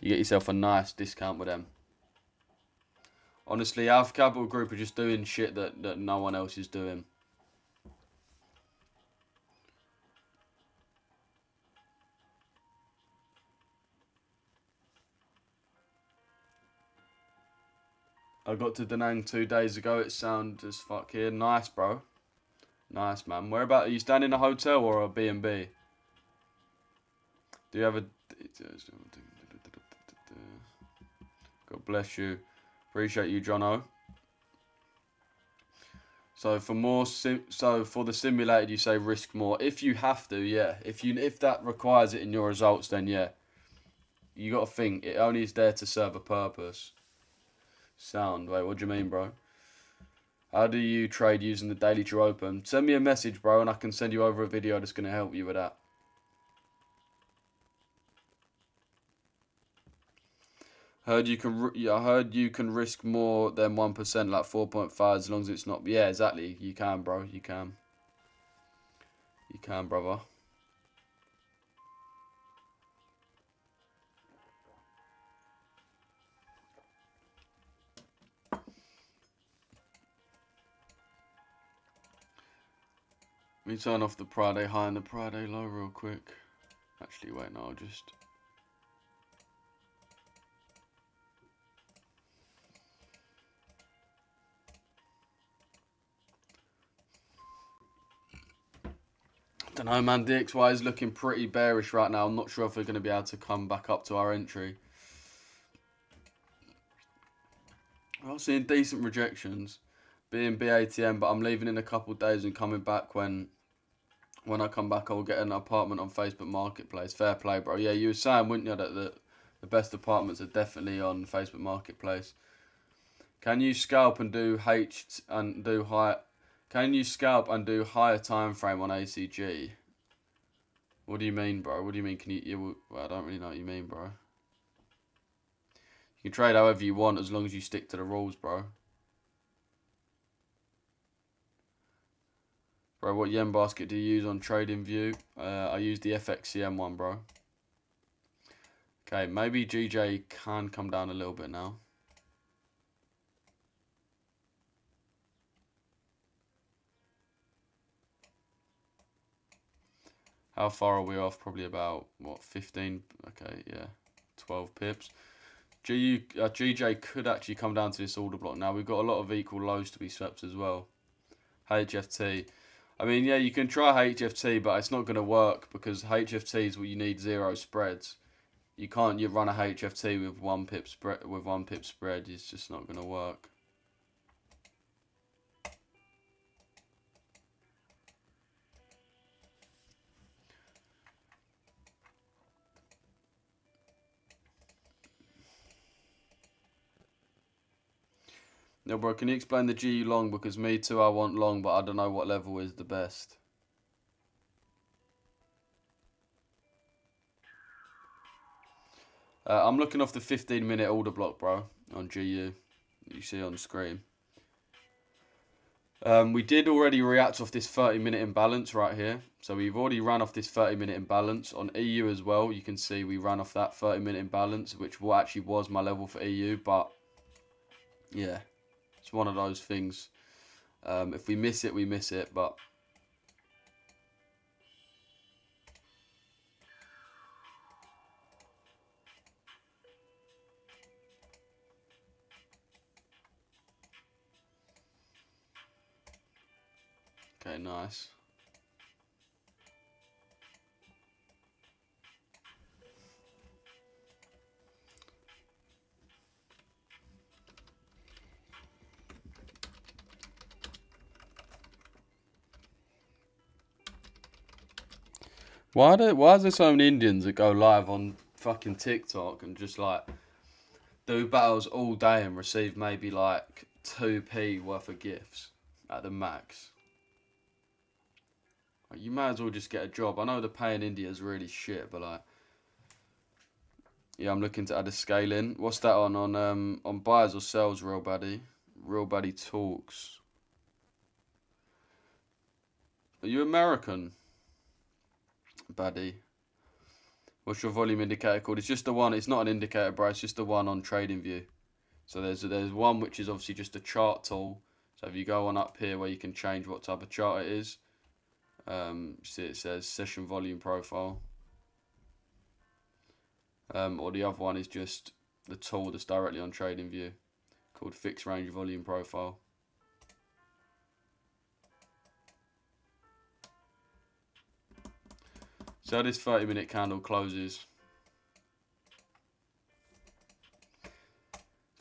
You get yourself a nice discount with them. Honestly, Alpha Capital Group are just doing shit that no one else is doing. I got to Da Nang 2 days ago. It sound as fuck here. Nice, bro. Nice, man. Whereabout? Are you staying in a hotel or a B&B? Do you have a... God bless you. Appreciate you, Jono. So for the simulated, you say risk more. If you have to, yeah. If that requires it in your results, then yeah. You got to think it only is there to serve a purpose. Sound. Wait, what do you mean, bro? How do you trade using the daily to open? Send me a message, bro, and I can send you over a video that's going to help you with that. I heard you can risk more than 1%, like 4.5, as long as it's not. Yeah, exactly. You can, bro. You can. You can, brother. Let me turn off the Friday high and the Friday low real quick. Actually, wait, no, I'll just... Don't know, man. DXY is looking pretty bearish right now. I'm not sure if we're going to be able to come back up to our entry. I'm seeing decent rejections. Being BATM, but I'm leaving in a couple of days and coming back when I come back, I'll get an apartment on Facebook Marketplace. Fair play, bro. Yeah, you were saying, wouldn't you, that the best apartments are definitely on Facebook Marketplace. Can you scalp and do Can you scalp and do higher time frame on ACG? What do you mean, bro? What do you mean? Well, I don't really know what you mean, bro. You can trade however you want as long as you stick to the rules, bro. Bro, what yen basket do you use on TradingView? I use the FXCM one, bro. Okay, maybe GJ can come down a little bit now. How far are we off? Probably about, what, 15? Okay, yeah, 12 pips. GJ could actually come down to this order block. Now, we've got a lot of equal lows to be swept as well. HFT. I mean, yeah, you can try HFT, but it's not going to work because HFT is where you need zero spreads. You can't run a HFT with one pip spread. It's just not going to work. No, bro, can you explain the GU long? Because me too, I want long, but I don't know what level is the best. I'm looking off the 15-minute order block, bro, on GU. You see on the screen. We did already react off this 30-minute imbalance right here. So we've already run off this 30-minute imbalance. On EU as well, you can see we ran off that 30-minute imbalance, which actually was my level for EU. But, yeah, it's one of those things. If we miss it, we miss it. But okay, nice. Why is there so many Indians that go live on fucking TikTok and just like do battles all day and receive maybe like 2p worth of gifts at the max? Like, you might as well just get a job. I know the pay in India is really shit, but like, yeah, I'm looking to add a scale in. What's that on buyers or sells, Real Baddie? Real Baddie Talks. Are you American, Baddie? What's your volume indicator called? It's just the one. It's not an indicator, bro. It's just the one on TradingView. So there's one which is obviously just a chart tool. So if you go on up here where you can change what type of chart it is, see it says session volume profile. Or the other one is just the tool that's directly on TradingView. called fixed range volume profile. So this 30-minute candle closes.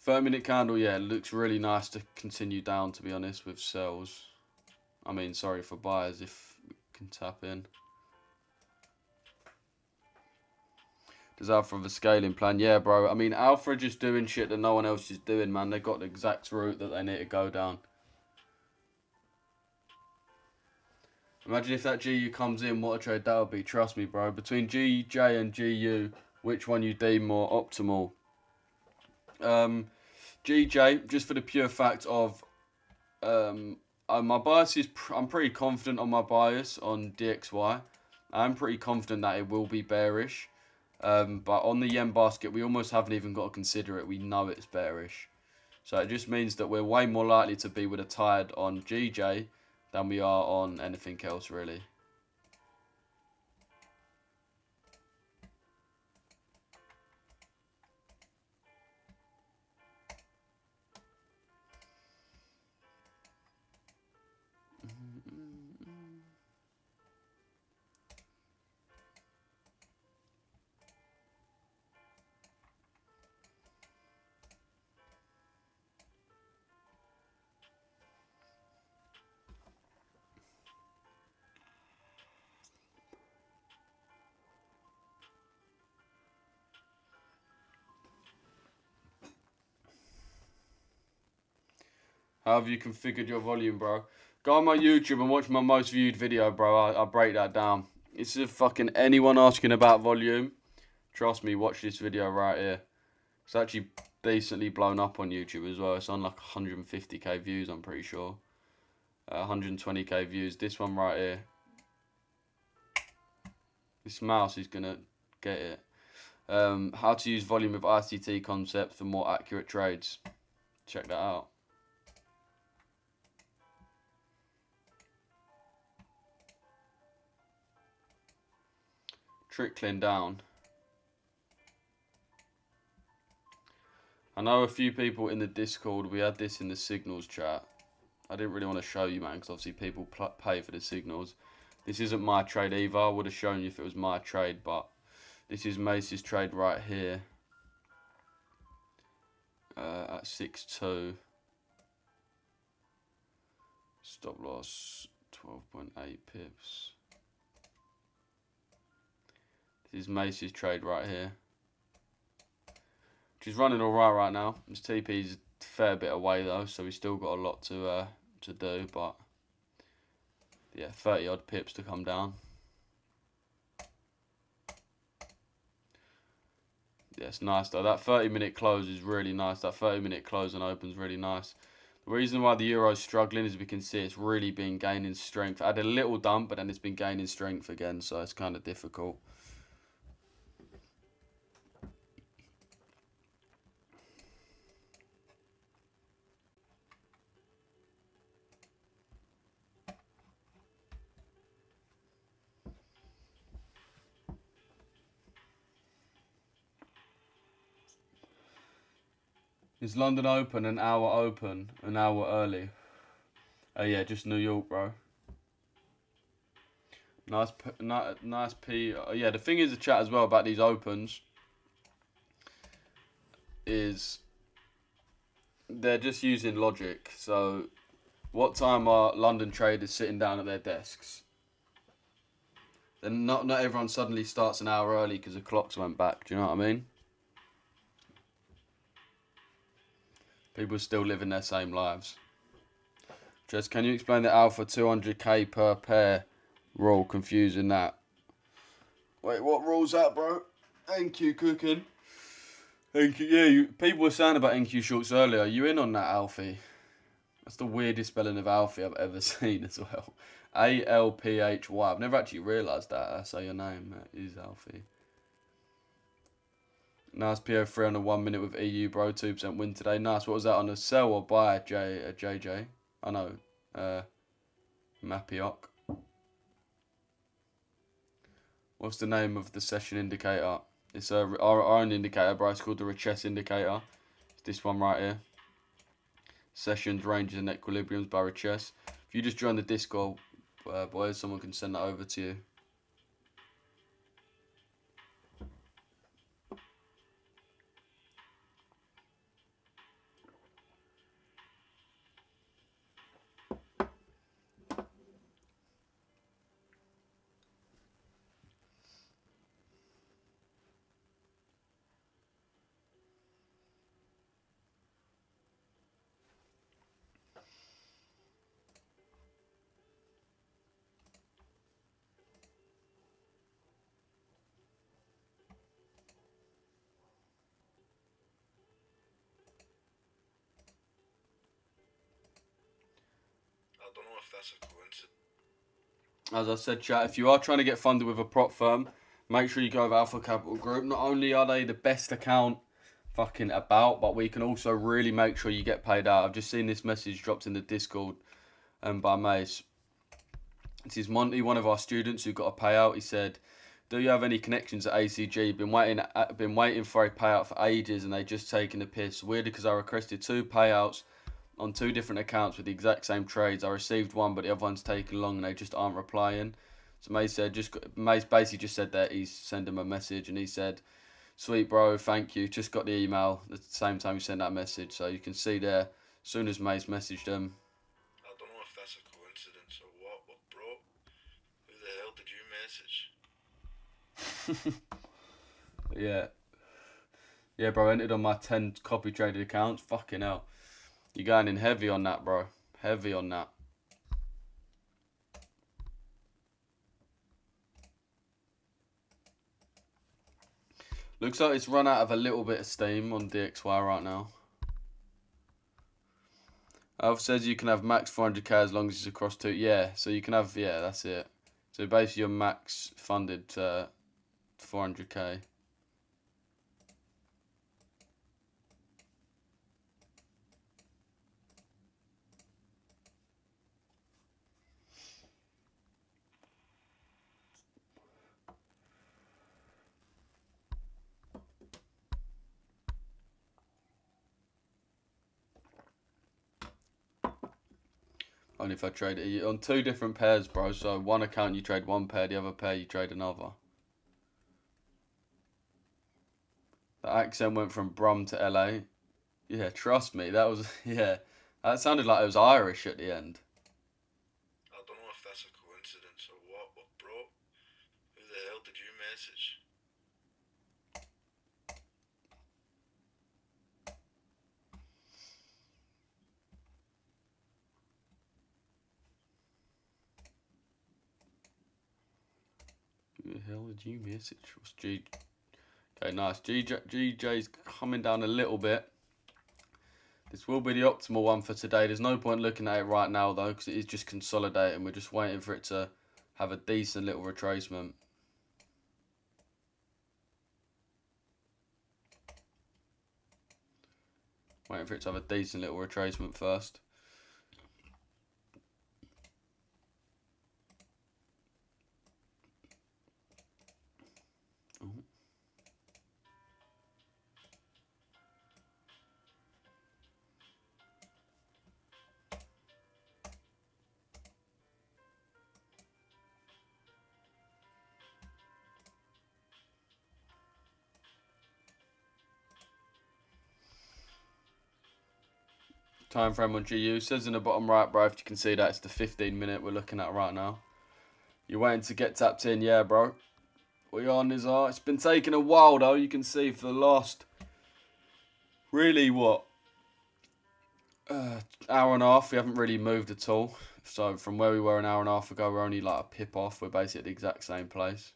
30-minute candle, yeah, looks really nice to continue down, to be honest, with sells. I mean, sorry, for buyers if we can tap in. Does Alpha have a scaling plan? Yeah, bro. I mean, Alpha are just doing shit that no one else is doing, man. They've got the exact route that they need to go down. Imagine if that GU comes in, what a trade that would be. Trust me, bro. Between GJ and GU, which one you deem more optimal? GJ, just for the pure fact of my bias is, I'm pretty confident on my bias on DXY. I'm pretty confident that it will be bearish. But on the yen basket, we almost haven't even got to consider it. We know it's bearish. So it just means that we're way more likely to be with a tide on GJ than we are on anything else, really. How have you configured your volume, bro? Go on my YouTube and watch my most viewed video, bro. I'll break that down. It's a fucking anyone asking about volume. Trust me, watch this video right here. It's actually decently blown up on YouTube as well. It's on like 150k views, I'm pretty sure. 120k views. This one right here. This mouse is gonna get it. How to use volume with ICT concept for more accurate trades. Check that out. Trickling down. I know a few people in the Discord, we had this in the signals chat. I didn't really want to show you, man, because obviously people pay for the signals. This isn't my trade either. I would have shown you if it was my trade, but this is Mace's trade right here. At 6.2. Stop loss 12.8 pips. This is Mace's trade right here. Which is running alright right now. His TP's a fair bit away though, so he's still got a lot to do, but yeah, 30 odd pips to come down. Yeah, it's nice though. That 30-minute close is really nice. That 30-minute close and open's really nice. The reason why the euro's struggling is we can see it's really been gaining strength. I had a little dump, but then it's been gaining strength again, so it's kind of difficult. Is London open an hour open, an hour early? Yeah, just New York, bro. Nice P. Yeah, the thing is, the chat as well about these opens is they're just using logic. So, what time are London traders sitting down at their desks? Then not everyone suddenly starts an hour early because the clocks went back. Do you know what I mean? People still living their same lives. Just, can you explain the alpha 200k per pair rule? Confusing that. Wait, what rule's that, bro? NQ cooking. NQ, yeah, people were saying about NQ shorts earlier. Are you in on that, Alfie? That's the weirdest spelling of Alfie I've ever seen as well. A-L-P-H-Y. I've never actually realised that. That's how your name is, Alfie. Nice PO3 on a 1 minute with EU, bro. 2% win today. Nice. What was that, on a sell or buy, JJ? I know. Mapiok. What's the name of the session indicator? It's our own indicator, bro. It's called the Richesse indicator. It's this one right here. Sessions, Ranges and Equilibriums by Richesse. If you just join the Discord, boys, someone can send that over to you. I don't know if that's a coincidence. As I said, chat, if you are trying to get funded with a prop firm, make sure you go with Alpha Capital Group. Not only are they the best account fucking about, but we can also really make sure you get paid out. I've just seen this message dropped in the Discord by Mace. This is Monty, one of our students who got a payout. He said, "Do you have any connections at ACG? Been waiting for a payout for ages, and they just taking the piss. Weird because I requested 2 payouts on 2 different accounts with the exact same trades. I received one, but the other one's taking long, and they just aren't replying." So Mace basically just said that he's sent him a message, and he said, "Sweet bro, thank you. Just got the email at the same time you sent that message." So you can see there, as soon as Mace messaged him. I don't know if that's a coincidence or what, but bro, who the hell did you message? Yeah, bro. Entered on my 10 copy traded accounts. Fucking hell, you're going in heavy on that, bro. Heavy on that. Looks like it's run out of a little bit of steam on DXY right now. Alf says you can have max 400k as long as it's across 2. Yeah, so you can have, yeah, that's it. So basically your max funded 400k. Only if I trade it on 2 different pairs, bro. So one account you trade one pair, the other pair you trade another. The accent went from Brum to LA. Yeah, trust me, that was, yeah. That sounded like it was Irish at the end. I don't know if that's a coincidence or what, but bro, who the hell did you message? Who the hell did you message? What's G? Okay, nice. GJ's coming down a little bit. This will be the optimal one for today. There's no point looking at it right now, though, because it is just consolidating. We're just waiting for it to have a decent little retracement. Waiting for it to have a decent little retracement first. Oh. Time frame on GU says in the bottom right, bro. If you can see that, it's the 15-minute we're looking at right now. You're waiting to get tapped in, yeah, bro. We on is it's been taking a while though. You can see for the last, really what, hour and a half, we haven't really moved at all. So from where we were an hour and a half ago, we're only like a pip off. We're basically at the exact same place.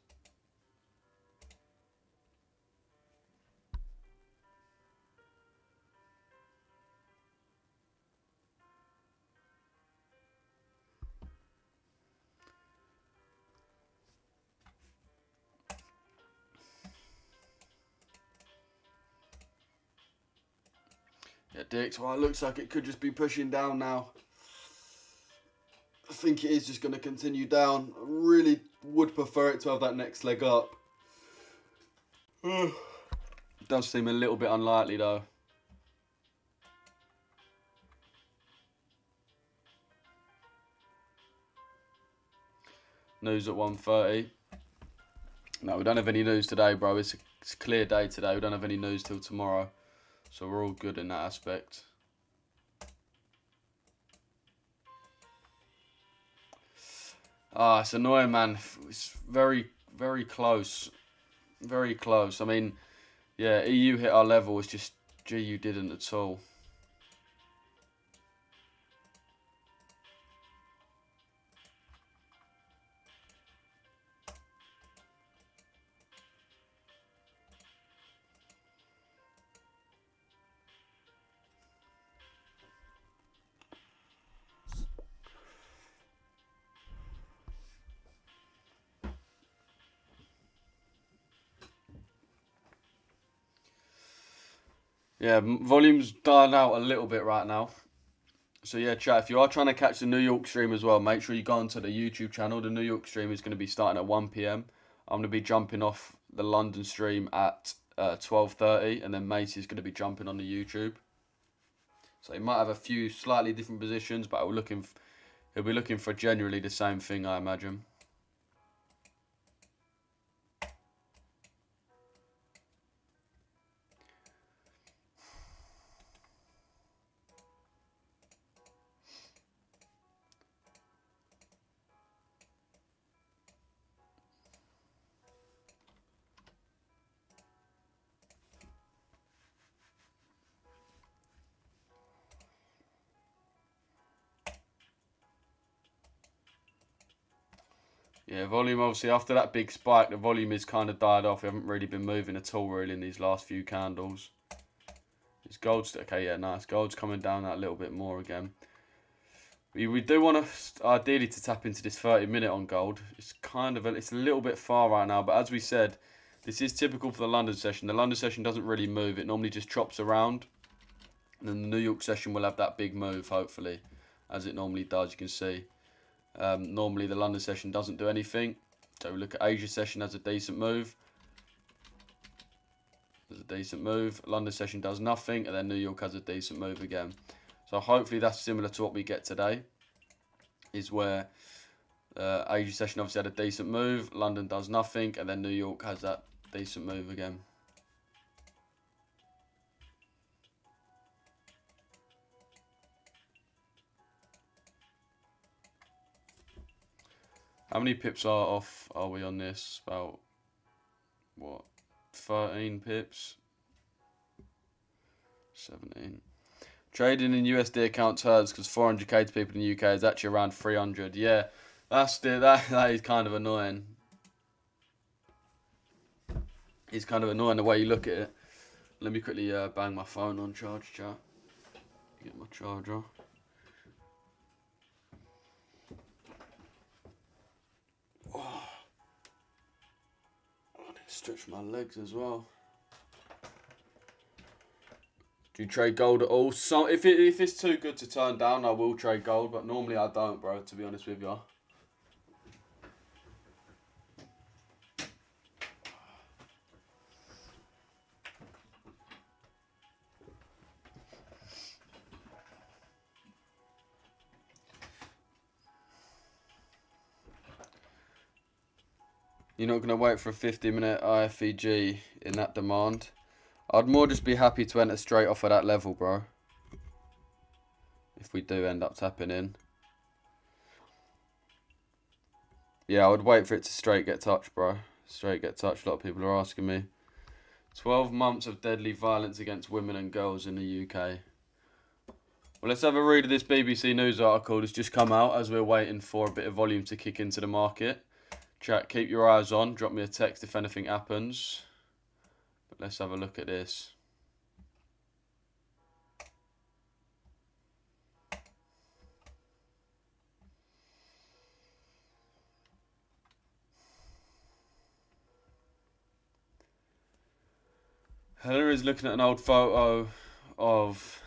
Yeah, DXY looks like it could just be pushing down now. I think it is just going to continue down. I really would prefer it to have that next leg up. It does seem a little bit unlikely though. News at 1:30. No, we don't have any news today, bro. It's a clear day today. We don't have any news till tomorrow. So we're all good in that aspect. It's annoying, man. It's very, very close. Very close. I mean, yeah, EU hit our level. It's just GU didn't at all. Yeah, volume's dying out a little bit right now. So yeah, chat, if you are trying to catch the New York stream as well, make sure you go onto the YouTube channel. The New York stream is going to be starting at 1 p.m. I'm going to be jumping off the London stream at 12:30, and then Macy's going to be jumping on the YouTube. So he might have a few slightly different positions, but he'll be looking for generally the same thing, I imagine. Yeah, volume obviously after that big spike, the volume is kind of died off. We haven't really been moving at all really in these last few candles. It's gold's okay, yeah, nice. Gold's coming down that little bit more again. We do want to ideally to tap into this 30-minute on gold. It's it's a little bit far right now, but as we said, this is typical for the London session. The London session doesn't really move. It normally just chops around. And then the New York session will have that big move, hopefully, as it normally does. You can see. Normally the London session doesn't do anything. So we look at Asia session as a decent move. There's a decent move. London session does nothing, and then New York has a decent move again. So hopefully that's similar to what we get today. Is where Asia session obviously had a decent move. London does nothing, and then New York has that decent move again. How many pips are we on this? About, what, 13 pips? 17. Trading in USD accounts hurts because 400k to people in the UK is actually around 300. Yeah, that is kind of annoying. It's kind of annoying the way you look at it. Let me quickly bang my phone on charge, chat. Get my charger. Oh. I need to stretch my legs as well. Do you trade gold at all? So if it's too good to turn down, I will trade gold, but normally I don't, bro, to be honest with you. You're not going to wait for a 50-minute IFEG in that demand. I'd more just be happy to enter straight off of that level, bro. If we do end up tapping in. Yeah, I would wait for it to straight get touched, bro. Straight get touched. A lot of people are asking me. 12 months of deadly violence against women and girls in the UK. Well, let's have a read of this BBC News article that's just come out as we're waiting for a bit of volume to kick into the market. Chat, keep your eyes on. Drop me a text if anything happens. But let's have a look at this. Helena is looking at an old photo of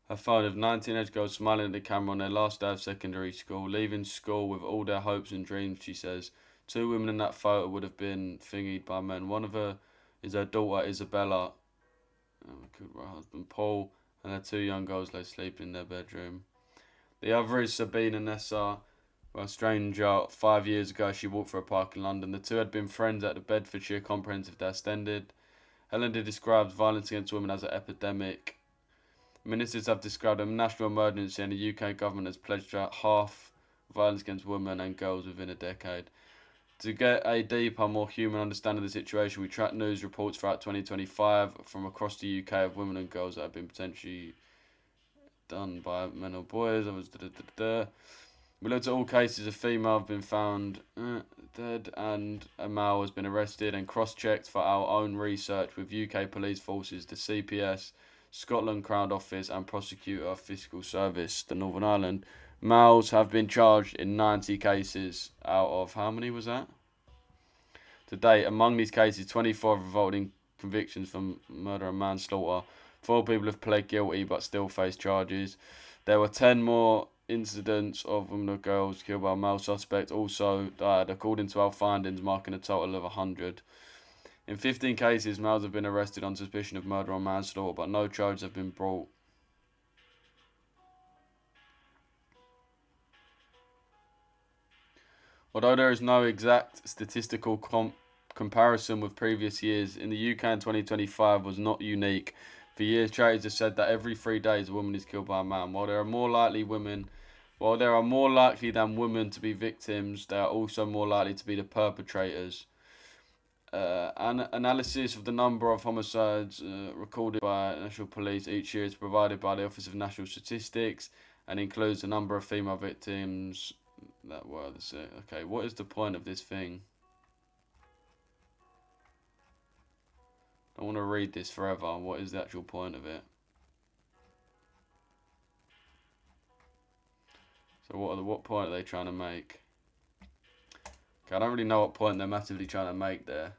her phone of 19-year-old girls smiling at the camera on their last day of secondary school, leaving school with all their hopes and dreams, she says. 2 women in that photo would have been thingied by men. One of her is her daughter, Isabella, her husband, Paul, and their 2 young girls lay sleeping in their bedroom. The other is Sabine and Nessa, Well, a stranger 5 years ago, she walked through a park in London. The two had been friends at the Bedfordshire Comprehensive Day ended. Helena describes violence against women as an epidemic. Ministers have described a national emergency, and the UK government has pledged to halve violence against women and girls within a decade. To get a deeper, more human understanding of the situation, we tracked news reports throughout 2025 from across the UK of women and girls that have been potentially done by men or boys. We looked at all cases. A female have been found dead and a male has been arrested, and cross-checked for our own research with UK police forces, the CPS, Scotland Crown Office and Prosecutor Fiscal Service, the Northern Ireland. Males have been charged in 90 cases out of, how many was that? To date, among these cases, 24 have resulted in convictions for murder and manslaughter. 4 people have pled guilty but still face charges. There were 10 more incidents of women or girls killed by a male suspect also died, according to our findings, marking a total of 100. In 15 cases, males have been arrested on suspicion of murder or manslaughter, but no charges have been brought. Although there is no exact statistical comparison with previous years, in the UK in 2025 was not unique. For years, charities have said that every 3 days a woman is killed by a man. While there are more likely than women to be victims, they are also more likely to be the perpetrators. An analysis of the number of homicides recorded by National Police each year is provided by the Office of National Statistics and includes the number of female victims that were okay. What is the point of this thing? I want to read this forever. What is the actual point of it? So what point are they trying to make? Okay, I don't really know what point they're massively trying to make there.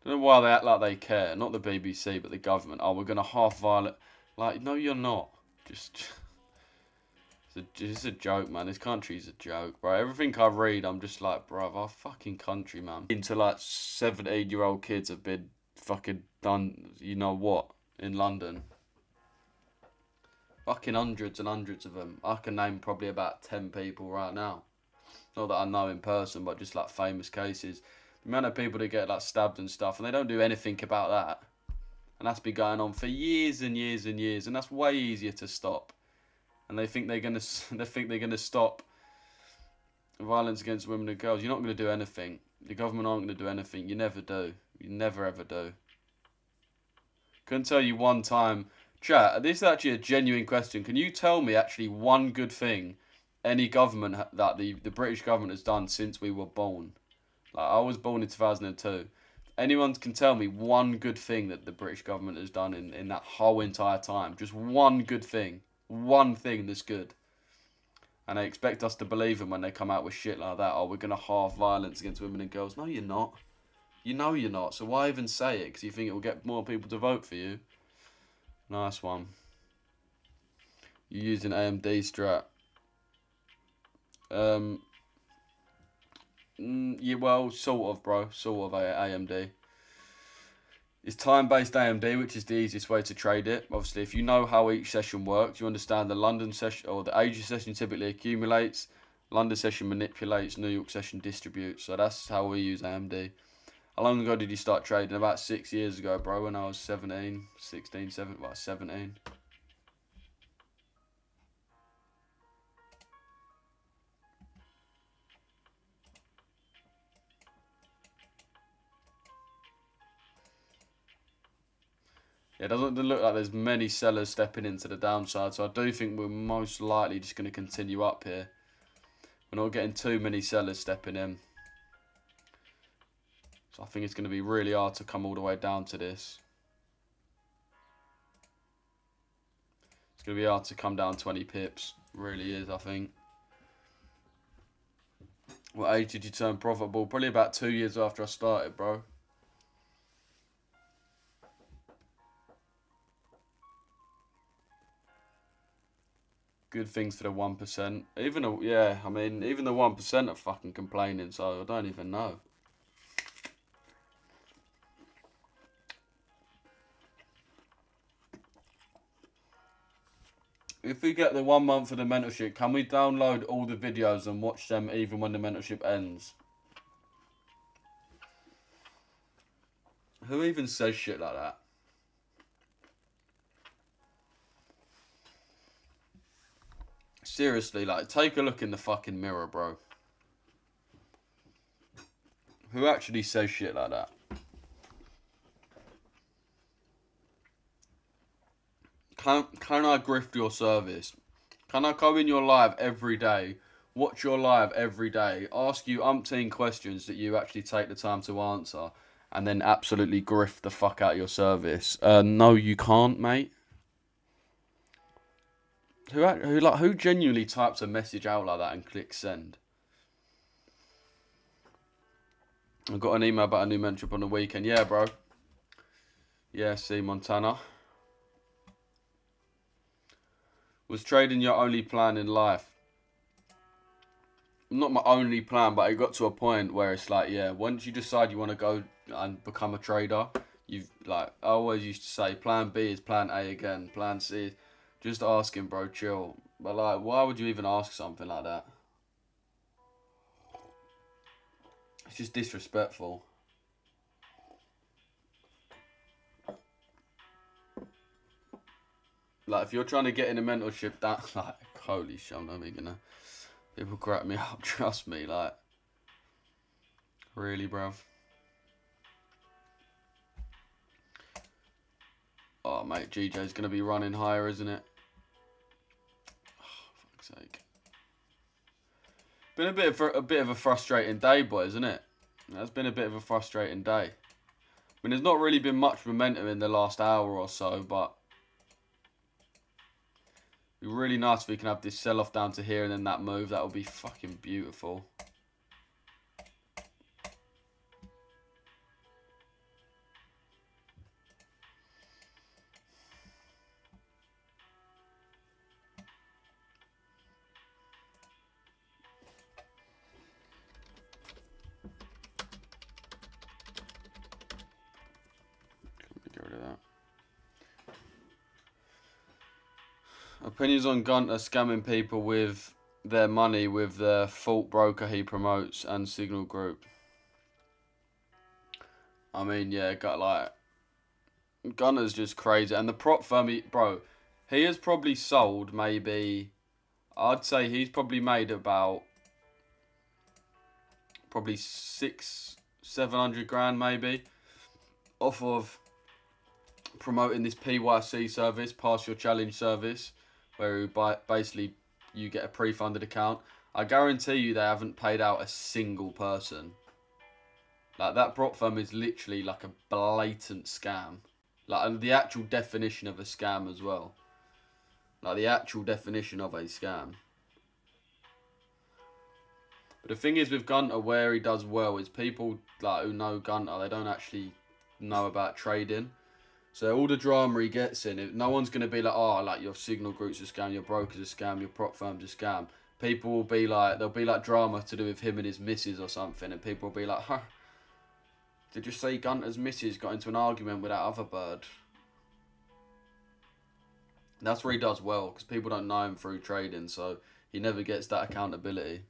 I don't know why they act like they care. Not the BBC, but the government. Oh, we're going to half violate. Like, no, you're not. It's a joke, man. This country's a joke, bro. Everything I read, I'm just like, bro, our fucking country, man. Into like 17-year-old kids have been fucking done, you know what, in London. Fucking hundreds and hundreds of them. I can name probably about 10 people right now. Not that I know in person, but just like famous cases. The amount of people that get like stabbed and stuff, and they don't do anything about that. And that's been going on for years and years and years, and that's way easier to stop. And they think they're gonna stop violence against women and girls. You're not gonna do anything. The government aren't gonna do anything. You never do. You never ever do. Couldn't tell you one time. Chat, this is actually a genuine question. Can you tell me actually one good thing any government that the British government has done since we were born? Like, I was born in 2002. Anyone can tell me one good thing that the British government has done in that whole entire time. Just one good thing. One thing that's good. And they expect us to believe them when they come out with shit like that. Oh, we're going to halve violence against women and girls. No, you're not. You know you're not. So why even say it? Because you think it will get more people to vote for you. Nice one. You're using AMD strat. Yeah, well, sort of, bro. Sort of AMD. It's time-based AMD, which is the easiest way to trade it. Obviously, if you know how each session works, you understand the London session or the Asia session typically accumulates, London session manipulates, New York session distributes. So that's how we use AMD. How long ago did you start trading? About 6 years ago, bro, when I was 17, 16, 17, well, 17. It doesn't look like there's many sellers stepping into the downside, so I do think we're most likely just going to continue up here. We're not getting too many sellers stepping in. So I think it's going to be really hard to come all the way down to this. It's going to be hard to come down 20 pips. Really is, I think. What age did you turn profitable? Probably about 2 years after I started, bro. Good things for the 1%. Even the 1% are fucking complaining, so I don't even know. If we get the 1 month of the mentorship, can we download all the videos and watch them even when the mentorship ends? Who even says shit like that? Seriously, like, take a look in the fucking mirror, bro. Who actually says shit like that? Can I grift your service? Can I go in your live every day, watch your live every day, ask you umpteen questions that you actually take the time to answer, and then absolutely grift the fuck out of your service? No, you can't, mate. Who genuinely types a message out like that and clicks send? I got an email about a new mentorship on the weekend. Yeah, bro. Yeah, see, Montana. Was trading your only plan in life? Not my only plan, but it got to a point where it's like, yeah, once you decide you want to go and become a trader, you've, like, I always used to say, plan B is plan A again, plan C. Just asking, bro, chill. But, like, why would you even ask something like that? It's just disrespectful. Like, if you're trying to get in a mentorship, that, like, holy shit, I'm not even gonna... People crack me up, trust me, like... Really, bruv? Oh, mate, GJ's gonna be running higher, isn't it? Oh, fuck's sake. Been a bit of a frustrating day, boys, isn't it? It's been a bit of a frustrating day. I mean, there's not really been much momentum in the last hour or so, but... It'd be really nice if we can have this sell-off down to here and then that move. That would be fucking beautiful. Get rid of that. Opinions on Gunter scamming people with their money with the fault broker he promotes and Signal Group. I mean, yeah, Gunter's just crazy. And the prop firm, bro, he has probably sold maybe, I'd say he's probably made about, probably 600-700 grand maybe, off of promoting this PYC service, Pass Your Challenge service, where basically you get a pre-funded account. I guarantee you they haven't paid out a single person. Like, that prop firm is literally like a blatant scam. Like, and the actual definition of a scam as well. Like, the actual definition of a scam. But the thing is with Gunter, where he does well is people like who know Gunter, they don't actually know about trading. So all the drama he gets in, no one's going to be like, oh, like your Signal Group's a scam, your broker's a scam, your prop firm's a scam. People will be like, there'll be like drama to do with him and his missus or something, and people will be like, huh, did you say Gunter's missus got into an argument with that other bird? And that's where he does well, because people don't know him through trading, so he never gets that accountability.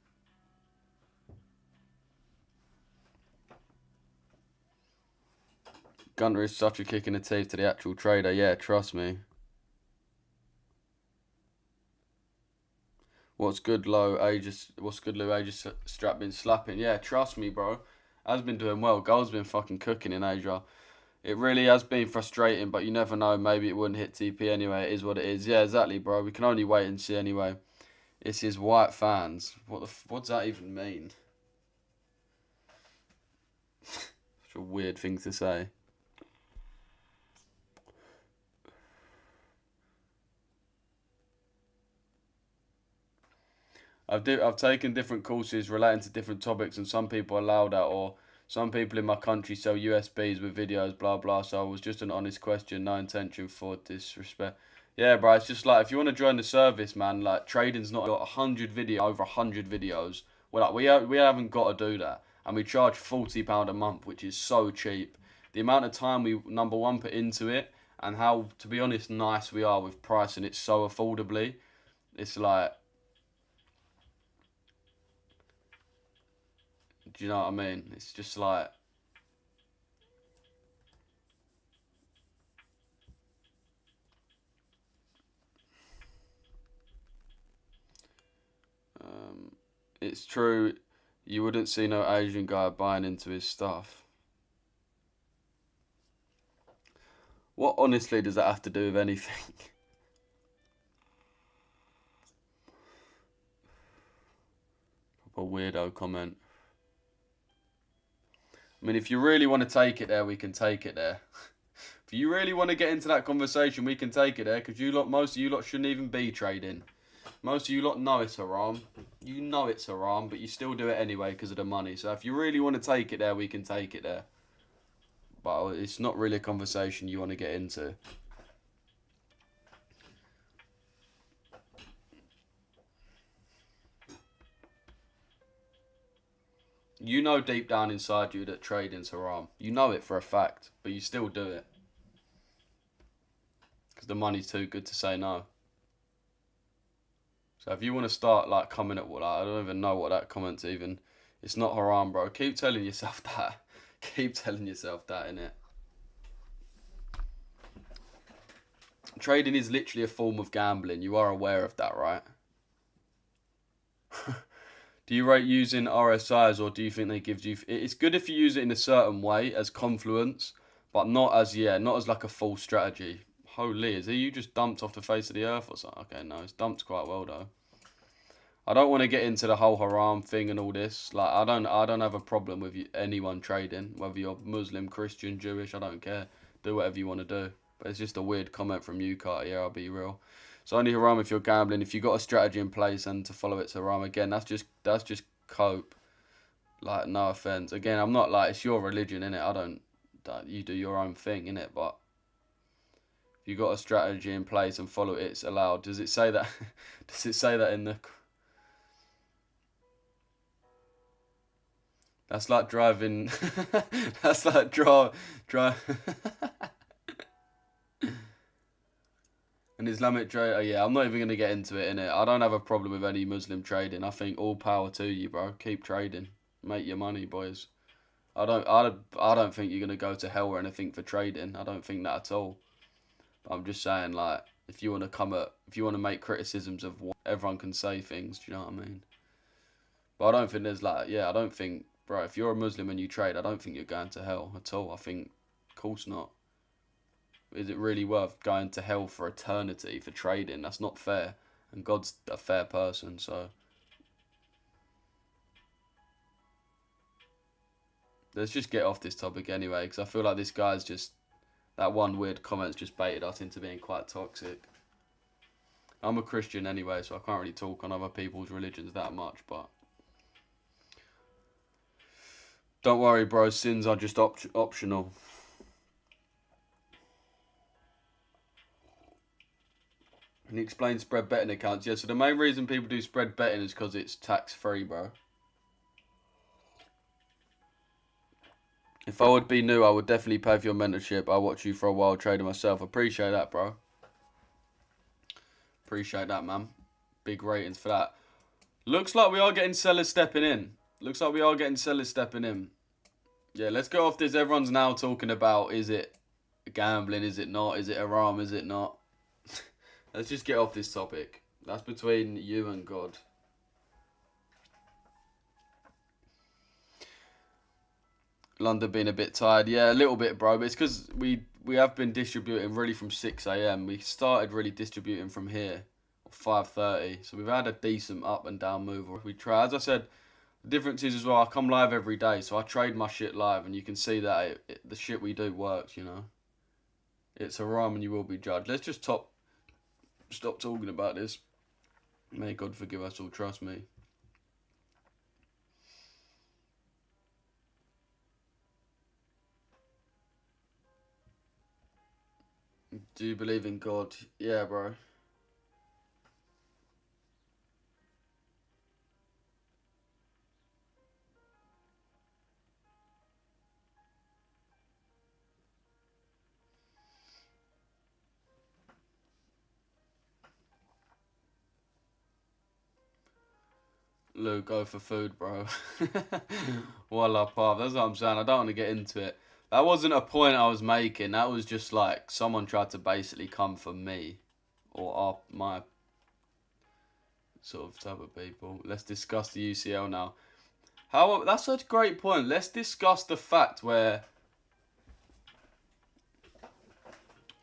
Gunter is such a kick in the teeth to the actual trader. Yeah, trust me. What's good, Lou? What's good, Lou? Aegis strap been slapping. Yeah, trust me, bro. Has been doing well. Gold's been fucking cooking in Asia. It really has been frustrating, but you never know. Maybe it wouldn't hit TP anyway. It is what it is. Yeah, exactly, bro. We can only wait and see anyway. It's his white fans. What's that even mean? Such a weird thing to say. I've taken different courses relating to different topics, and some people allow that, or some people in my country sell USBs with videos, blah blah. So it was just an honest question, no intention for disrespect. Yeah, bro, it's just like if you want to join the service, man, like trading's not got over 100 videos. Well, like we haven't got to do that, and we charge £40 a month, which is so cheap. The amount of time we number one put into it, and how, to be honest, nice we are with pricing it so affordably. It's like, do you know what I mean? It's just like, it's true, you wouldn't see no Asian guy buying into his stuff. What honestly does that have to do with anything? A weirdo comment. I mean, if you really want to take it there, we can take it there. If you really want to get into that conversation, we can take it there, because you lot, most of you lot shouldn't even be trading. Most of you lot know it's haram. You know it's haram, but you still do it anyway because of the money. So if you really want to take it there, we can take it there. But it's not really a conversation you want to get into. You know deep down inside you that trading's haram. You know it for a fact, but you still do it. Because the money's too good to say no. So if you want to start like coming at what, like, I don't even know what that comment's even. It's not haram, bro. Keep telling yourself that. Keep telling yourself that, innit? Trading is literally a form of gambling. You are aware of that, right? Do you rate using RSIs, or do you think they give you... It's good if you use it in a certain way as confluence, but not as, not as like a full strategy. Holy, is you just dumped off the face of the earth or something? Okay, no, it's dumped quite well though. I don't want to get into the whole haram thing and all this. Like, I don't have a problem with anyone trading, whether you're Muslim, Christian, Jewish. I don't care. Do whatever you want to do. But it's just a weird comment from you, Carter. Yeah, I'll be real. It's only haram if you're gambling. If you got a strategy in place and to follow it's haram. Again, that's just cope. Like, no offense. Again, I'm not like, it's your religion, innit? You do your own thing, innit? But if you got a strategy in place and follow it, it's allowed. Does it say that? Does it say that in the... That's like driving. That's like drive. An Islamic trader. Yeah, I'm not even gonna get into it, innit? I don't have a problem with any Muslim trading. I think all power to you, bro. Keep trading, make your money, boys. I don't think you're gonna go to hell or anything for trading. I don't think that at all. But I'm just saying, like, if you want to make criticisms of what everyone can say things, do you know what I mean? But I don't think there's like, I don't think, bro, if you're a Muslim and you trade, I don't think you're going to hell at all. I think, of course not. Is it really worth going to hell for eternity for trading? That's not fair. And God's a fair person, so. Let's just get off this topic anyway, because I feel like this guy's just, that one weird comment's just baited us into being quite toxic. I'm a Christian anyway, so I can't really talk on other people's religions that much, but. Don't worry, bro. Sins are just optional. Can you explain spread betting accounts? Yeah, so the main reason people do spread betting is because it's tax-free, bro. If I would be new, I would definitely pay for your mentorship. I'll watch you for a while trading myself. Appreciate that, bro. Appreciate that, man. Big ratings for that. Looks like we are getting sellers stepping in. Yeah, let's go off this. Everyone's now talking about, is it gambling? Is it not? Is it haram? Is it not? Let's just get off this topic. That's between you and God. London being a bit tired. Yeah, a little bit, bro. But it's because we have been distributing really from 6 a.m. We started really distributing from here, 5:30. So we've had a decent up and down move. We try. As I said, the difference is as well, I come live every day. So I trade my shit live. And you can see that the shit we do works, you know. It's haram and you will be judged. Let's just stop talking about this. May God forgive us all. Trust me. Do you believe in God? Yeah, bro. Luke, go for food, bro. Voila, Pav. That's what I'm saying. I don't want to get into it. That wasn't a point I was making. That was just like someone tried to basically come for me or my sort of type of people. Let's discuss the UCL now. That's such a great point. Let's discuss the fact where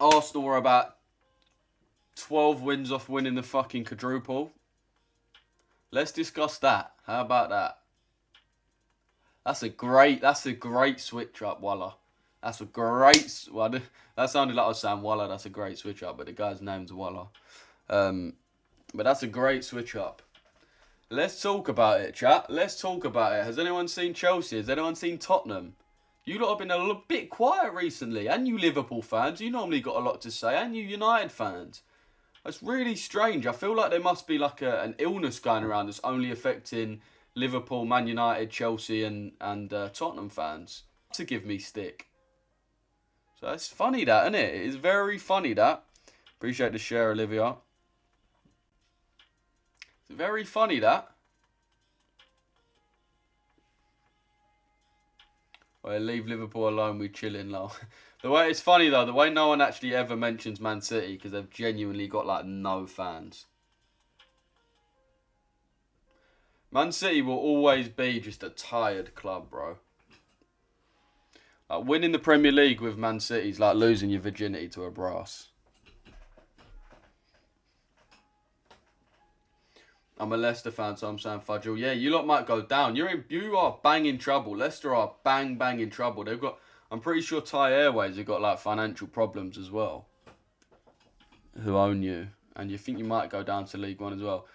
Arsenal were about 12 wins off winning the fucking quadruple. Let's discuss that. How about that? That's a great switch up, Walla. That's a great. Well, that sounded like I was saying Walla. That's a great switch up, but the guy's name's Walla. But that's a great switch up. Let's talk about it, chat. Let's talk about it. Has anyone seen Chelsea? Has anyone seen Tottenham? You lot have been a bit quiet recently, and you Liverpool fans. You normally got a lot to say, and you United fans. It's really strange. I feel like there must be like an illness going around that's only affecting Liverpool, Man United, Chelsea, and Tottenham fans to give me stick. So it's funny that, isn't it? It is very funny that. Appreciate the share, Olivia. It's very funny that. Well, leave Liverpool alone, we chilling now. The way it's funny though, the way no one actually ever mentions Man City because they've genuinely got like no fans. Man City will always be just a tired club, bro. Like winning the Premier League with Man City is like losing your virginity to a brass. I'm a Leicester fan, so I'm saying Fudgel. Yeah, you lot might go down. You are bang in trouble. Leicester are bang in trouble. They've got. I'm pretty sure Thai Airways have got like financial problems as well. Who own you, and you think you might go down to League One as well.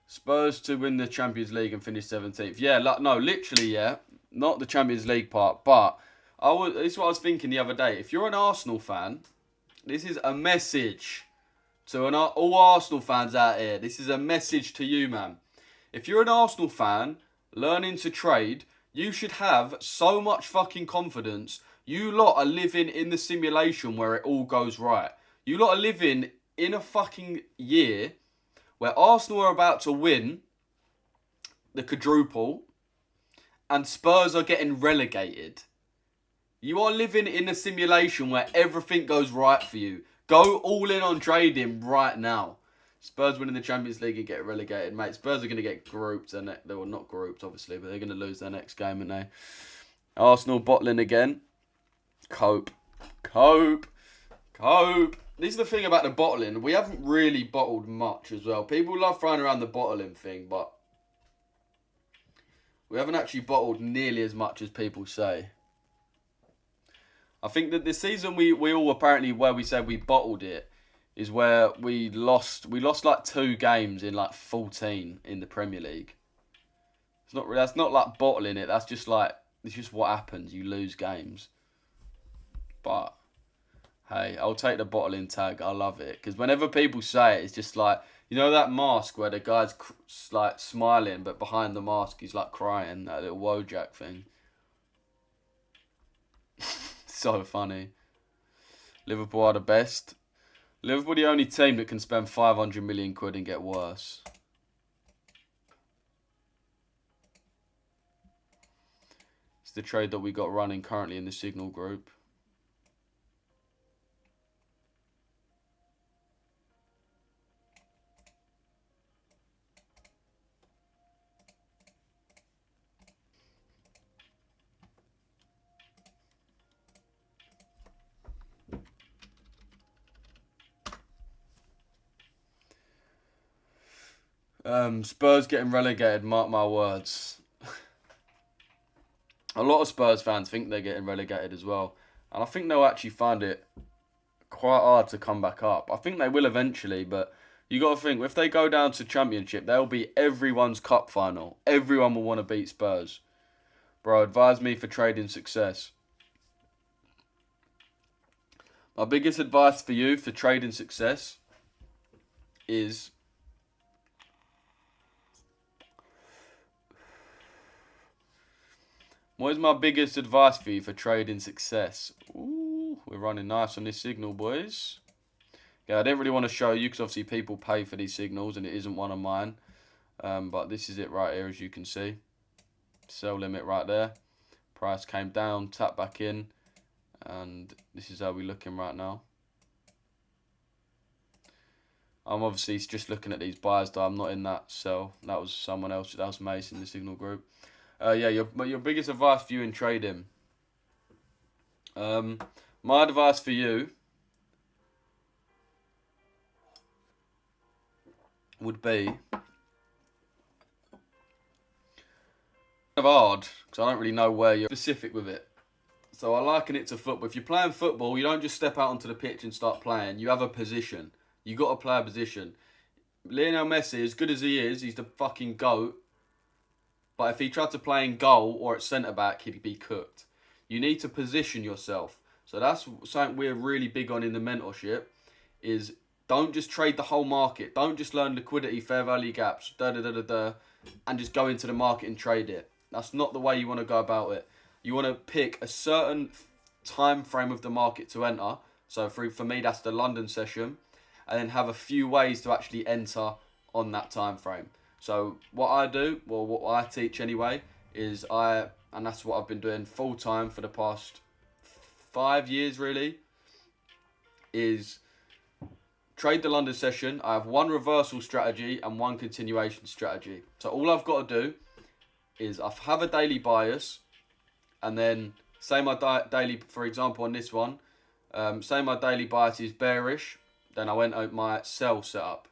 Spurs to win the Champions League and finish 17th. Yeah, no, literally, yeah, not the Champions League part, but this is what I was thinking the other day. If you're an Arsenal fan, this is a message. So all Arsenal fans out here, this is a message to you, man. If you're an Arsenal fan learning to trade, you should have so much fucking confidence. You lot are living in the simulation where it all goes right. You lot are living in a fucking year where Arsenal are about to win the quadruple and Spurs are getting relegated. You are living in a simulation where everything goes right for you. Go all in on trading right now. Spurs winning the Champions League and get relegated, mate. Spurs are going to get grouped. They were not grouped, obviously, but they're going to lose their next game, aren't they? Arsenal bottling again. Cope. This is the thing about the bottling. We haven't really bottled much as well. People love throwing around the bottling thing, but we haven't actually bottled nearly as much as people say. I think that this season we all apparently where we said we bottled it is where we lost like 2 games in like 14 in the Premier League. That's not like bottling it. That's just like it's just what happens. You lose games. But hey, I'll take the bottling tag. I love it because whenever people say it, it's just like you know that mask where the guy's like smiling, but behind the mask he's like crying. That little Wojak thing. So funny. Liverpool are the best. Liverpool the only team that can spend 500 million quid and get worse. It's the trade that we got running currently in the Signal group. Spurs getting relegated, mark my words. A lot of Spurs fans think they're getting relegated as well. And I think they'll actually find it quite hard to come back up. I think they will eventually, but you got to think, if they go down to Championship, they'll be everyone's cup final. Everyone will want to beat Spurs. Bro, advise me for trading success. My biggest advice for you for trading success is what is my biggest advice for you for trading success? Ooh, we're running nice on this signal, boys. Yeah, I didn't really want to show you because obviously people pay for these signals and it isn't one of mine. But this is it right here, as you can see. Sell limit right there. Price came down, tapped back in, and this is how we're looking right now. I'm obviously just looking at these buys though. I'm not in that sell. That was someone else. That was Mason, the signal group. Yeah, your biggest advice for you in trading. My advice for you would be hard because I don't really know where you're specific with it. So I liken it to football. If you're playing football, you don't just step out onto the pitch and start playing. You have a position. You got to play a position. Lionel Messi, as good as he is, he's the fucking GOAT. But if he tried to play in goal or at centre back, he'd be cooked. You need to position yourself. So that's something we're really big on in the mentorship. Is don't just trade the whole market. Don't just learn liquidity, fair value gaps, and just go into the market and trade it. That's not the way you want to go about it. You want to pick a certain time frame of the market to enter. So for me, that's the London session. And then have a few ways to actually enter on that time frame. So what I do, well, what I teach anyway, is and that's what I've been doing full time for the past 5 years really, is trade the London session. I have one reversal strategy and one continuation strategy. So all I've got to do is I have a daily bias, and then say my daily, for example on this one, say my daily bias is bearish, then I'll enter my sell setup.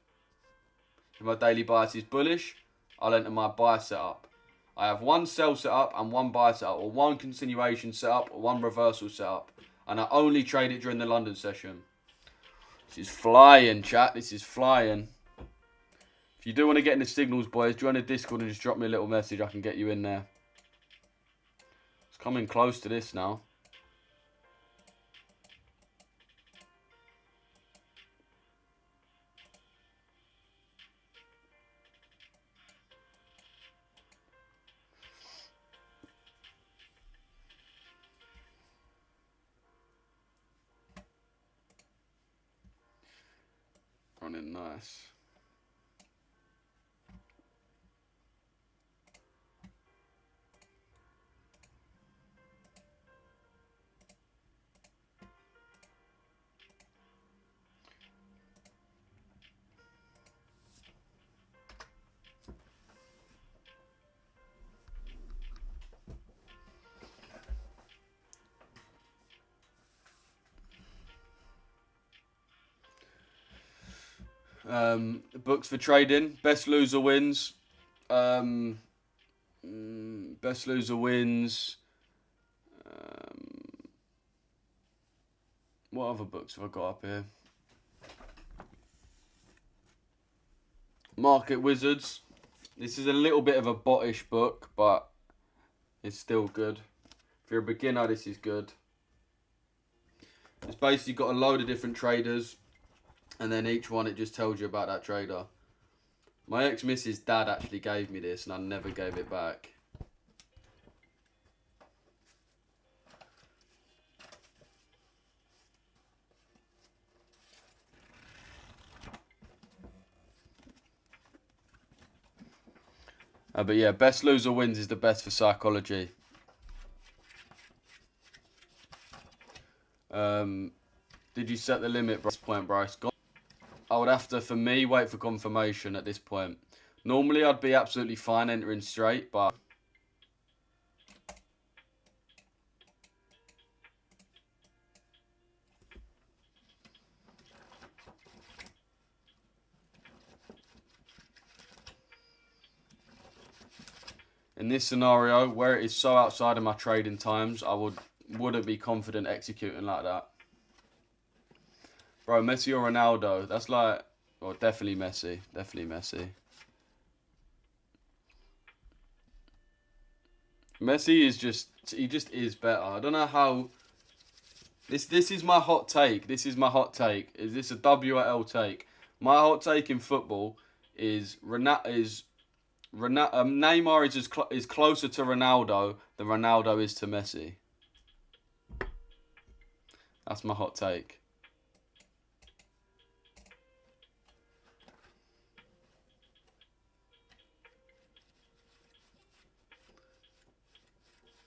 If my daily bias is bullish, I'll enter my buy setup. I have one sell setup and one buy setup, or one continuation setup, or one reversal setup. And I only trade it during the London session. This is flying, chat. This is flying. If you do want to get in the signals, boys, join the Discord and just drop me a little message. I can get you in there. It's coming close to this now. Running nice. Books for trading. Best loser wins. Best loser wins. What other books have I got up here? Market Wizards. This is a little bit of a bottish book, but it's still good. If you're a beginner, this is good. It's basically got a load of different traders, and then each one it just tells you about that trader. My ex-missus' dad actually gave me this, and I never gave it back. But yeah, best loser wins is the best for psychology. Did you set the limit, Bryce? Point, Bryce. I would have to, for me, wait for confirmation at this point. Normally, I'd be absolutely fine entering straight, but in this scenario, where it is so outside of my trading times, I wouldn't be confident executing like that. Bro, Messi or Ronaldo? That's like, well, definitely Messi. Definitely Messi. Messi is he just is better. I don't know how. This is my hot take. This is my hot take. Is this a W or L take? My hot take in football is Neymar is closer to Ronaldo than Ronaldo is to Messi. That's my hot take.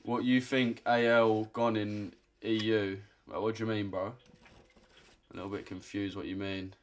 What you think AL gone in EU? Well, what do you mean, bro? A little bit confused what you mean.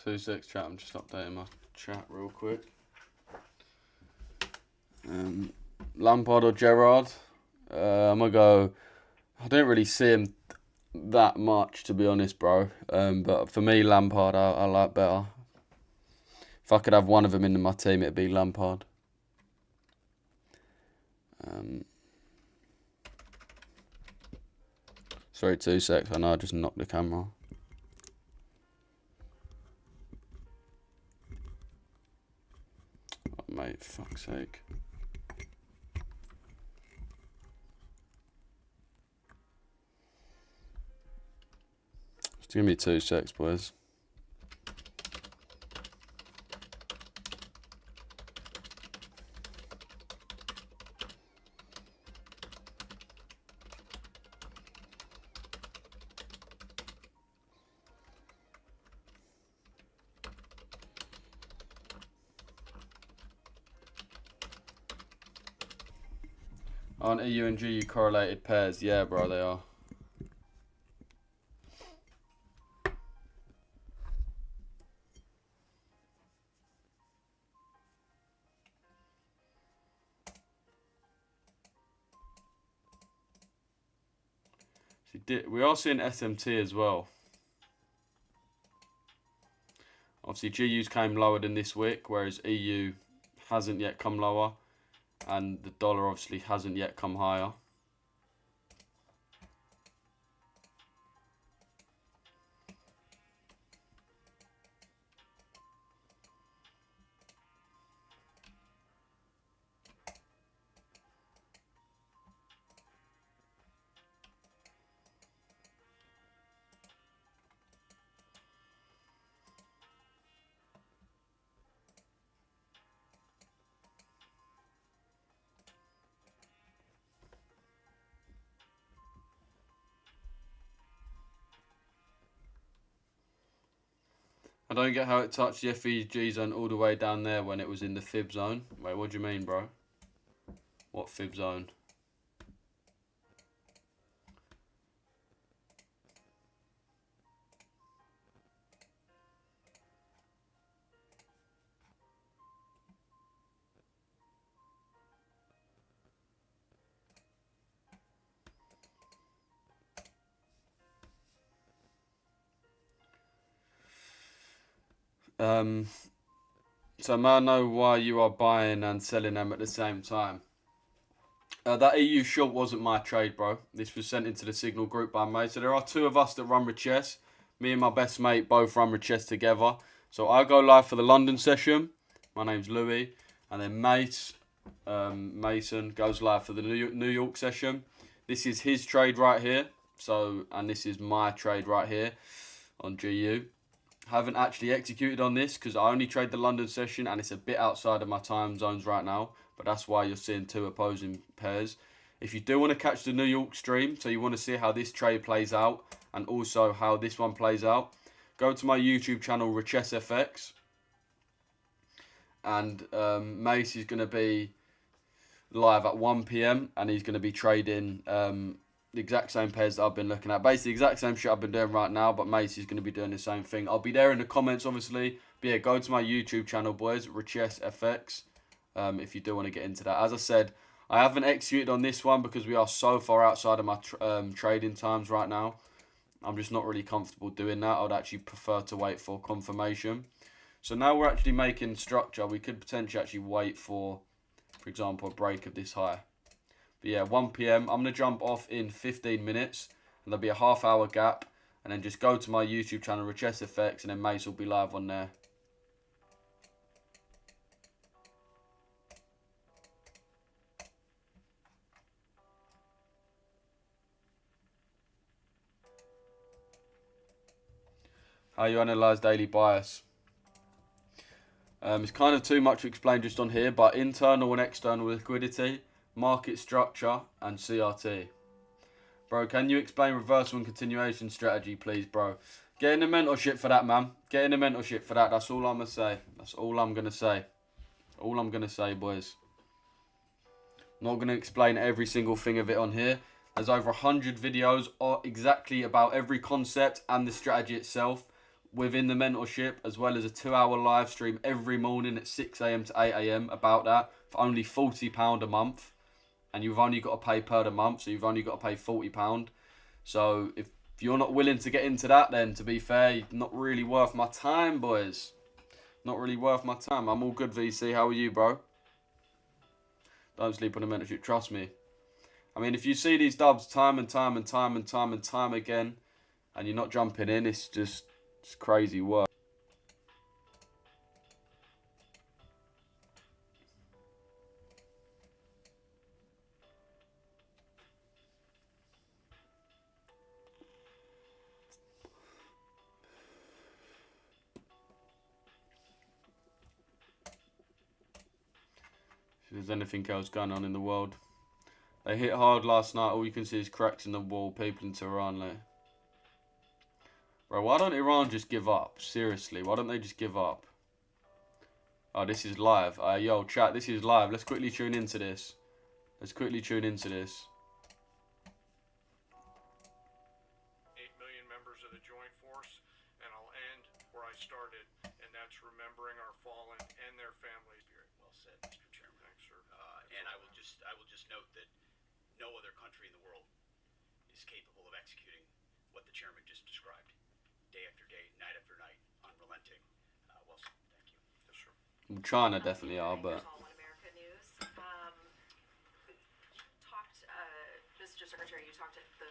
Two six chat. I'm just updating my chat real quick. Lampard or Gerrard? I'm gonna go. I don't really see him that much, to be honest, bro. But for me, Lampard, I like better. If I could have one of them in my team, it'd be Lampard. Sorry, 2 secs. I know I just knocked the camera. Oh, mate, fuck's sake. Just give me 2 secs, boys. Aren't EU and GU correlated pairs? Yeah, bro, they are. We are seeing SMT as well. Obviously, GU's came lower than this week, whereas EU hasn't yet come lower. And the dollar obviously hasn't yet come higher. I don't get how it touched the FEG zone all the way down there when it was in the fib zone. Wait, what do you mean, bro? What fib zone? So may I know why you are buying and selling them at the same time? That EU short wasn't my trade, bro. This was sent into the Signal group by mate. So there are two of us that run Richesse. Me and my best mate both run Richesse together. So I go live for the London session. My name's Louis. And then Mason goes live for the New York session. This is his trade right here. And this is my trade right here on GU. Haven't actually executed on this because I only trade the London session and it's a bit outside of my time zones right now. But that's why you're seeing two opposing pairs. If you do want to catch the New York stream, so you want to see how this trade plays out and also how this one plays out, go to my YouTube channel, Richesse FX. And Mace is going to be live at 1 PM and he's going to be trading the exact same pairs that I've been looking at. Basically, the exact same shit I've been doing right now, but Macy's going to be doing the same thing. I'll be there in the comments, obviously. But yeah, go to my YouTube channel, boys, Richesse FX, if you do want to get into that. As I said, I haven't executed on this one because we are so far outside of my trading times right now. I'm just not really comfortable doing that. I'd actually prefer to wait for confirmation. So now we're actually making structure. We could potentially actually wait for example, a break of this high. But yeah, 1 PM. I'm going to jump off in 15 minutes. And there'll be a half-hour gap. And then just go to my YouTube channel, Richesse FX. And then Mace will be live on there. How you analyse daily bias. It's kind of too much to explain just on here, but internal and external liquidity, market structure, and CRT. Bro, can you explain reversal and continuation strategy, please, bro? Get in the mentorship for that, man. Get in the mentorship for that. That's all I'm going to say. That's all I'm going to say. All I'm going to say, boys. Not going to explain every single thing of it on here. There's over 100 videos exactly about every concept and the strategy itself within the mentorship, as well as a 2-hour live stream every morning at 6 a.m. to 8 a.m. about that for only £40 a month. And you've only got to pay per the month, so you've only got to pay £40. So if you're not willing to get into that, then to be fair, not really worth my time, boys. Not really worth my time. I'm all good, VC. How are you, bro? Don't sleep on the mentorship. Trust me. I mean, if you see these dubs time and time again, and you're not jumping in, it's crazy work. If there's anything else going on in the world. They hit hard last night. All you can see is cracks in the wall. People in Tehran, like. Bro, why don't Iran just give up? Seriously, why don't they just give up? Oh, this is live. Yo, chat, this is live. Let's quickly tune into this. Let's quickly tune into this. 8 million members of the Joint Force, and I'll end where I started, and that's remembering our fallen and their families. Well said, Mr. Chairman. Thanks, sir. And I will just note that no other country in the world is capable of executing what the chairman just described, day after day, night after night, unrelenting. Well said. Thank you. Yes, sir. Well, China definitely are, but. All in America news. Mr. Secretary, you talked at the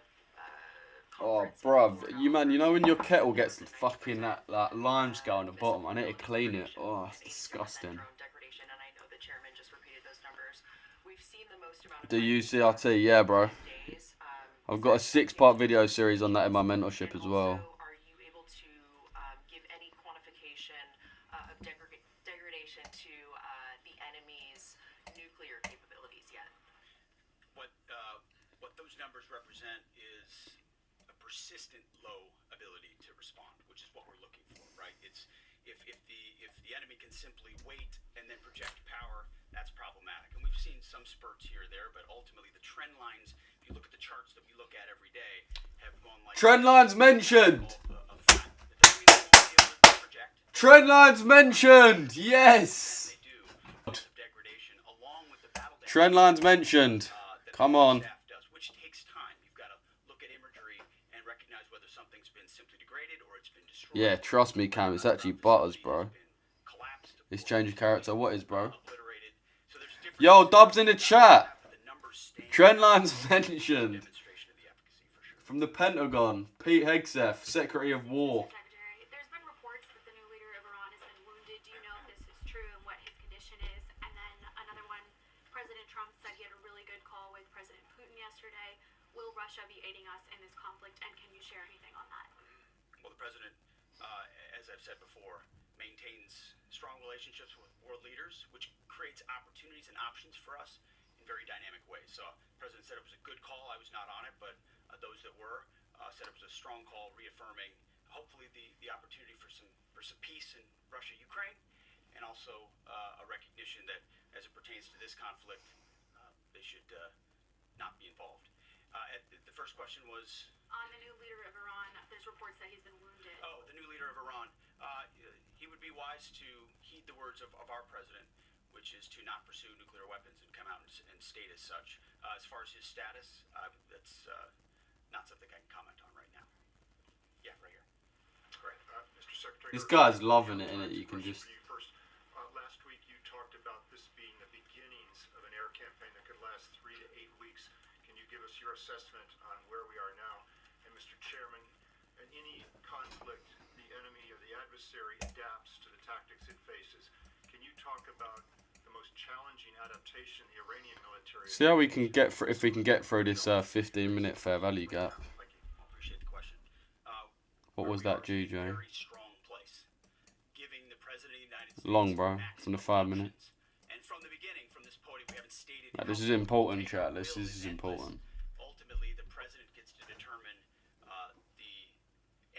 Oh, conference bruv, about you man, you know when your kettle gets fucking that lime scale on the bottom, I need to clean it. Oh, it's disgusting. degradation, and I know the chairman just repeated those numbers. We've seen the most amount of Do you CRT? Yeah, bro. days. I've got a 6-part video series on that in my mentorship as well. Also, are you able to give any quantification of degradation to the enemy's nuclear capabilities yet? What those numbers represent is a persistent low ability to respond, which is what we're looking for, right? It's if the enemy can simply wait and then project power, that's problematic. And we've seen some spurts here or there, but ultimately the trend lines, if you look at the charts that we look at every day, have gone like Trend lines mentioned. It doesn't mean they won't be able to project. Trend lines mentioned. Yes. They do. Degradation, along with the battle damage, Trend lines mentioned. that Come the on. staff does, which takes time. You've got to look at imagery and recognize whether something's been simply degraded or it's been destroyed. Yeah, trust me, Cam. It's actually butters, bro. Collapsed, This change of character. What is, bro? obliterated. So there's different Yo, Dubs in the chat. the numbers stand Trend lines mentioned. demonstration of the efficacy for sure. From the Pentagon, Pete Hegseth, Secretary of War. Secretary, there's been reports that the new leader of Iran has been wounded. Do you know if this is true and what his condition is? And then another one, President Trump said he had a really good call with President Putin yesterday. Will Russia be aiding us in this conflict, and can you share anything on that? Well, the president, as I've said before, maintains strong relationships with world leaders, which creates opportunities and options for us in very dynamic ways. So, the president said it was a good call. I was not on it, but those that were said it was a strong call, reaffirming hopefully the opportunity for some peace in Russia, Ukraine, and also a recognition that as it pertains to this conflict, they should not be involved. The first question was. On the new leader of Iran, there's reports that he's been wounded. Oh, the new leader of Iran. He would be wise to heed the words of our president, which is to not pursue nuclear weapons and come out and state as such. As far as his status, that's not something I can comment on right now. Yeah, right here. Great. Mr. Secretary. This guy's loving it, innit? You can Question just. for you first. Last week you talked about this being the beginnings of an air campaign that could last 3 to 8 weeks. Can you give us your assessment on where we are now? And Mr. Chairman, in any conflict, the enemy or the adversary adapts to the tactics it faces. Can you talk about the most challenging adaptation the Iranian military? See how we can get through, if we can get through this 15-minute fair value gap. Thank you. I appreciate the question. What was that, GJ? Very strong long, bro. From the 5 minutes. And from the beginning, from this podium, we haven't stated. Like, this is important, chat. This is important. Ultimately, the president gets to determine the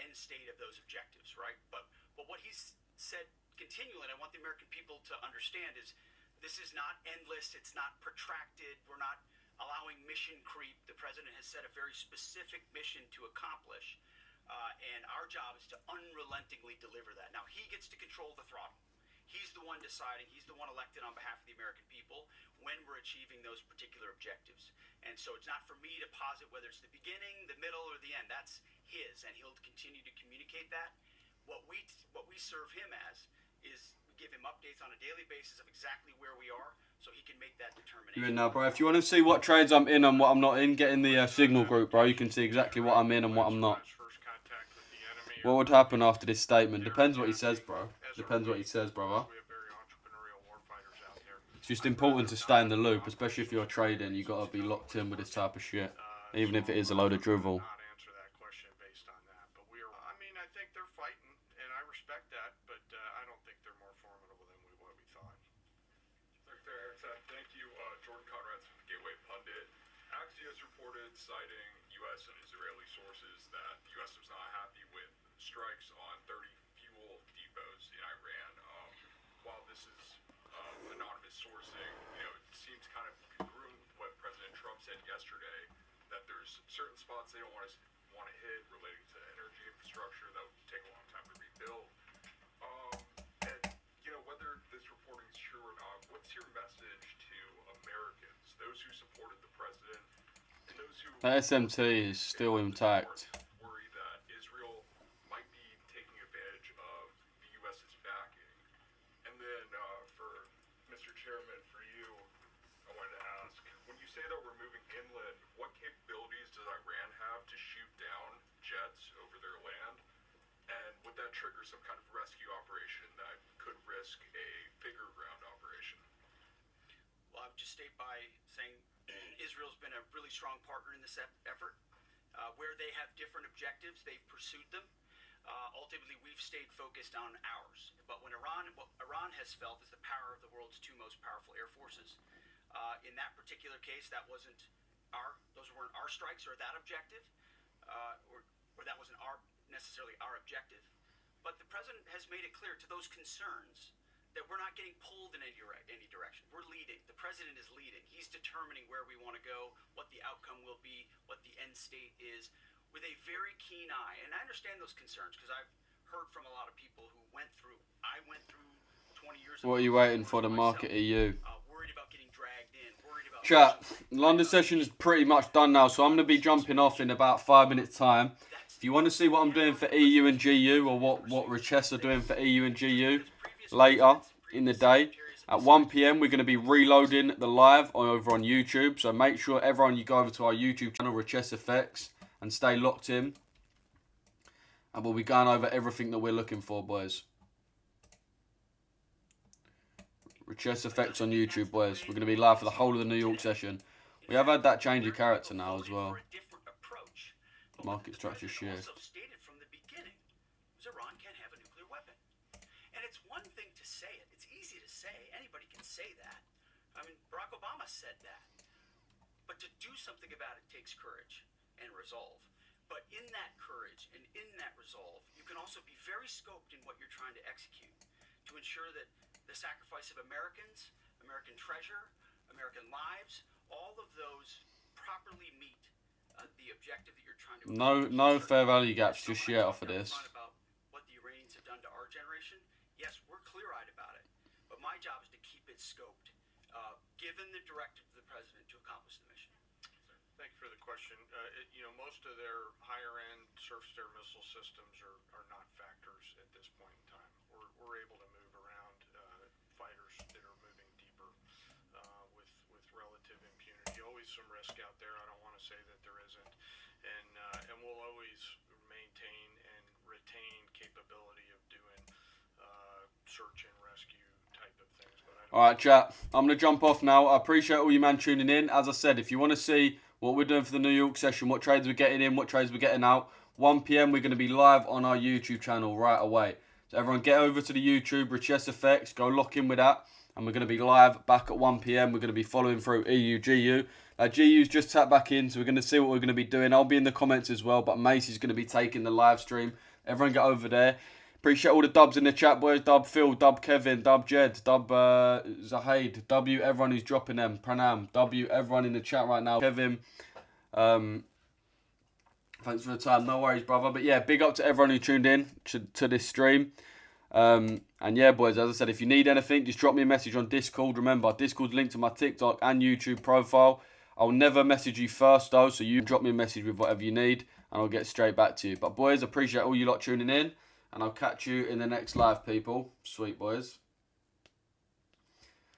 end state of those objectives, right? But what he's said continually, and I want the American people to understand, is this is not endless. It's not protracted. We're not allowing mission creep. The president has set a very specific mission to accomplish. And our job is to unrelentingly deliver that. Now, he gets to control the throttle. He's the one deciding, he's the one elected on behalf of the American people when we're achieving those particular objectives. And so it's not for me to posit whether it's the beginning, the middle, or the end. That's his, and he'll continue to communicate that. What we serve him as is we give him updates on a daily basis of exactly where we are so he can make that determination. You in now, bro. If you want to see what trades I'm in and what I'm not in, get in the signal group, bro. You can see exactly what I'm in and what I'm not. What would happen after this statement? Depends what he says, bro. Depends what he says, brother. It's just important to stay in the loop, especially if you're trading. You got to be locked in with this type of shit, even if it is a load of drivel. I think they're fighting, and I respect that, but I don't think they're more formidable than what we thought. Thank you, Jordan Conrad from Gateway Pundit. Axios reported, citing U.S. and Israeli sources, that the U.S. was not happy with strikes on 30 fuel depots in Iran. While this is anonymous sourcing, it seems kind of congruent with what President Trump said yesterday, that there's certain spots they don't want to hit relating to energy infrastructure that would take a long time to rebuild. And whether this reporting is true or not, what's your message to Americans, those who supported the president, and those who... SMT is still intact. ...worry that Israel might be taking advantage of the U.S.'s backing? And then for Mr. Chairman, for you, I wanted to ask, when you say that we're moving inland, what capabilities does Iran have to shoot down jets over their land? And would that trigger some kind of rescue operation that could risk a bigger ground operation? Well, I would just state by saying Israel's been a really strong partner in this effort. Where they have different objectives, they've pursued them. Ultimately, we've stayed focused on ours. But what Iran has felt is the power of the world's two most powerful air forces. In that particular case, those weren't our strikes or that objective, or that wasn't necessarily our objective. But the president has made it clear to those concerns that we're not getting pulled in any direction. We're leading. The president is leading. He's determining where we want to go, what the outcome will be, what the end state is, with a very keen eye. And I understand those concerns because I've heard from a lot of people who I went through 20 years ago. What are you waiting for, the market EU? Worried about getting dragged in, worried about... Chat, London session is pretty much done now, so I'm going to be jumping off in about 5 minutes' time. If you want to see what I'm doing for EU and GU, or what Richesse are doing for EU and GU later in the day, at 1 PM we're going to be reloading the live over on YouTube. So make sure everyone, you go over to our YouTube channel, Richesse Effects, and stay locked in. And we'll be going over everything that we're looking for, boys. Richesse Effects on YouTube, boys. We're going to be live for the whole of the New York session. We have had that change of character now as well. Market structure shift. Also stated from the beginning, Iran can't have a nuclear weapon. And it's one thing to say it. It's easy to say. Anybody can say that. I mean, Barack Obama said that. But to do something about it takes courage and resolve. But in that courage and in that resolve, you can also be very scoped in what you're trying to execute to ensure that the sacrifice of Americans, American treasure, American lives, all of those properly meet the objective that you're trying to... No fair value gaps just yet off of this. About what the Iranians have done to our generation, yes, we're clear-eyed about it. But my job is to keep it scoped, given the directive of the president to accomplish the mission. Thank you for the question. Most of their higher-end surface-to-air missile systems are not factors at this point in time. We're able to move around fighters that are moving deeper with relative impunity. Always some risk out there. I don't want to say that there isn't. And we'll always maintain and retain capability of doing search and rescue type of things. Alright, chat. I'm going to jump off now. I appreciate all you man tuning in. As I said, if you want to see what we're doing for the New York session, what trades we're getting in, what trades we're getting out, 1 PM we're going to be live on our YouTube channel right away. So everyone get over to the YouTube, Richesse Effects, go lock in with that. And we're going to be live back at 1 PM. We're going to be following through EU, GU. GU's just tapped back in, so we're going to see what we're going to be doing. I'll be in the comments as well, but Macy's going to be taking the live stream. Everyone get over there. Appreciate all the dubs in the chat, boys. Dub Phil, dub Kevin, dub Jed, dub Zahid, W everyone who's dropping them. Pranam, W everyone in the chat right now. Kevin, thanks for the time. No worries, brother. But yeah, big up to everyone who tuned in to this stream. And yeah, boys, as I said, if you need anything, just drop me a message on Discord. Remember, Discord's linked to my TikTok and YouTube profile. I'll never message you first, though, so you drop me a message with whatever you need, and I'll get straight back to you. But, boys, appreciate all you lot tuning in, and I'll catch you in the next live, people. Sweet, boys.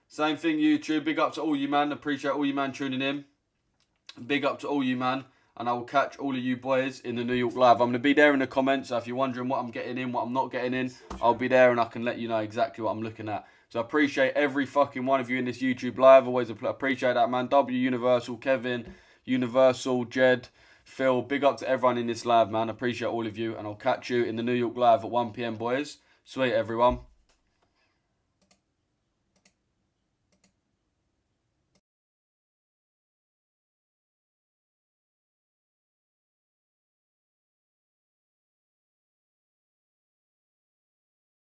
Same thing, YouTube. Big up to all you, man. Appreciate all you, man, tuning in. Big up to all you, man. And I will catch all of you boys in the New York Live. I'm going to be there in the comments, so if you're wondering what I'm getting in, what I'm not getting in, I'll be there and I can let you know exactly what I'm looking at. So I appreciate every fucking one of you in this YouTube Live. Always appreciate that, man. W, Universal, Kevin, Universal, Jed, Phil. Big up to everyone in this live, man. Appreciate all of you. And I'll catch you in the New York Live at 1 PM, boys. Sweet, everyone.